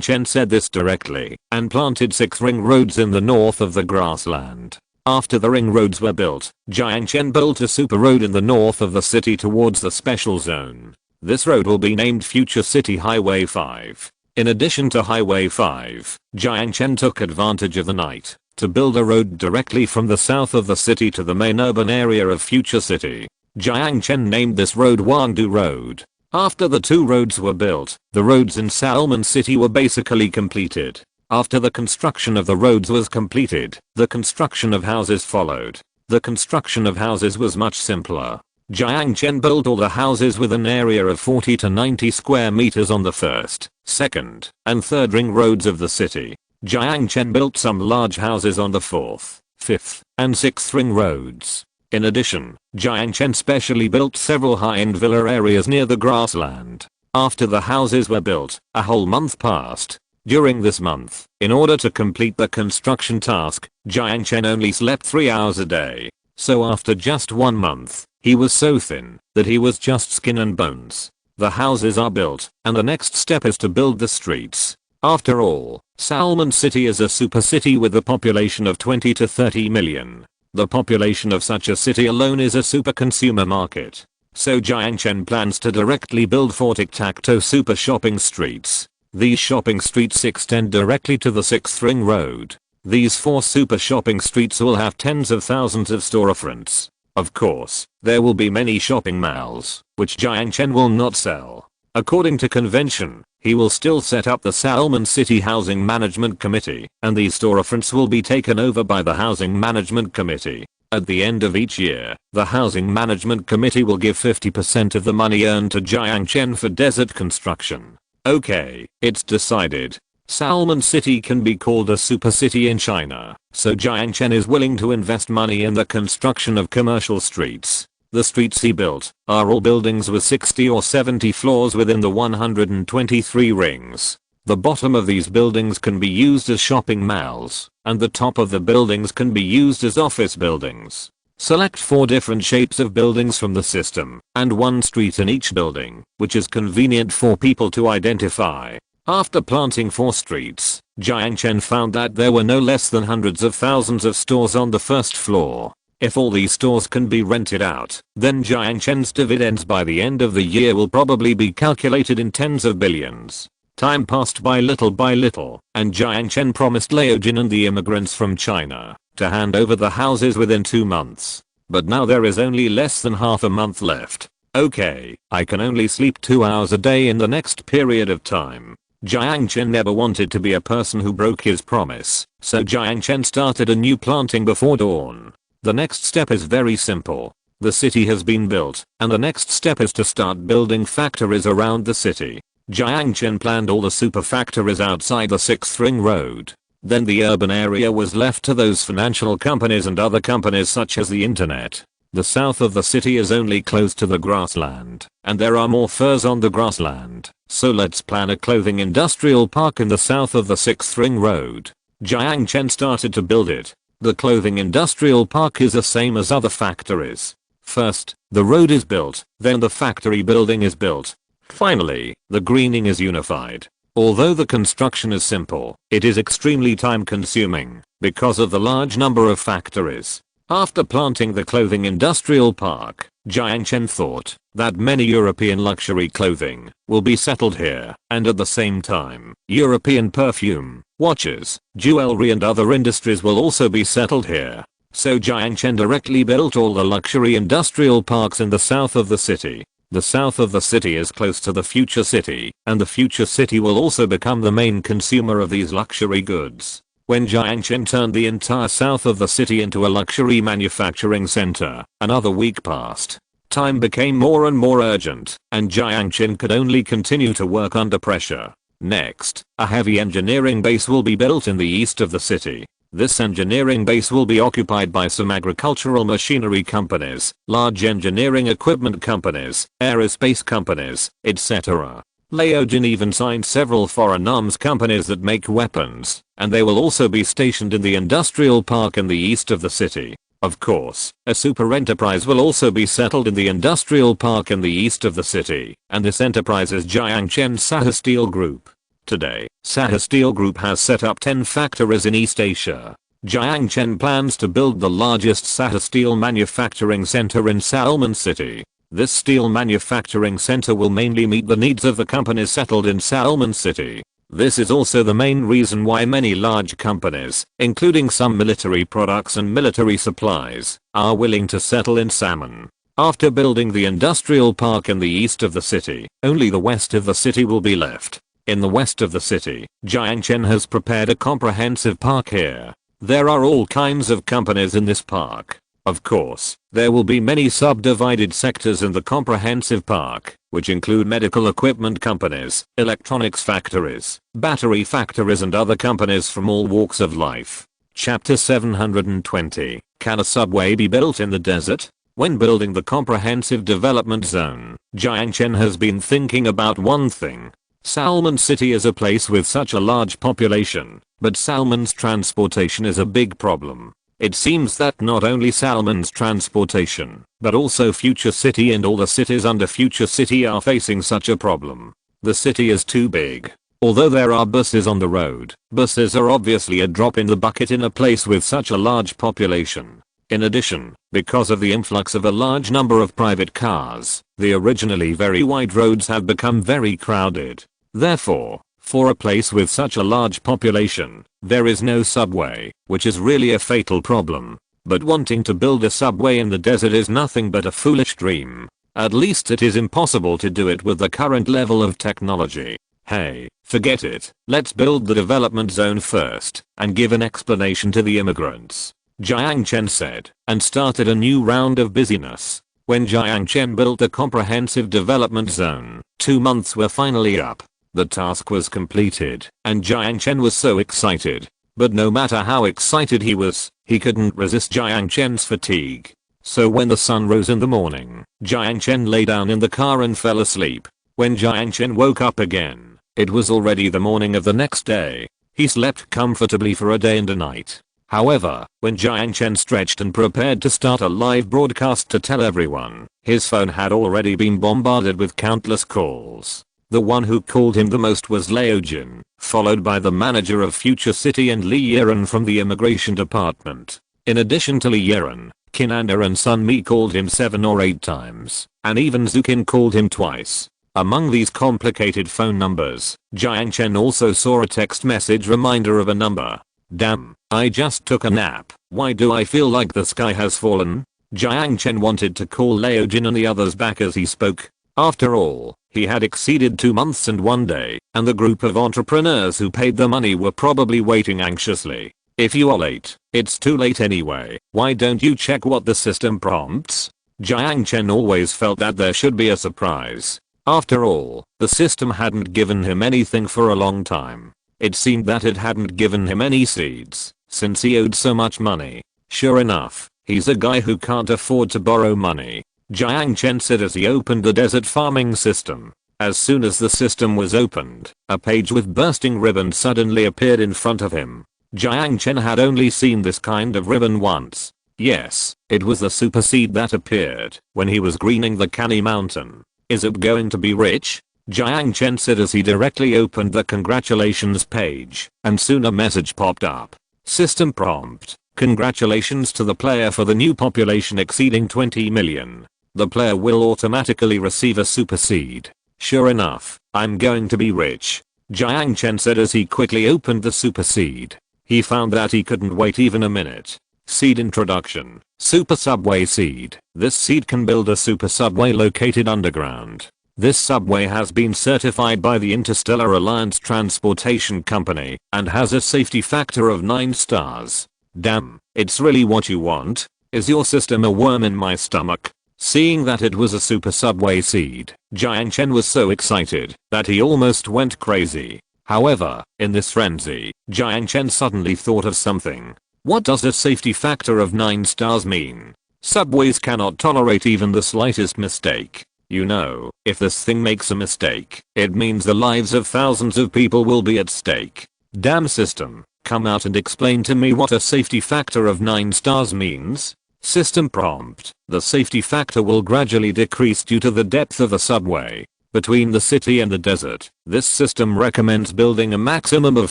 Chen said this directly and planted 6 ring roads in the north of the grassland. After the ring roads were built, Jiang Chen built a super road in the north of the city towards the special zone. This road will be named Future City Highway 5. In addition to Highway 5, Jiang Chen took advantage of the night to build a road directly from the south of the city to the main urban area of Future City. Jiang Chen named this road Wangdu Road. After the 2 roads were built, the roads in Salmon City were basically completed. After the construction of the roads was completed, the construction of houses followed. The construction of houses was much simpler. Jiang Chen built all the houses with an area of 40 to 90 square meters on the first, second, and third ring roads of the city. Jiang Chen built some large houses on the fourth, fifth, and sixth ring roads. In addition, Jiang Chen specially built several high-end villa areas near the grassland. After the houses were built, a whole month passed. During this month, in order to complete the construction task, Jiang Chen only slept 3 hours a day. So after just 1 month, he was so thin that he was just skin and bones. The houses are built, and the next step is to build the streets. After all, Salmon City is a super city with a population of 20 to 30 million. The population of such a city alone is a super consumer market. So Jiang Chen plans to directly build 4 tic-tac-toe super shopping streets. These shopping streets extend directly to the 6th ring road. These 4 super shopping streets will have tens of thousands of storefronts. Of course, there will be many shopping malls, which Jiang Chen will not sell. According to convention, he will still set up the Salmon City Housing Management Committee, and these storefronts will be taken over by the Housing Management Committee. At the end of each year, the Housing Management Committee will give 50% of the money earned to Jiang Chen for desert construction. Okay, it's decided. Salmon City can be called a super city in China, so Jiang Chen is willing to invest money in the construction of commercial streets. The streets he built are all buildings with 60 or 70 floors within the 123 rings. The bottom of these buildings can be used as shopping malls, and the top of the buildings can be used as office buildings. Select 4 different shapes of buildings from the system, and 1 street in each building, which is convenient for people to identify. After planting 4 streets, Jiang Chen found that there were no less than hundreds of thousands of stores on the first floor. If all these stores can be rented out, then Jiang Chen's dividends by the end of the year will probably be calculated in tens of billions. Time passed by little, and Jiang Chen promised Liu Jin and the immigrants from China to hand over the houses within 2 months. But now there is only less than half a month left. Okay, I can only sleep 2 hours a day in the next period of time. Jiang Chen never wanted to be a person who broke his promise, so Jiang Chen started a new planting before dawn. The next step is very simple. The city has been built, and the next step is to start building factories around the city. Jiang Chen planned all the super factories outside the 6th ring road. Then the urban area was left to those financial companies and other companies such as the internet. The south of the city is only close to the grassland, and there are more furs on the grassland. So let's plan a clothing industrial park in the south of the 6th ring road. Jiang Chen started to build it. The clothing industrial park is the same as other factories. First, the road is built, then the factory building is built. Finally, the greening is unified. Although the construction is simple, it is extremely time consuming because of the large number of factories. After planting the clothing industrial park, Jiang Chen thought that many European luxury clothing will be settled here, and at the same time, European perfume, watches, jewelry and other industries will also be settled here. So Jiang Chen directly built all the luxury industrial parks in the south of the city. The south of the city is close to the future city, and the future city will also become the main consumer of these luxury goods. When Jiang Chen turned the entire south of the city into a luxury manufacturing center, another week passed. Time became more and more urgent, and Jiang Chen could only continue to work under pressure. Next, a heavy engineering base will be built in the east of the city. This engineering base will be occupied by some agricultural machinery companies, large engineering equipment companies, aerospace companies, etc. Liu Jin even signed several foreign arms companies that make weapons, and they will also be stationed in the industrial park in the east of the city. Of course, a super enterprise will also be settled in the industrial park in the east of the city, and this enterprise is Jiang Chen's Sahara Steel Group. Today, Sahara Steel Group has set up 10 factories in East Asia. Jiang Chen plans to build the largest Sahara steel manufacturing center in Salmon City. This steel manufacturing center will mainly meet the needs of the companies settled in Salmon City. This is also the main reason why many large companies, including some military products and military supplies, are willing to settle in Salmon. After building the industrial park in the east of the city, only the west of the city will be left. In the west of the city, Jiang Chen has prepared a comprehensive park here. There are all kinds of companies in this park. Of course, there will be many subdivided sectors in the comprehensive park, which include medical equipment companies, electronics factories, battery factories and other companies from all walks of life. Chapter 720. Can a subway be built in the desert? When building the comprehensive development zone, Jiang Chen has been thinking about one thing. Salmon City is a place with such a large population, but salmon's transportation is a big problem. It seems that not only salmon's transportation, but also Future City and all the cities under Future City are facing such a problem. The city is too big. Although there are buses on the road, buses are obviously a drop in the bucket in a place with such a large population. In addition, because of the influx of a large number of private cars, the originally very wide roads have become very crowded. Therefore, for a place with such a large population, there is no subway, which is really a fatal problem. But wanting to build a subway in the desert is nothing but a foolish dream. At least it is impossible to do it with the current level of technology. Hey, forget it. Let's build the development zone first, and give an explanation to the immigrants. Jiang Chen said, and started a new round of busyness. When Jiang Chen built the comprehensive development zone, 2 months were finally up. The task was completed, and Jiang Chen was so excited. But no matter how excited he was, he couldn't resist Jiang Chen's fatigue. So when the sun rose in the morning, Jiang Chen lay down in the car and fell asleep. When Jiang Chen woke up again, it was already the morning of the next day. He slept comfortably for a day and a night. However, when Jiang Chen stretched and prepared to start a live broadcast to tell everyone, his phone had already been bombarded with countless calls. The one who called him the most was Jin, followed by the manager of Future City and Li Yiren from the immigration department. In addition to Li Yiren, Kinanda and Sun Mi called him 7 or 8 times, and even Zukin called him twice. Among these complicated phone numbers, Jiang Chen also saw a text message reminder of a number. Damn, I just took a nap. Why do I feel like the sky has fallen? Jiang Chen wanted to call Jin and the others back as he spoke. After all, he had exceeded 2 months and 1 day, and the group of entrepreneurs who paid the money were probably waiting anxiously. If you are late, it's too late anyway. Why don't you check what the system prompts? Jiang Chen always felt that there should be a surprise. After all, the system hadn't given him anything for a long time. It seemed that it hadn't given him any seeds, since he owed so much money. Sure enough, he's a guy who can't afford to borrow money. Jiang Chen said as he opened the desert farming system. As soon as the system was opened, a page with bursting ribbon suddenly appeared in front of him. Jiang Chen had only seen this kind of ribbon once. Yes, it was the super seed that appeared when he was greening the canny mountain. Is it going to be rich? Jiang Chen said as he directly opened the congratulations page, and soon a message popped up. System prompt. Congratulations to the player for the new population exceeding 20 million. The player will automatically receive a super seed. Sure enough, I'm going to be rich. Jiang Chen said as he quickly opened the super seed. He found that he couldn't wait even a minute. Seed introduction. Super subway seed. This seed can build a super subway located underground. This subway has been certified by the Interstellar Alliance Transportation Company and has a safety factor of 9 stars. Damn, it's really what you want? Is your system a worm in my stomach? Seeing that it was a super subway seed, Jiang Chen was so excited that he almost went crazy. However, in this frenzy, Jiang Chen suddenly thought of something. What does a safety factor of 9 stars mean? Subways cannot tolerate even the slightest mistake. You know, if this thing makes a mistake, it means the lives of thousands of people will be at stake. Damn system, come out and explain to me what a safety factor of 9 stars means. System prompt. The safety factor will gradually decrease due to the depth of the subway. Between the city and the desert, this system recommends building a maximum of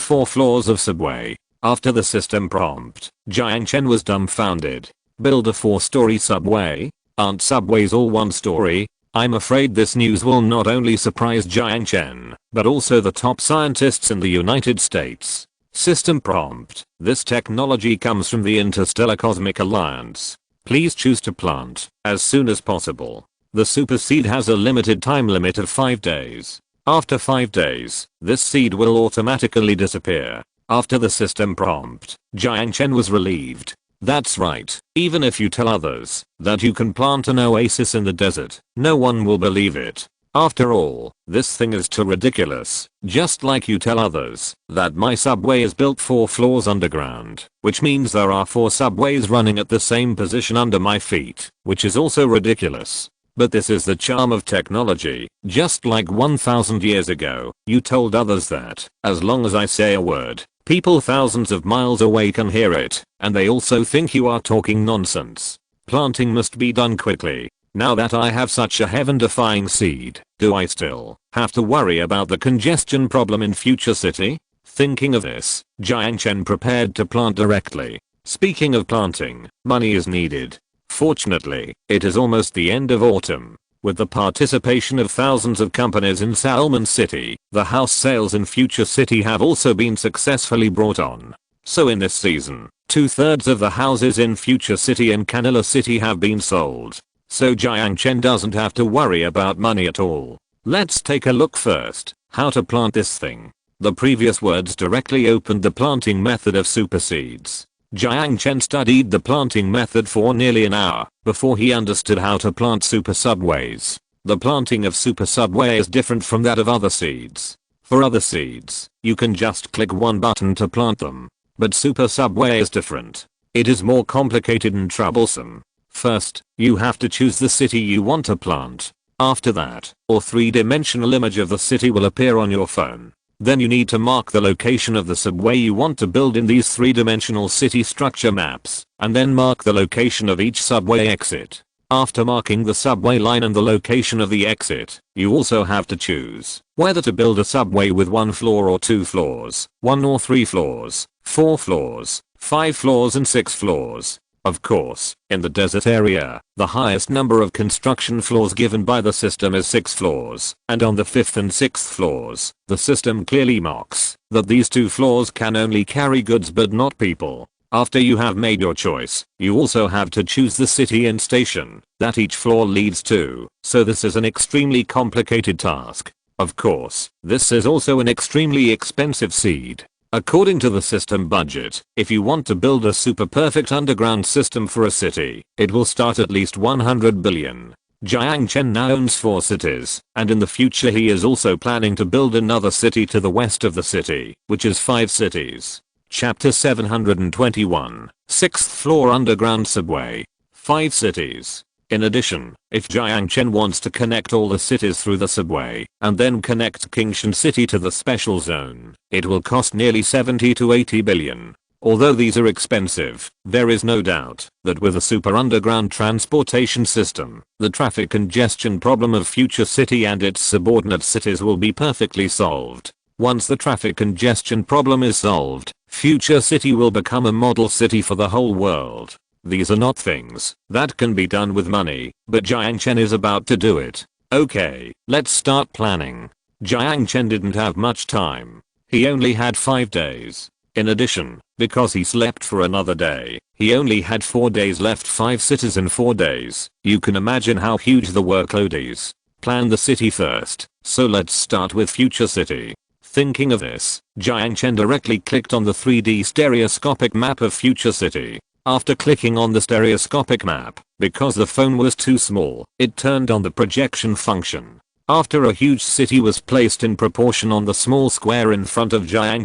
4 floors of subway. After the system prompt, Jiang Chen was dumbfounded. Build a 4-story subway? Aren't subways all 1 story? I'm afraid this news will not only surprise Jiang Chen, but also the top scientists in the United States. System prompt. This technology comes from the Interstellar Cosmic Alliance. Please choose to plant as soon as possible. The super seed has a limited time limit of 5 days. After 5 days, this seed will automatically disappear. After the system prompt, Jiang Chen was relieved. That's right, even if you tell others that you can plant an oasis in the desert, no one will believe it. After all, this thing is too ridiculous. Just like you tell others that my subway is built 4 floors underground, which means there are 4 subways running at the same position under my feet, which is also ridiculous. But this is the charm of technology. Just like 1000 years ago, you told others that, as long as I say a word, people thousands of miles away can hear it, and they also think you are talking nonsense. Planting must be done quickly. Now that I have such a heaven-defying seed, do I still have to worry about the congestion problem in future city? Thinking of this, Jiang Chen prepared to plant directly. Speaking of planting, money is needed. Fortunately, it is almost the end of autumn. With the participation of thousands of companies in Salmon City, the house sales in future city have also been successfully brought on. So in this season, 2/3 of the houses in future city and Canilla City have been sold. So Jiang Chen doesn't have to worry about money at all. Let's take a look first, how to plant this thing. The previous words directly opened the planting method of super seeds. Jiang Chen studied the planting method for nearly an hour before he understood how to plant super subways. The planting of super subway is different from that of other seeds. For other seeds, you can just click one button to plant them. But super subway is different. It is more complicated and troublesome. First, you have to choose the city you want to plant. After that, a 3-dimensional image of the city will appear on your phone. Then you need to mark the location of the subway you want to build in these 3-dimensional city structure maps, and then mark the location of each subway exit. After marking the subway line and the location of the exit, you also have to choose whether to build a subway with 1 floor or 2 floors, 1 or 3 floors, 4 floors, 5 floors and 6 floors. Of course, in the desert area, the highest number of construction floors given by the system is 6 floors, and on the 5th and 6th floors, the system clearly marks that these 2 floors can only carry goods but not people. After you have made your choice, you also have to choose the city and station that each floor leads to, so this is an extremely complicated task. Of course, this is also an extremely expensive seed. According to the system budget, if you want to build a super perfect underground system for a city, it will start at least 100 billion. Jiang Chen now owns 4 cities, and in the future he is also planning to build another city to the west of the city, which is 5 cities. Chapter 721, 6th floor underground subway. 5 cities. In addition, if Jiang Chen wants to connect all the cities through the subway, and then connect Kingshan City to the special zone, it will cost nearly 70 to 80 billion. Although these are expensive, there is no doubt that with a super underground transportation system, the traffic congestion problem of future city and its subordinate cities will be perfectly solved. Once the traffic congestion problem is solved, future city will become a model city for the whole world. These are not things that can be done with money, but Jiang Chen is about to do it. Okay, let's start planning. Jiang Chen didn't have much time. He only had 5 days. In addition, because he slept for another day, he only had 4 days left. 5 cities in 4 days. You can imagine how huge the workload is. Plan the city first, so let's start with future city. Thinking of this, Jiang Chen directly clicked on the 3D stereoscopic map of future city. After clicking on the stereoscopic map, because the phone was too small, it turned on the projection function. After a huge city was placed in proportion on the small square in front of Jiang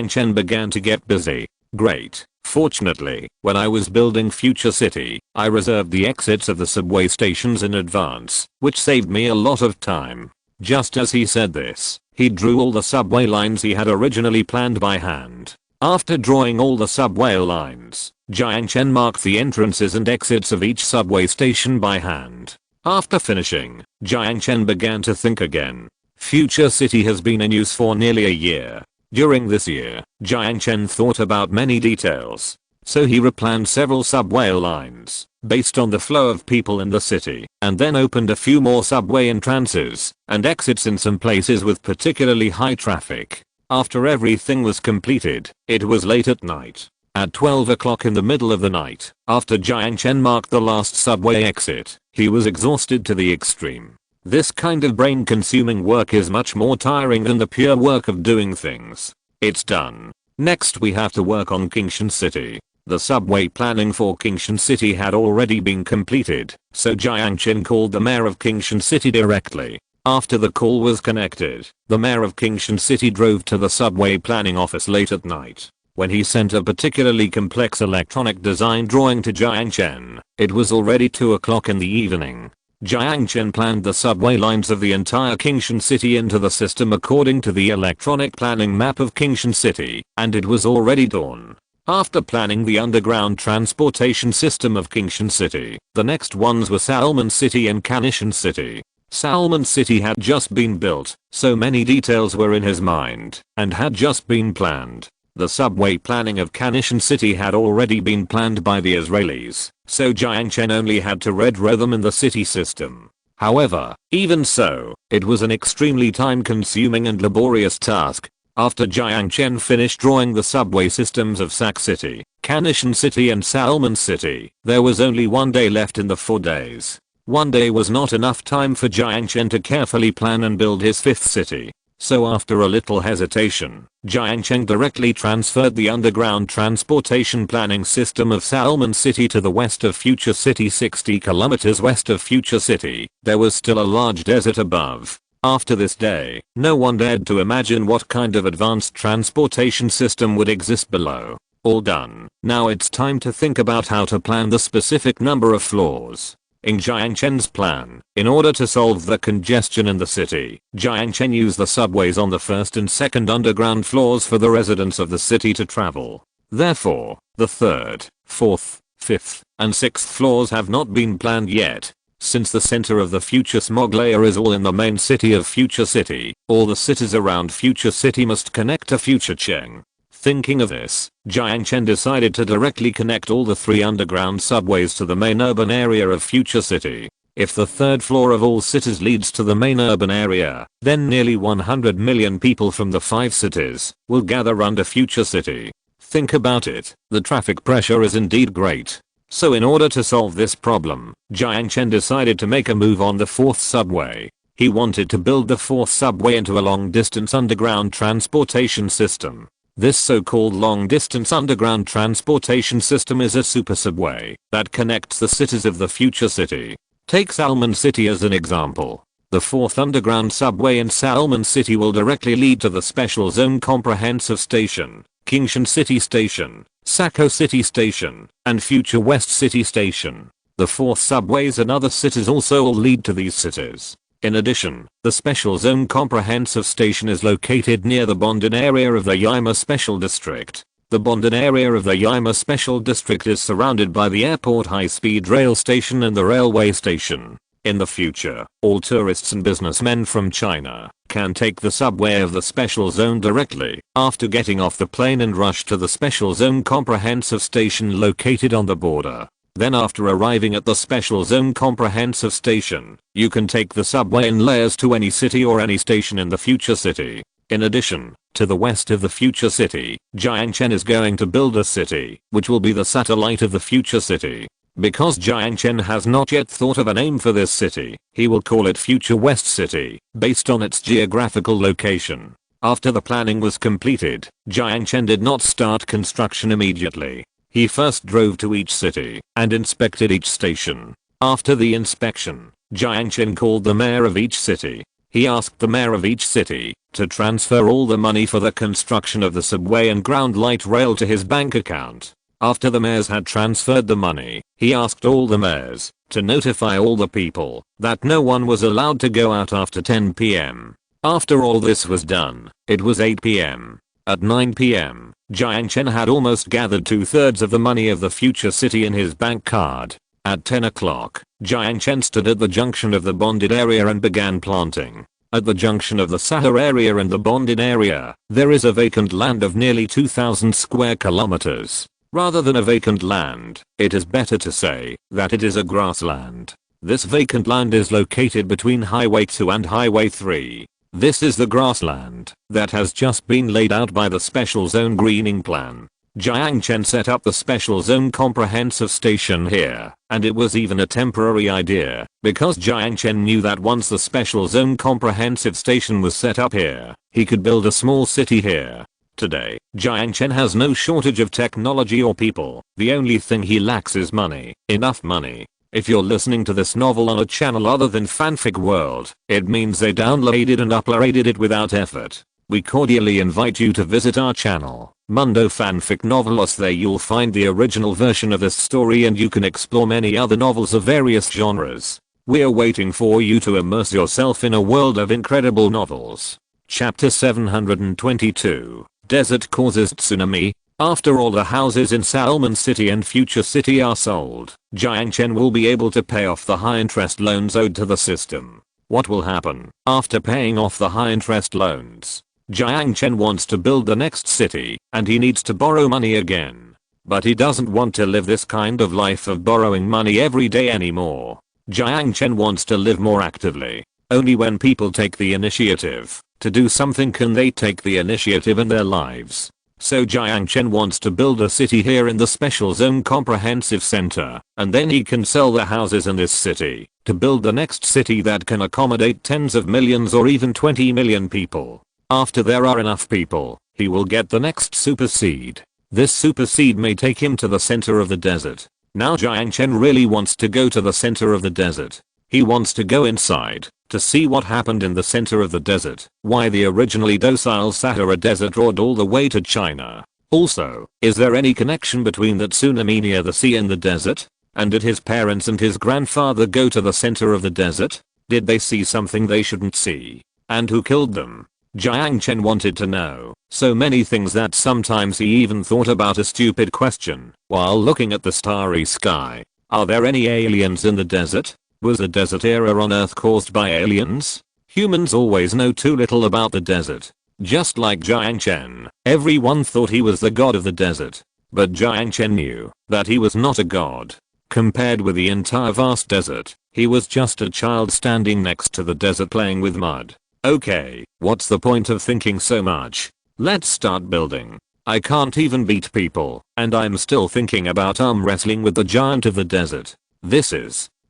Chen began to get busy. Great. Fortunately, when I was building future city, I reserved the exits of the subway stations in advance, which saved me a lot of time. Just as he said this, he drew all the subway lines he had originally planned by hand. After drawing all the subway lines, Jiang Chen marked the entrances and exits of each subway station by hand. After finishing, Jiang Chen began to think again. Future city has been in use for nearly a year. During this year, Jiang Chen thought about many details. So he replanned several subway lines based on the flow of people in the city, and then opened a few more subway entrances and exits in some places with particularly high traffic. After everything was completed, it was late at night. At 12 o'clock in the middle of the night, after Jiang Chen marked the last subway exit, he was exhausted to the extreme. This kind of brain-consuming work is much more tiring than the pure work of doing things. It's done. Next we have to work on Kingshan City. The subway planning for Kingshan City had already been completed, so Jiang Chen called the mayor of Kingshan City directly. After the call was connected, the mayor of Kingshan City drove to the subway planning office late at night. When he sent a particularly complex electronic design drawing to Jiang Chen, it was already 2 o'clock in the evening. Jiang Chen planned the subway lines of the entire Kingshan City into the system according to the electronic planning map of Kingshan City, and it was already dawn. After planning the underground transportation system of Kingshan City, the next ones were Salmon City and Kanishan City. Salmon City had just been built, so many details were in his mind, and had just been planned. The subway planning of Kanishan City had already been planned by the Israelis, so Jiang Chen only had to redraw them in the city system. However, even so, it was an extremely time-consuming and laborious task. After Jiang Chen finished drawing the subway systems of Sak City, Kanishan City and Salmon City, there was only 1 day left in the 4 days. 1 day was not enough time for Jiang Chen to carefully plan and build his 5th city. So after a little hesitation, Jiang Chen directly transferred the underground transportation planning system of Salmon City to the west of Future City. 60 kilometers west of Future City, there was still a large desert above. After this day, no one dared to imagine what kind of advanced transportation system would exist below. All done. Now it's time to think about how to plan the specific number of floors. In Jiang Chen's plan, in order to solve the congestion in the city, Jiang Chen used the subways on the 1st and 2nd underground floors for the residents of the city to travel. Therefore, the 3rd, 4th, 5th, and 6th floors have not been planned yet. Since the center of the future smog layer is all in the main city of Future City, all the cities around Future City must connect to Future Cheng. Thinking of this, Jiang Chen decided to directly connect all the 3 underground subways to the main urban area of Future City. If the 3rd floor of all cities leads to the main urban area, then nearly 100 million people from the 5 cities will gather under Future City. Think about it, the traffic pressure is indeed great. So in order to solve this problem, Jiang Chen decided to make a move on the 4th subway. He wanted to build the 4th subway into a long-distance underground transportation system. This so-called long-distance underground transportation system is a super subway that connects the cities of the Future City. Take Salmon City as an example. The 4th underground subway in Salmon City will directly lead to the Special Zone Comprehensive Station, Kingshan City Station, Sako City Station, and Future West City Station. The 4th subways in other cities also will lead to these cities. In addition, the Special Zone Comprehensive Station is located near the Bondon area of the Yima Special District. The Bondon area of the Yima Special District is surrounded by the airport high-speed rail station and the railway station. In the future, all tourists and businessmen from China can take the subway of the Special Zone directly after getting off the plane and rush to the Special Zone Comprehensive Station located on the border. Then after arriving at the Special Zone Comprehensive Station, you can take the subway in layers to any city or any station in the Future City. In addition, to the west of the Future City, Jiang Chen is going to build a city, which will be the satellite of the Future City. Because Jiang Chen has not yet thought of a name for this city, he will call it Future West City, based on its geographical location. After the planning was completed, Jiang Chen did not start construction immediately. He first drove to each city and inspected each station. After the inspection, Jiang Chen called the mayor of each city. He asked the mayor of each city to transfer all the money for the construction of the subway and ground light rail to his bank account. After the mayors had transferred the money, he asked all the mayors to notify all the people that no one was allowed to go out after 10 p.m. After all this was done, it was 8 p.m. At 9 p.m., Jiang Chen had almost gathered 2/3 of the money of the Future City in his bank card. At 10 o'clock, Jiang Chen stood at the junction of the bonded area and began planting. At the junction of the Sahara area and the bonded area, there is a vacant land of nearly 2,000 square kilometers. Rather than a vacant land, it is better to say that it is a grassland. This vacant land is located between Highway 2 and Highway 3. This is the grassland that has just been laid out by the Special Zone Greening Plan. Jiang Chen set up the Special Zone Comprehensive Station here, and it was even a temporary idea, because Jiang Chen knew that once the Special Zone Comprehensive Station was set up here, he could build a small city here. Today, Jiang Chen has no shortage of technology or people. The only thing he lacks is money. Enough money. If you're listening to this novel on a channel other than Fanfic World, it means they downloaded and uploaded it without effort. We cordially invite you to visit our channel, Mundo Fanfic Novelos. There you'll find the original version of this story and you can explore many other novels of various genres. We're waiting for you to immerse yourself in a world of incredible novels. Chapter 722. Desert causes tsunami. After all the houses in Salmon City and Future City are sold, Jiang Chen will be able to pay off the high interest loans owed to the system. What will happen after paying off the high interest loans? Jiang Chen wants to build the next city, and he needs to borrow money again. But he doesn't want to live this kind of life of borrowing money every day anymore. Jiang Chen wants to live more actively. Only when people take the initiative to do something can they take the initiative in their lives. So Jiang Chen wants to build a city here in the Special Zone Comprehensive Center, and then he can sell the houses in this city to build the next city that can accommodate tens of millions or even 20 million people. After there are enough people, he will get the next super seed. This super seed may take him to the center of the desert. Now Jiang Chen really wants to go to the center of the desert. He wants to go inside to see what happened in the center of the desert, why the originally docile Sahara desert roared all the way to China. Also, is there any connection between that tsunami near the sea and the desert? And did his parents and his grandfather go to the center of the desert? Did they see something they shouldn't see? And who killed them? Jiang Chen wanted to know so many things that sometimes he even thought about a stupid question while looking at the starry sky. Are there any aliens in the desert? Was the desert era on Earth caused by aliens? Humans always know too little about the desert. Just like Jiang Chen, everyone thought he was the god of the desert. But Jiang Chen knew that he was not a god. Compared with the entire vast desert, he was just a child standing next to the desert playing with mud. Okay, what's the point of thinking so much? Let's start building. I can't even beat people, and I'm still thinking about arm wrestling with the giant of the desert. This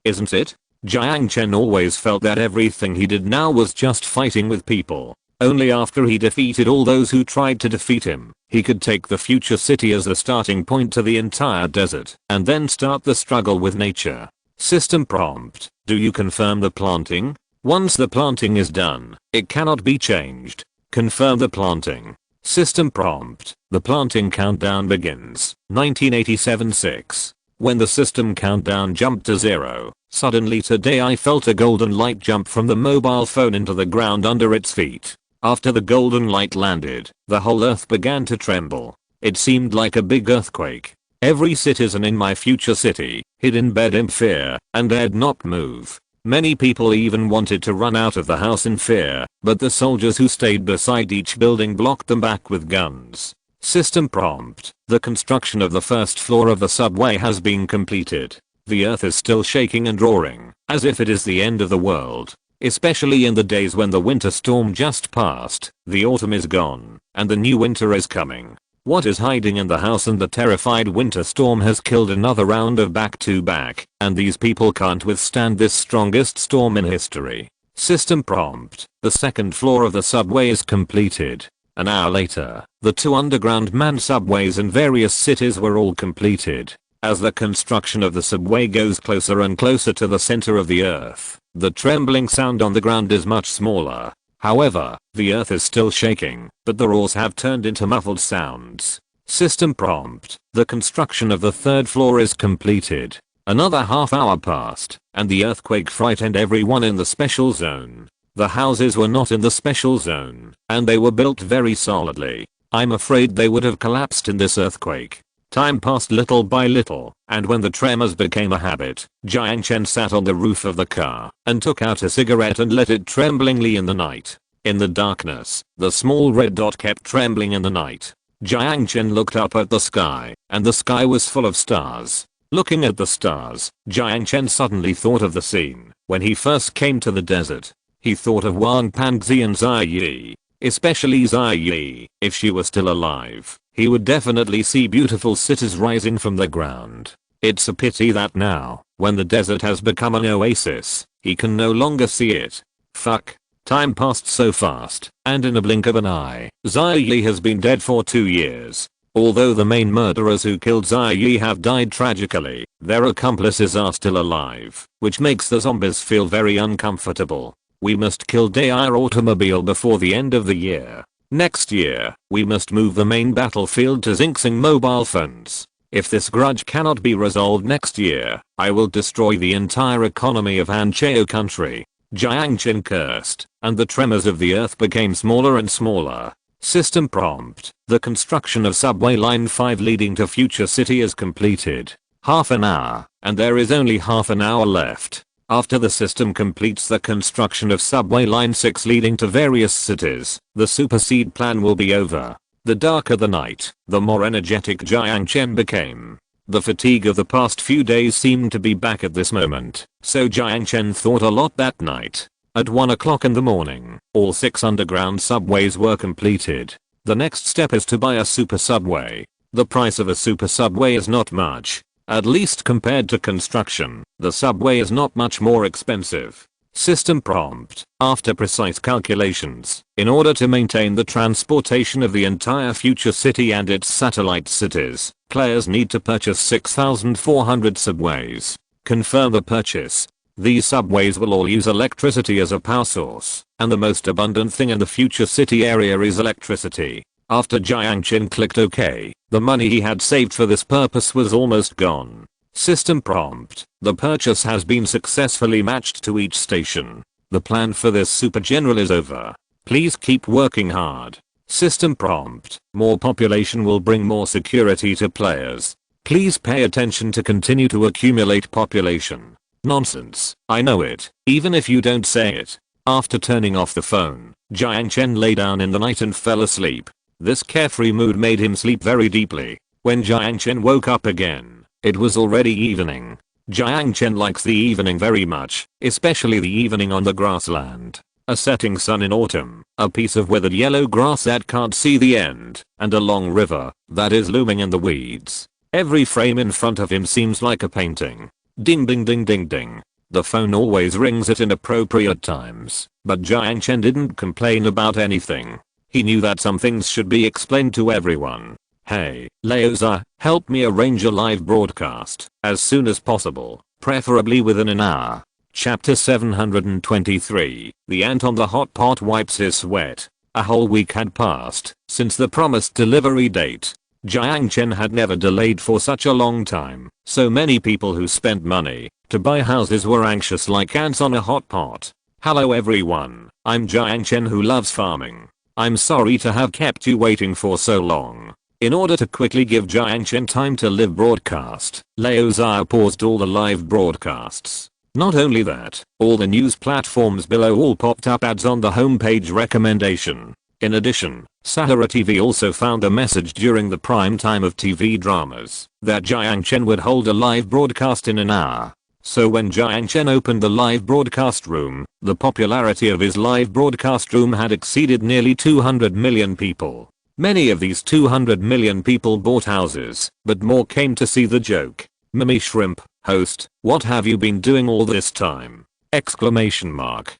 isn't it? Jiang Chen always felt that everything he did now was just fighting with people. Only after he defeated all those who tried to defeat him, he could take the future city as a starting point to the entire desert, and then start the struggle with nature. System prompt. Do you confirm the planting? Once the planting is done, it cannot be changed. Confirm the planting. System prompt. The planting countdown begins. 1987-6. When the system countdown jumped to 0, suddenly today I felt a golden light jump from the mobile phone into the ground under its feet. After the golden light landed, the whole earth began to tremble. It seemed like a big earthquake. Every citizen in my future city hid in bed in fear and dared not move. Many people even wanted to run out of the house in fear, but the soldiers who stayed beside each building blocked them back with guns. System prompt. The construction of the first floor of the subway has been completed. The earth is still shaking and roaring, as if it is the end of the world. Especially in the days when the winter storm just passed, the autumn is gone, and the new winter is coming. What is hiding in the house and the terrified winter storm has killed another round of back-to-back, and these people can't withstand this strongest storm in history. System prompt. The second floor of the subway is completed. An hour later, the 2 underground manned subways in various cities were all completed. As the construction of the subway goes closer and closer to the center of the earth, the trembling sound on the ground is much smaller. However, the earth is still shaking, but the roars have turned into muffled sounds. System prompt. The construction of the 3rd floor is completed. Another half hour passed, and the earthquake frightened everyone in the special zone. The houses were not in the special zone, and they were built very solidly. I'm afraid they would have collapsed in this earthquake. Time passed little by little, and when the tremors became a habit, Jiang Chen sat on the roof of the car and took out a cigarette and lit it tremblingly in the night. In the darkness, the small red dot kept trembling in the night. Jiang Chen looked up at the sky, and the sky was full of stars. Looking at the stars, Jiang Chen suddenly thought of the scene when he first came to the desert. He thought of Wang Panzi and Zai Yi, especially Zai Yi. If she were still alive, he would definitely see beautiful cities rising from the ground. It's a pity that now, when the desert has become an oasis, he can no longer see it. Fuck. Time passed so fast, and in a blink of an eye, Xia Yi has been dead for 2 years. Although the main murderers who killed Xia Yi have died tragically, their accomplices are still alive, which makes the zombies feel very uncomfortable. We must kill our automobile before the end of the year. Next year, we must move the main battlefield to Xing Xing mobile phones. If this grudge cannot be resolved next year, I will destroy the entire economy of Hancheo country. Jiang Chen cursed, and the tremors of the earth became smaller and smaller. System prompt. The construction of subway line 5 leading to future city is completed. Half an hour, and there is only half an hour left. After the system completes the construction of subway line 6 leading to various cities, the supersede plan will be over. The darker the night, the more energetic Jiang Chen became. The fatigue of the past few days seemed to be back at this moment, so Jiang Chen thought a lot that night. At 1 o'clock in the morning, all 6 underground subways were completed. The next step is to buy a super subway. The price of a super subway is not much. At least compared to construction, the subway is not much more expensive. System prompt. After precise calculations, in order to maintain the transportation of the entire future city and its satellite cities, players need to purchase 6,400 subways. Confirm the purchase. These subways will all use electricity as a power source, and the most abundant thing in the future city area is electricity. After Jiang Chen clicked OK, the money he had saved for this purpose was almost gone. System prompt. The purchase has been successfully matched to each station. The plan for this super general is over. Please keep working hard. System prompt. More population will bring more security to players. Please pay attention to continue to accumulate population. Nonsense, I know it, even if you don't say it. After turning off the phone, Jiang Chen lay down in the night and fell asleep. This carefree mood made him sleep very deeply. When Jiang Chen woke up again, it was already evening. Jiang Chen likes the evening very much, especially the evening on the grassland. A setting sun in autumn, a piece of withered yellow grass that can't see the end, and a long river that is looming in the weeds. Every frame in front of him seems like a painting. Ding ding ding ding ding. The phone always rings at inappropriate times, but Jiang Chen didn't complain about anything. He knew that some things should be explained to everyone. Hey, Leoza, help me arrange a live broadcast as soon as possible, preferably within an hour. Chapter 723. The ant on the hot pot wipes his sweat. A whole week had passed since the promised delivery date. Jiang Chen had never delayed for such a long time, so many people who spent money to buy houses were anxious like ants on a hot pot. Hello everyone, I'm Jiang Chen who loves farming. I'm sorry to have kept you waiting for so long. In order to quickly give Jiang Chen time to live broadcast, Leo Xia paused all the live broadcasts. Not only that, all the news platforms below all popped up ads on the homepage recommendation. In addition, Sahara TV also found a message during the prime time of TV dramas that Jiang Chen would hold a live broadcast in an hour. So when Jiang Chen opened the live broadcast room, the popularity of his live broadcast room had exceeded nearly 200 million people. Many of these 200 million people bought houses, but more came to see the joke. Mimi Shrimp, host, what have you been doing all this time? Exclamation mark.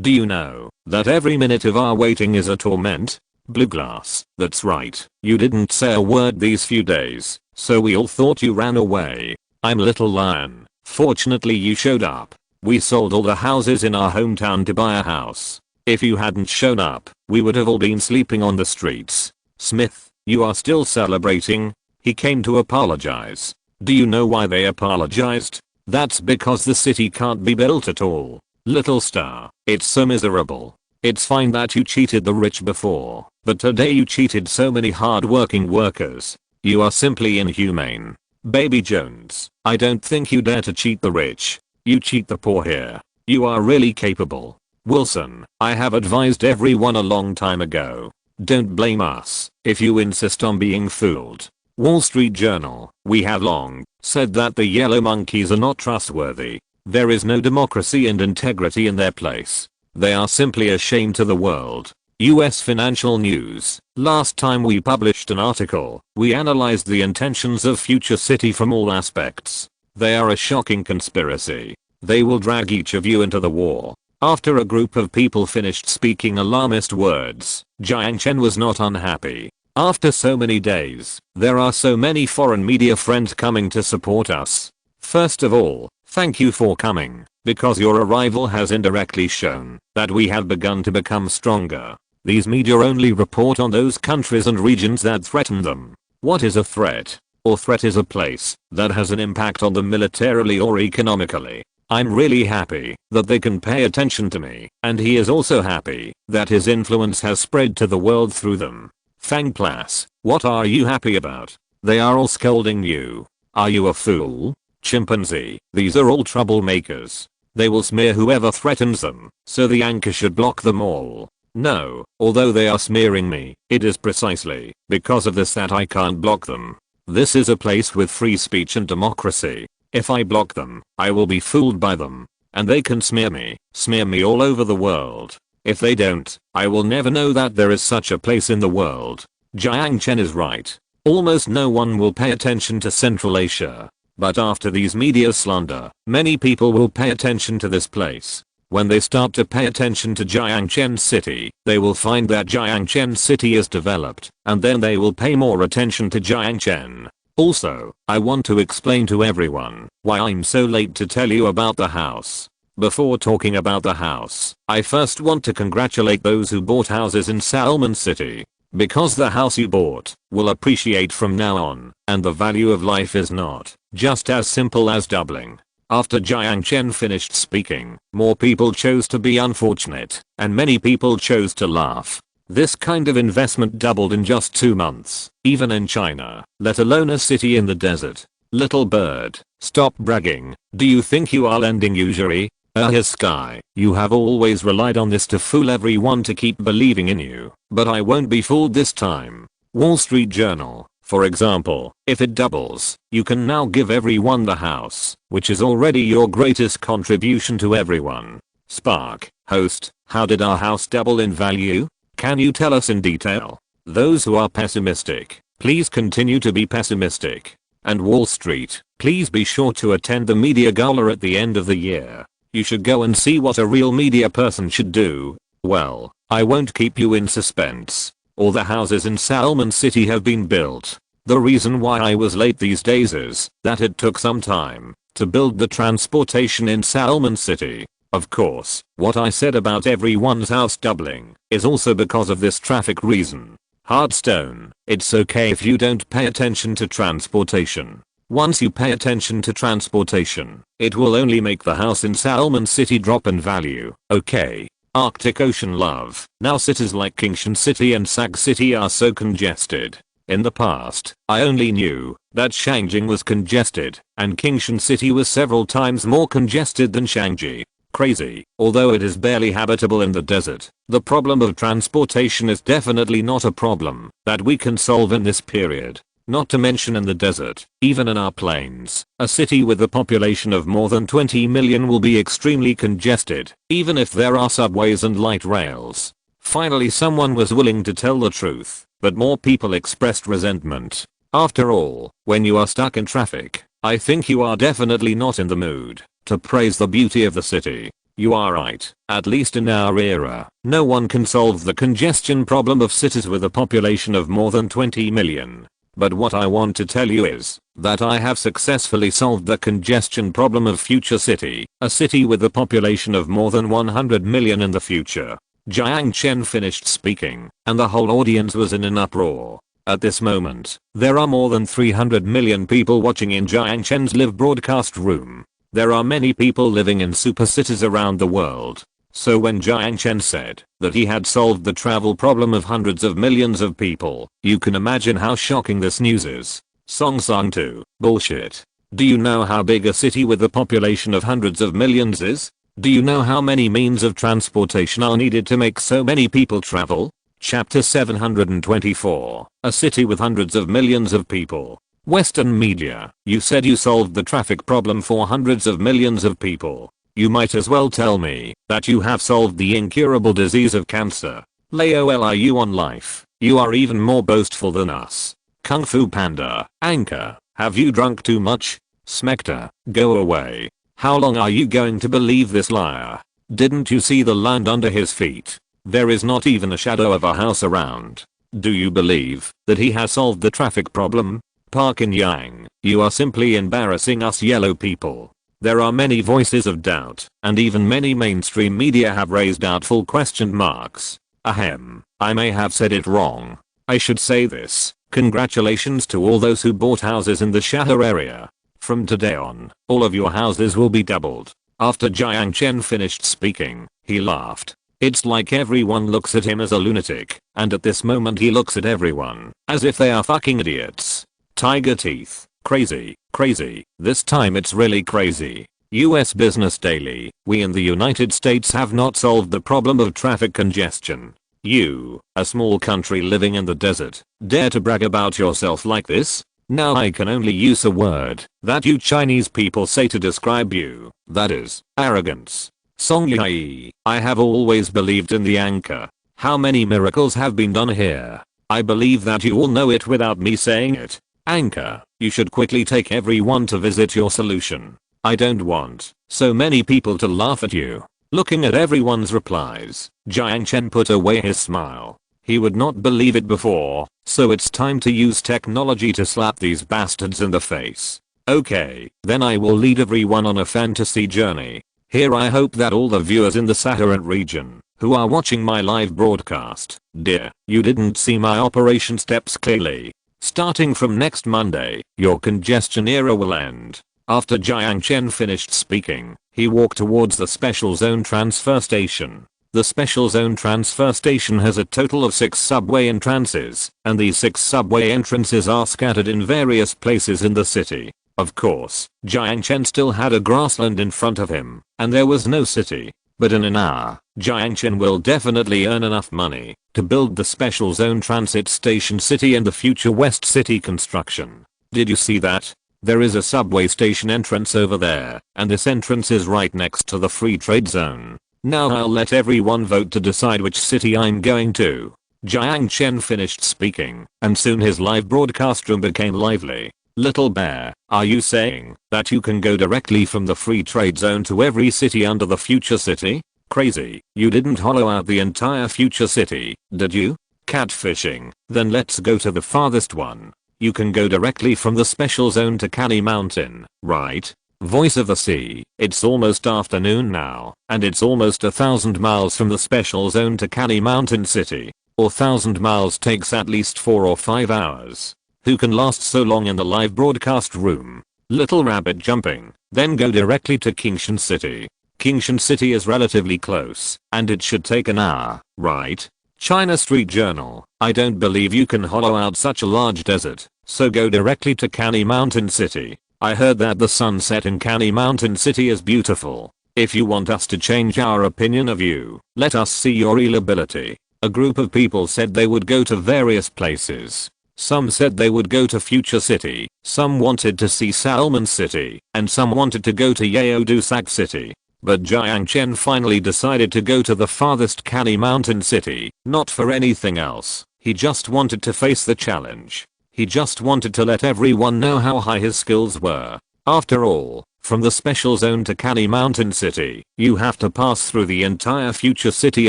Do you know that every minute of our waiting is a torment? Blue glass, that's right, you didn't say a word these few days, so we all thought you ran away. I'm Little Lion, fortunately you showed up. We sold all the houses in our hometown to buy a house. If you hadn't shown up, we would have all been sleeping on the streets. Smith, you are still celebrating? He came to apologize. Do you know why they apologized? That's because the city can't be built at all. Little Star, it's so miserable. It's fine that you cheated the rich before, but today you cheated so many hard-working workers. You are simply inhumane. Baby Jones, I don't think you dare to cheat the rich. You cheat the poor here. You are really capable. Wilson, I have advised everyone a long time ago. Don't blame us if you insist on being fooled. Wall Street Journal, we have long said that the yellow monkeys are not trustworthy. There is no democracy and integrity in their place. They are simply a shame to the world. US Financial News, last time we published an article, we analyzed the intentions of Future City from all aspects. They are a shocking conspiracy. They will drag each of you into the war. After a group of people finished speaking alarmist words, Jiang Chen was not unhappy. After so many days, there are so many foreign media friends coming to support us. First of all, thank you for coming, because your arrival has indirectly shown that we have begun to become stronger. These media only report on those countries and regions that threaten them. What is a threat? Or threat is a place that has an impact on them militarily or economically. I'm really happy that they can pay attention to me, and he is also happy that his influence has spread to the world through them. Fang Plas, what are you happy about? They are all scolding you. Are you a fool? Chimpanzee, these are all troublemakers. They will smear whoever threatens them, so the anchor should block them all. No, although they are smearing me, it is precisely because of this that I can't block them. This is a place with free speech and democracy. If I block them, I will be fooled by them. And they can smear me all over the world. If they don't, I will never know that there is such a place in the world. Jiang Chen is right. Almost no one will pay attention to Central Asia. But after these media slander, many people will pay attention to this place. When they start to pay attention to Jiang Chen City, they will find that Jiang Chen City is developed, and then they will pay more attention to Jiang Chen. Also, I want to explain to everyone why I'm so late to tell you about the house. Before talking about the house, I first want to congratulate those who bought houses in Salmon City. Because the house you bought will appreciate from now on, and the value of life is not just as simple as doubling. After Jiang Chen finished speaking, more people chose to be unfortunate, and many people chose to laugh. This kind of investment doubled in just 2 months, even in China, let alone a city in the desert. Little bird, stop bragging. Do you think you are lending usury? Here's Sky, you have always relied on this to fool everyone to keep believing in you, but I won't be fooled this time. Wall Street Journal, for example, if it doubles, you can now give everyone the house, which is already your greatest contribution to everyone. Spark, host, how did our house double in value? Can you tell us in detail? Those who are pessimistic, please continue to be pessimistic. And Wall Street, please be sure to attend the media gala at the end of the year. You should go and see what a real media person should do. Well, I won't keep you in suspense. All the houses in Salmon City have been built. The reason why I was late these days is that it took some time to build the transportation in Salmon City. Of course, what I said about everyone's house doubling is also because of this traffic reason. Hardstone, it's okay if you don't pay attention to transportation. Once you pay attention to transportation, it will only make the house in Salmon City drop in value. Okay. Arctic Ocean love. Now cities like Kingshan City and Sag City are so congested. In the past, I only knew that Shangjing was congested, and Kingshan City was several times more congested than Shangji. Crazy. Although it is barely habitable in the desert, the problem of transportation is definitely not a problem that we can solve in this period. Not to mention in the desert, even in our plains, a city with a population of more than 20 million will be extremely congested, even if there are subways and light rails. Finally, someone was willing to tell the truth, but more people expressed resentment. After all, when you are stuck in traffic, I think you are definitely not in the mood to praise the beauty of the city. You are right, at least in our era, no one can solve the congestion problem of cities with a population of more than 20 million. But what I want to tell you is that I have successfully solved the congestion problem of future city, a city with a population of more than 100 million in the future. Jiang Chen finished speaking, and the whole audience was in an uproar. At this moment, there are more than 300 million people watching in Jiang Chen's live broadcast room. There are many people living in super cities around the world. So when Jiang Chen said that he had solved the travel problem of hundreds of millions of people, you can imagine how shocking this news is. Song 2. Bullshit. Do you know how big a city with a population of hundreds of millions is? Do you know how many means of transportation are needed to make so many people travel? Chapter 724. A city with hundreds of millions of people. Western media, you said you solved the traffic problem for hundreds of millions of people. You might as well tell me that you have solved the incurable disease of cancer. LOL, are you on life? You are even more boastful than us. Kung Fu Panda, Anchor, have you drunk too much? Smector, go away. How long are you going to believe this liar? Didn't you see the land under his feet? There is not even a shadow of a house around. Do you believe that he has solved the traffic problem? Park in Yang, you are simply embarrassing us yellow people. There are many voices of doubt, and even many mainstream media have raised doubtful question marks. Ahem, I may have said it wrong. I should say this. Congratulations to all those who bought houses in the Sahara area. From today on, all of your houses will be doubled. After Jiang Chen finished speaking, he laughed. It's like everyone looks at him as a lunatic, and at this moment he looks at everyone as if they are fucking idiots. Tiger teeth. Crazy, crazy. This time it's really crazy. US Business Daily. We in the United States have not solved the problem of traffic congestion. You, a small country living in the desert, dare to brag about yourself like this? Now I can only use a word that you Chinese people say to describe you. That is, arrogance. Songyai, I have always believed in the anchor. How many miracles have been done here? I believe that you all know it without me saying it. Anchor, you should quickly take everyone to visit your solution. I don't want so many people to laugh at you. Looking at everyone's replies, Jiang Chen put away his smile. He would not believe it before, so it's time to use technology to slap these bastards in the face. Okay, then I will lead everyone on a fantasy journey. Here I hope that all the viewers in the Saharan region who are watching my live broadcast, dear, you didn't see my operation steps clearly. Starting from next Monday, your congestion era will end. After Jiang Chen finished speaking, he walked towards the Special Zone Transfer Station. The Special Zone Transfer Station has a total of 6 subway entrances, and these 6 subway entrances are scattered in various places in the city. Of course, Jiang Chen still had a grassland in front of him, and there was no city. But in an hour, Jiang Chen will definitely earn enough money to build the Special Zone Transit Station City and the future West City construction. Did you see that? There is a subway station entrance over there, and this entrance is right next to the free trade zone. Now I'll let everyone vote to decide which city I'm going to. Jiang Chen finished speaking, and soon his live broadcast room became lively. Little bear, are you saying that you can go directly from the free trade zone to every city under the future city? Crazy, you didn't hollow out the entire future city, did you? Catfishing, then let's go to the farthest one. You can go directly from the special zone to Canny Mountain, right? Voice of the sea, it's almost afternoon now, and it's almost 1,000 miles from the special zone to Canny Mountain City. Or 1,000 miles takes at least 4 or 5 hours. Who can last so long in the live broadcast room? Little rabbit jumping, then go directly to Kingshan City. Kingshan City is relatively close, and it should take an hour, right? China Street Journal, I don't believe you can hollow out such a large desert, so go directly to Canny Mountain City. I heard that the sunset in Canny Mountain City is beautiful. If you want us to change our opinion of you, let us see your real ability. A group of people said they would go to various places. Some said they would go to Future City, some wanted to see Salmon City, and some wanted to go to Yeodusak City. But Jiang Chen finally decided to go to the farthest Canny Mountain City, not for anything else. He just wanted to face the challenge. He just wanted to let everyone know how high his skills were. After all, from the special zone to Canny Mountain City, you have to pass through the entire future city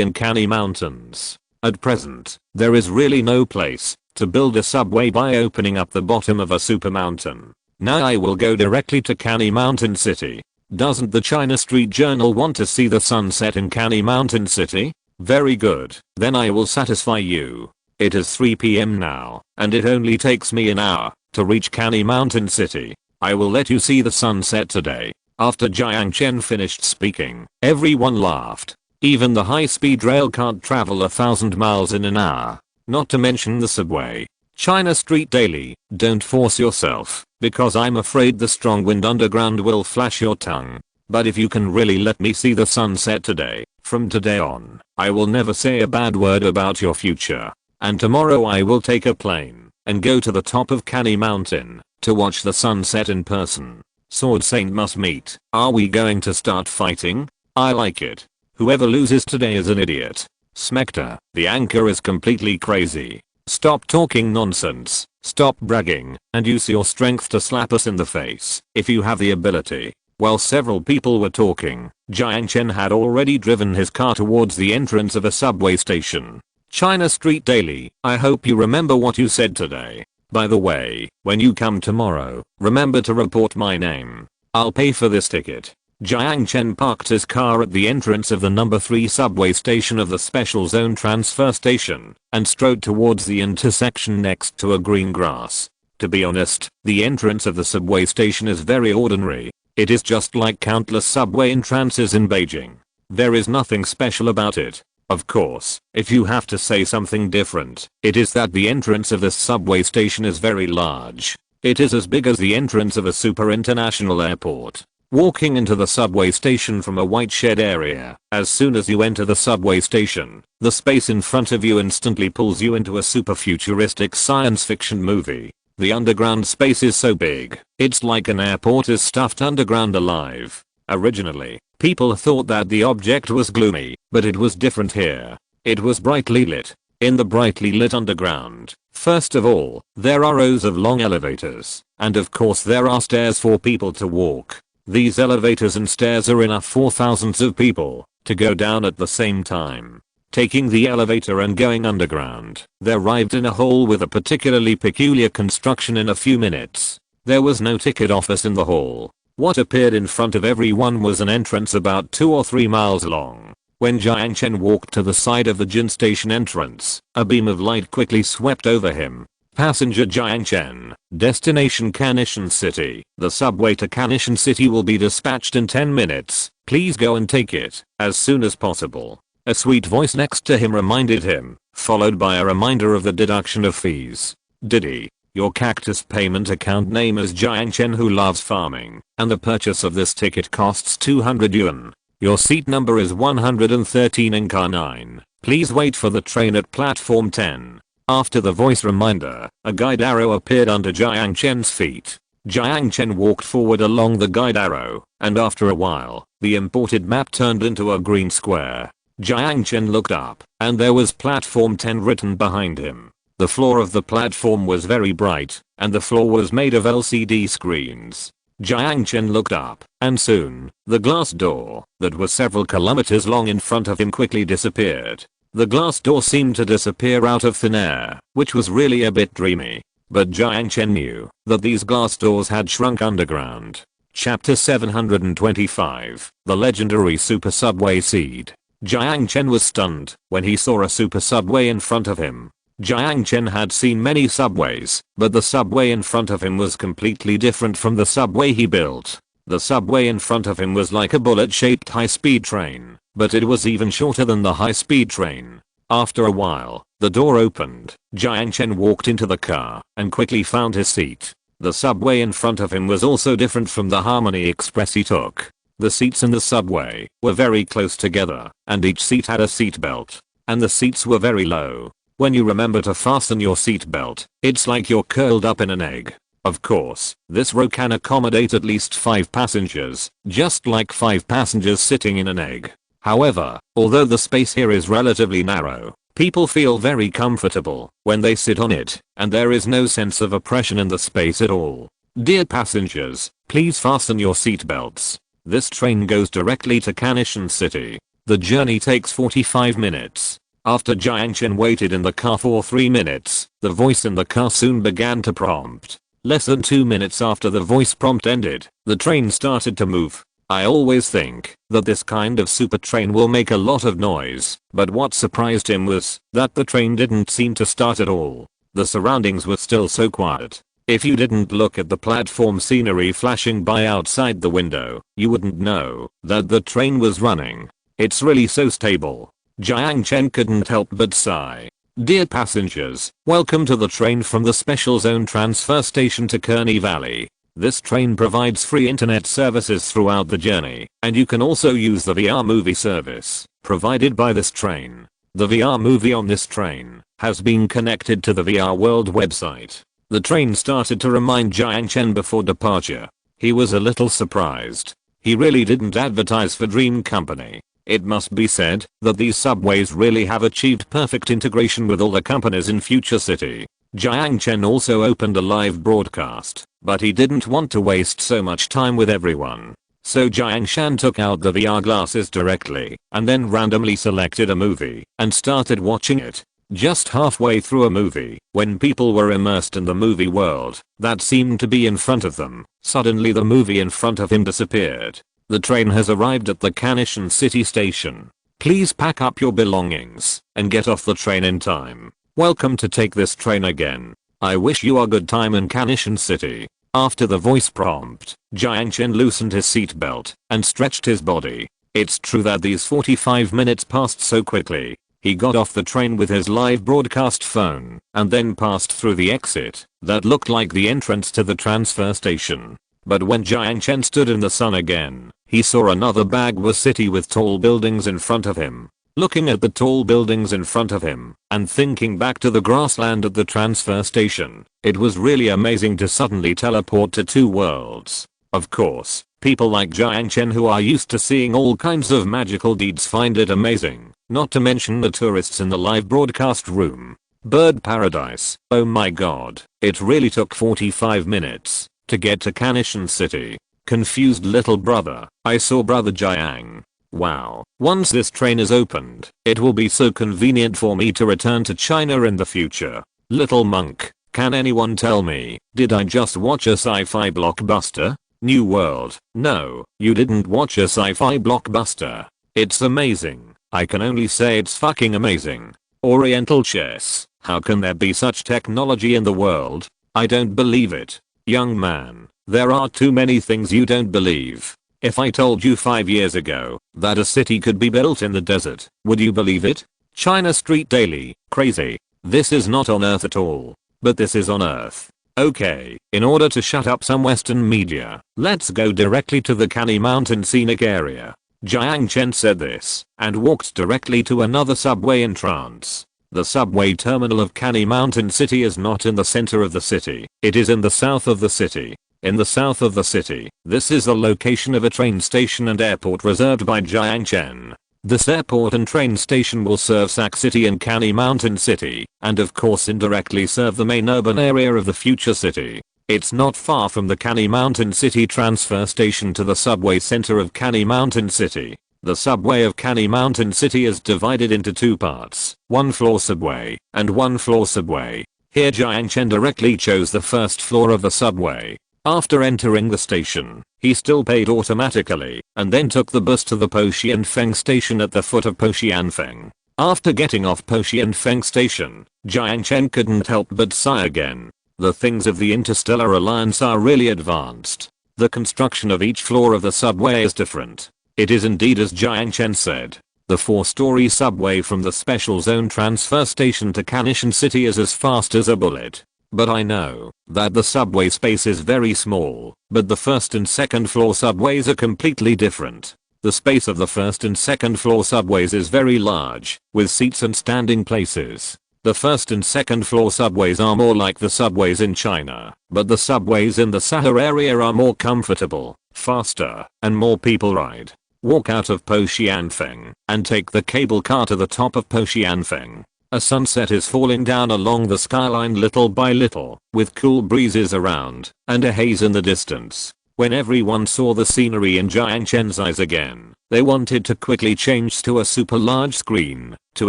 and Canny Mountains. At present, there is really no place to build a subway by opening up the bottom of a super mountain. Now I will go directly to Canny Mountain City. Doesn't the China Street Journal want to see the sunset in Canny Mountain City? Very good, then I will satisfy you. It is 3 PM now, and it only takes me an hour to reach Canny Mountain City. I will let you see the sunset today. After Jiang Chen finished speaking, everyone laughed. Even the high-speed rail can't travel 1,000 miles in an hour. Not to mention the subway. China Street Daily, don't force yourself, because I'm afraid the strong wind underground will flash your tongue. But if you can really let me see the sunset today, from today on, I will never say a bad word about your future. And tomorrow I will take a plane and go to the top of Canny Mountain to watch the sunset in person. Sword Saint must meet. Are we going to start fighting? I like it. Whoever loses today is an idiot. Smector, the anchor is completely crazy. Stop talking nonsense, stop bragging, and use your strength to slap us in the face if you have the ability. While several people were talking, Jiang Chen had already driven his car towards the entrance of a subway station. China Street Daily, I hope you remember what you said today. By the way, when you come tomorrow, remember to report my name. I'll pay for this ticket. Jiang Chen parked his car at the entrance of the number 3 subway station of the Special Zone Transfer Station and strode towards the intersection next to a green grass. To be honest, the entrance of the subway station is very ordinary. It is just like countless subway entrances in Beijing. There is nothing special about it. Of course, if you have to say something different, it is that the entrance of this subway station is very large. It is as big as the entrance of a super international airport. Walking into the subway station from a white shed area, as soon as you enter the subway station, the space in front of you instantly pulls you into a super futuristic science fiction movie. The underground space is so big, it's like an airport is stuffed underground alive. Originally, people thought that the object was gloomy, but it was different here. It was brightly lit. In the brightly lit underground, first of all, there are rows of long elevators, and of course there are stairs for people to walk. These elevators and stairs are enough for thousands of people to go down at the same time. Taking the elevator and going underground, they arrived in a hall with a particularly peculiar construction in a few minutes. There was no ticket office in the hall. What appeared in front of everyone was an entrance about 2 or 3 miles long. When Jiang Chen walked to the side of the Jin station entrance, a beam of light quickly swept over him. Passenger Jiang Chen, destination Kanishan City. The subway to Kanishan City will be dispatched in 10 minutes. Please go and take it as soon as possible. A sweet voice next to him reminded him, followed by a reminder of the deduction of fees. Diddy, your cactus payment account name is Jiang Chen who loves farming, and the purchase of this ticket costs 200 yuan. Your seat number is 113 in car 9. Please wait for the train at platform 10. After the voice reminder, a guide arrow appeared under Jiang Chen's feet. Jiang Chen walked forward along the guide arrow, and after a while, the imported map turned into a green square. Jiang Chen looked up, and there was platform 10 written behind him. The floor of the platform was very bright, and the floor was made of LCD screens. Jiang Chen looked up, and soon, the glass door, that was several kilometers long in front of him quickly disappeared. The glass door seemed to disappear out of thin air, which was really a bit dreamy. But Jiang Chen knew that these glass doors had shrunk underground. Chapter 725, The Legendary Super Subway Seed. Jiang Chen was stunned when he saw a super subway in front of him. Jiang Chen had seen many subways, but the subway in front of him was completely different from the subway he built. The subway in front of him was like a bullet-shaped high-speed train, but it was even shorter than the high-speed train. After a while, the door opened. Jiang Chen walked into the car and quickly found his seat. The subway in front of him was also different from the Harmony Express he took. The seats in the subway were very close together, and each seat had a seat belt. And the seats were very low. When you remember to fasten your seat belt, it's like you're curled up in an egg. Of course, this row can accommodate at least 5 passengers, just like 5 passengers sitting in an egg. However, although the space here is relatively narrow, people feel very comfortable when they sit on it, and there is no sense of oppression in the space at all. Dear passengers, please fasten your seat belts. This train goes directly to Kanishan City. The journey takes 45 minutes. After Jiang Chen waited in the car for 3 minutes, the voice in the car soon began to prompt. Less than 2 minutes after the voice prompt ended, the train started to move. I always think that this kind of super train will make a lot of noise, but what surprised him was that the train didn't seem to start at all. The surroundings were still so quiet. If you didn't look at the platform scenery flashing by outside the window, you wouldn't know that the train was running. It's really so stable. Jiang Chen couldn't help but sigh. Dear passengers, welcome to the train from the Special Zone Transfer Station to Kearney Valley. This train provides free internet services throughout the journey, and you can also use the VR movie service provided by this train. The VR movie on this train has been connected to the VR World website. The train started to remind Jiang Chen before departure. He was a little surprised. He really didn't advertise for Dream Company. It must be said that these subways really have achieved perfect integration with all the companies in Future City. Jiang Chen also opened a live broadcast, but he didn't want to waste so much time with everyone. So Jiang Chen took out the VR glasses directly and then randomly selected a movie and started watching it. Just halfway through a movie, when people were immersed in the movie world that seemed to be in front of them, suddenly the movie in front of him disappeared. The train has arrived at the Kanishan City station. Please pack up your belongings and get off the train in time. Welcome to take this train again. I wish you a good time in Kanishan City. After the voice prompt, Jiang Chen loosened his seatbelt and stretched his body. It's true that these 45 minutes passed so quickly. He got off the train with his live broadcast phone and then passed through the exit that looked like the entrance to the transfer station. But when Jiang Chen stood in the sun again, he saw another Bagua city with tall buildings in front of him. Looking at the tall buildings in front of him and thinking back to the grassland at the transfer station, it was really amazing to suddenly teleport to two worlds. Of course, people like Jiang Chen who are used to seeing all kinds of magical deeds find it amazing, not to mention the tourists in the live broadcast room. Bird paradise. Oh my god, it really took 45 minutes to get to Kanishan City. Confused little brother, I saw brother Jiang. Wow, once this train is opened, it will be so convenient for me to return to China in the future. Little monk, can anyone tell me, did I just watch a sci-fi blockbuster? New World. No, you didn't watch a sci-fi blockbuster. It's amazing. I can only say it's fucking amazing. Oriental chess. How can there be such technology in the world? I don't believe it. Young man, there are too many things you don't believe. If I told you 5 years ago that a city could be built in the desert, would you believe it? China Street Daily. Crazy. This is not on Earth at all. But this is on Earth. Okay, in order to shut up some Western media, let's go directly to the Canny Mountain scenic area. Jiang Chen said this and walked directly to another subway entrance. The subway terminal of Canny Mountain City is not in the center of the city, it is in the south of the city. In the south of the city, this is the location of a train station and airport reserved by Jiang Chen. This airport and train station will serve Sac City and Canny Mountain City, and of course indirectly serve the main urban area of the future city. It's not far from the Canny Mountain City transfer station to the subway center of Canny Mountain City. The subway of Canny Mountain City is divided into two parts, one floor subway and one floor subway. Here Jiang Chen directly chose the first floor of the subway. After entering the station, he still paid automatically and then took the bus to the Poxianfeng station at the foot of Poxianfeng. After getting off Poxianfeng station, Jiang Chen couldn't help but sigh again. The things of the Interstellar Alliance are really advanced. The construction of each floor of the subway is different. It is indeed as Jiang Chen said. The 4-story subway from the Special Zone transfer station to Kanishan City is as fast as a bullet. But I know that the subway space is very small, but the first and second floor subways are completely different. The space of the first and second floor subways is very large, with seats and standing places. The first and second floor subways are more like the subways in China, but the subways in the Sahara area are more comfortable, faster, and more people ride. Walk out of Poxianfeng and take the cable car to the top of Poxianfeng. A sunset is falling down along the skyline little by little, with cool breezes around, and a haze in the distance. When everyone saw the scenery in Jiang Chen's eyes again, they wanted to quickly change to a super large screen, to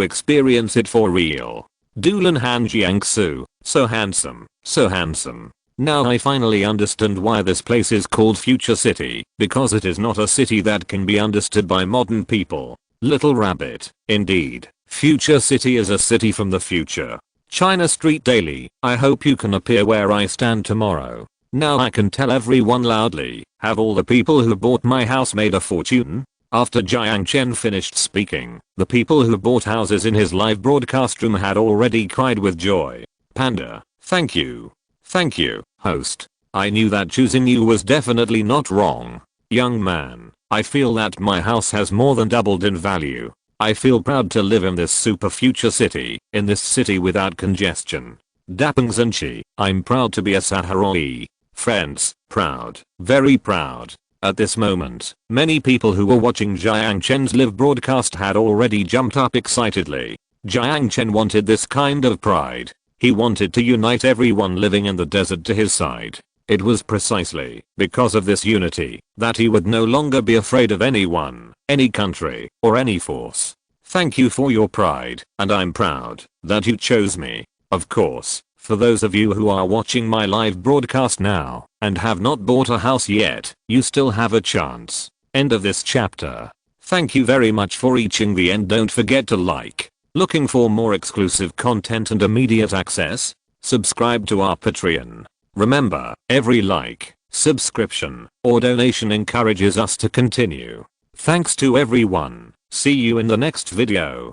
experience it for real. Dulan Han Jiangsu, so handsome, so handsome. Now I finally understand why this place is called Future City, because it is not a city that can be understood by modern people. Little rabbit, indeed. Future City is a city from the future. China Street Daily, I hope you can appear where I stand tomorrow. Now I can tell everyone loudly, have all the people who bought my house made a fortune? After Jiang Chen finished speaking, the people who bought houses in his live broadcast room had already cried with joy. Panda, thank you. Thank you, host. I knew that choosing you was definitely not wrong. Young man, I feel that my house has more than doubled in value. I feel proud to live in this super future city, in this city without congestion. Dapeng Zenchi, I'm proud to be a Saharoi. Friends, proud, very proud. At this moment, many people who were watching Jiang Chen's live broadcast had already jumped up excitedly. Jiang Chen wanted this kind of pride. He wanted to unite everyone living in the desert to his side. It was precisely because of this unity that he would no longer be afraid of anyone, any country, or any force. Thank you for your pride, and I'm proud that you chose me. Of course, for those of you who are watching my live broadcast now and have not bought a house yet, you still have a chance. End of this chapter. Thank you very much for reaching the end. Don't forget to like. Looking for more exclusive content and immediate access? Subscribe to our Patreon. Remember, every like, subscription, or donation encourages us to continue. Thanks to everyone. See you in the next video.